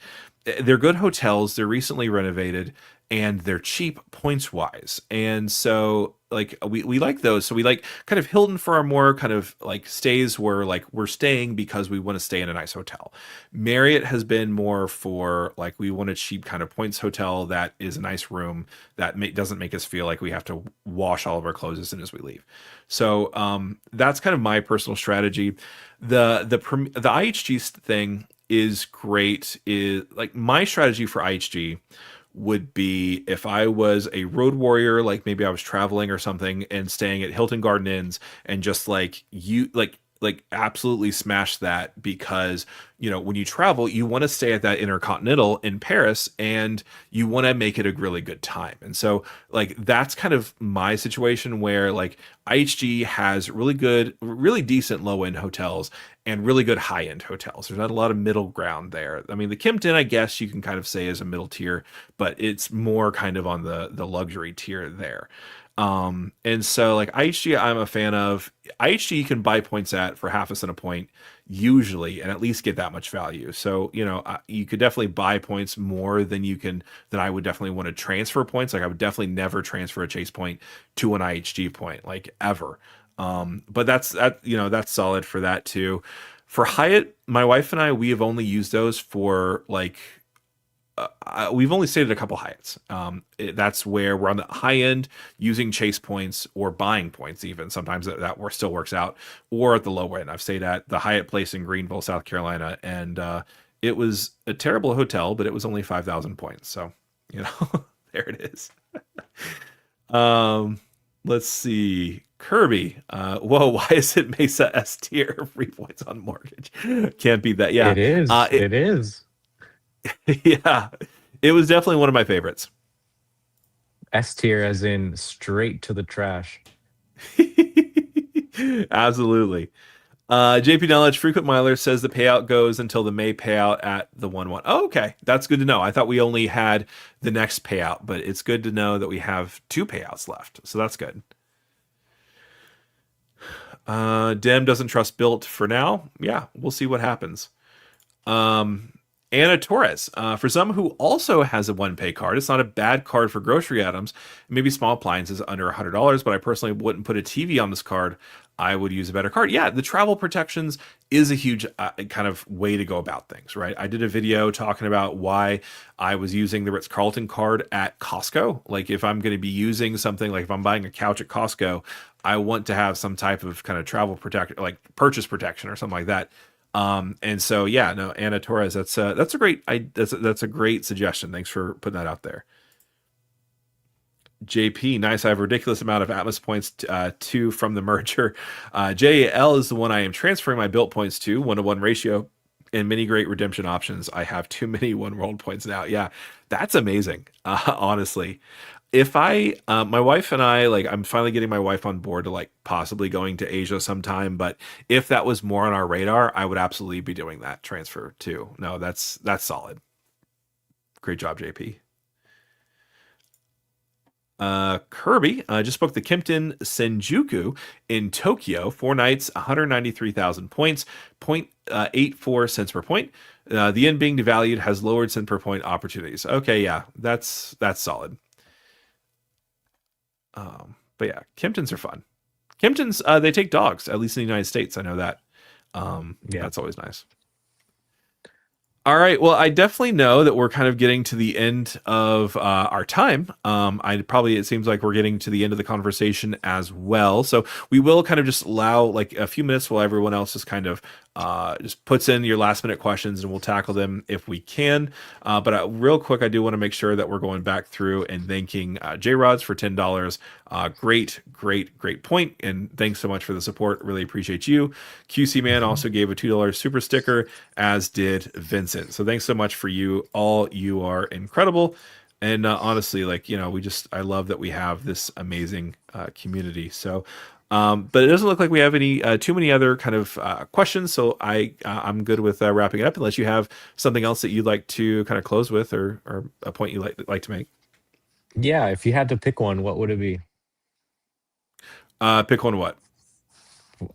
they're good hotels. They're recently renovated, and they're cheap points wise. And so like we like those. So we like kind of Hilton for our more kind of like stays where like we're staying because we want to stay in a nice hotel. Marriott has been more for like we want a cheap kind of points hotel that is a nice room that doesn't make us feel like we have to wash all of our clothes as soon as we leave. So that's kind of my personal strategy. The IHG thing is great. Is like my strategy for IHG would be if I was a road warrior, like maybe I was traveling or something and staying at Hilton Garden Inns, and just like you like absolutely smash that, because when you travel you want to stay at that Intercontinental in Paris and you want to make it a really good time. And so like that's kind of my situation where like IHG has really good, really decent low end hotels and really good high end hotels. There's not a lot of middle ground there. I mean, the Kimpton, I guess you can kind of say is a middle tier, but it's more kind of on the luxury tier there. And so like IHG, I'm a fan of. IHG you can buy points at for half a cent a point usually, and at least get that much value. So you could definitely buy points more than I would definitely want to transfer points. Like I would definitely never transfer a Chase point to an IHG point, like ever. But that's solid for that too. For Hyatt, my wife and I, we have only used those for like we've only stayed at a couple Hyatts. That's where we're on the high end using Chase points or buying points. Even sometimes still works out. Or at the low end, I've stayed at the Hyatt Place in Greenville, South Carolina, and it was a terrible hotel, but it was only 5,000 points. So there it is. Let's see. Kirby, whoa, why is it Mesa S tier? Free points on mortgage. Can't beat that. Yeah. It is. It, It is. yeah. It was definitely one of my favorites. S tier as in straight to the trash. Absolutely. JP Knowledge Frequent Miler says the payout goes until the May payout at the 1-1. Oh, okay. That's good to know. I thought we only had the next payout, but it's good to know that we have two payouts left. So that's good. Dem doesn't trust Bilt for now. Yeah, we'll see what happens. Anna Torres, for some who also has a one pay card, it's not a bad card for grocery items, maybe small appliances under $100, but I personally wouldn't put a TV on this card. I would use a better card. Yeah, the travel protections is a huge kind of way to go about things, right? I did a video talking about why I was using the Ritz-Carlton card at Costco. Like if I'm going to be using something, like if I'm buying a couch at Costco, I want to have some type of kind of travel protection, like purchase protection or something like that. And so, yeah, no, Anna Torres, that's a great, that's a great suggestion. Thanks for putting that out there. JP, nice. I have a ridiculous amount of Atmos points to from the merger. JAL is the one I am transferring my Bilt points to, 1-to-1 ratio, and many great redemption options. I have too many One World points now. Yeah, that's amazing. Honestly, if my wife and I, like, I'm finally getting my wife on board to like possibly going to Asia sometime. But if that was more on our radar, I would absolutely be doing that transfer too. No, that's solid. Great job, JP. Kirby just booked the Kimpton Senjuku in Tokyo, 4 nights, 193,000 points, 0.84 cents per point. The yen being devalued has lowered cent per point opportunities. Okay, yeah, that's solid. But yeah, Kimptons are fun. Kimptons, they take dogs, at least in the United States. I know that. Yeah, that's always nice. All right. Well, I definitely know that we're kind of getting to the end of our time. It seems like we're getting to the end of the conversation as well. So we will kind of just allow like a few minutes while everyone else is kind of just puts in your last minute questions and we'll tackle them if we can. But real quick, I do want to make sure that we're going back through and thanking J-Rods for $10. Great point. And thanks so much for the support. Really appreciate you. QC Man also gave a $2 super sticker, as did Vincent. So thanks so much for you all. You are incredible. And honestly, like, you know, I love that we have this amazing community. So, but it doesn't look like we have any too many other kind of questions. So I'm good with wrapping it up unless you have something else that you'd like to kind of close with or a point you'd like to make. Yeah, if you had to pick one, what would it be? Pick one what?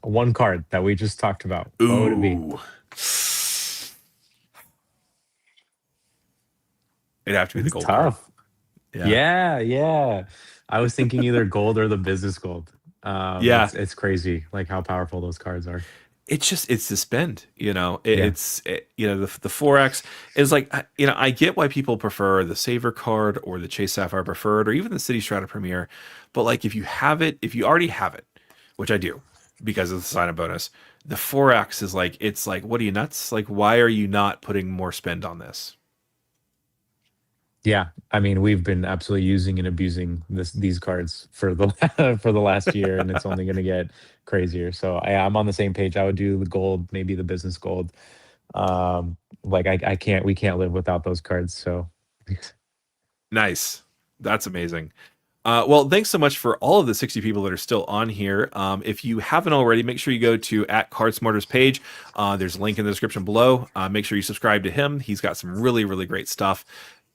One card that we just talked about. What would it be? It'd have to be the gold Tough. card. Yeah. I was thinking either gold or the business gold. Yeah. It's crazy, like how powerful those cards are. It's the spend, you know, the 4X is like, you know, I get why people prefer the Saver card or the Chase Sapphire Preferred or even the Citi Strata Premier. But like, if you already have it, which I do because of the sign-up bonus, the 4X is like, it's like, what are you nuts? Like, why are you not putting more spend on this? Yeah, I mean, we've been absolutely using and abusing these cards for the for the last year, and it's only going to get crazier. So I'm on the same page. I would do the gold, maybe the business gold. We can't live without those cards. So Nice, that's amazing. Well, thanks so much for all of the 60 people that are still on here. If you haven't already, make sure you go to @CardSmarter's page. There's a link in the description below. Make sure you subscribe to him. He's got some really, really great stuff.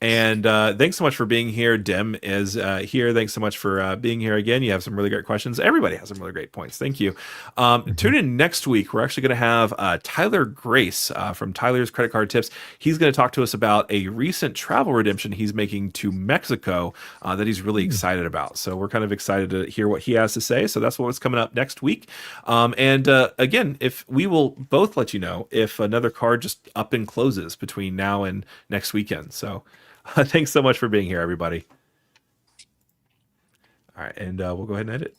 And thanks so much for being here. Dem is here. Thanks so much for being here again. You have some really great questions. Everybody has some really great points. Thank you. Tune in next week. We're actually going to have Tyler Grace from Tyler's Credit Card Tips. He's going to talk to us about a recent travel redemption he's making to Mexico that he's really excited about. So we're kind of excited to hear what he has to say. So that's what's coming up next week. Again, if we will both let you know if another card just up and closes between now and next weekend. So thanks so much for being here, everybody. All right, and we'll go ahead and edit.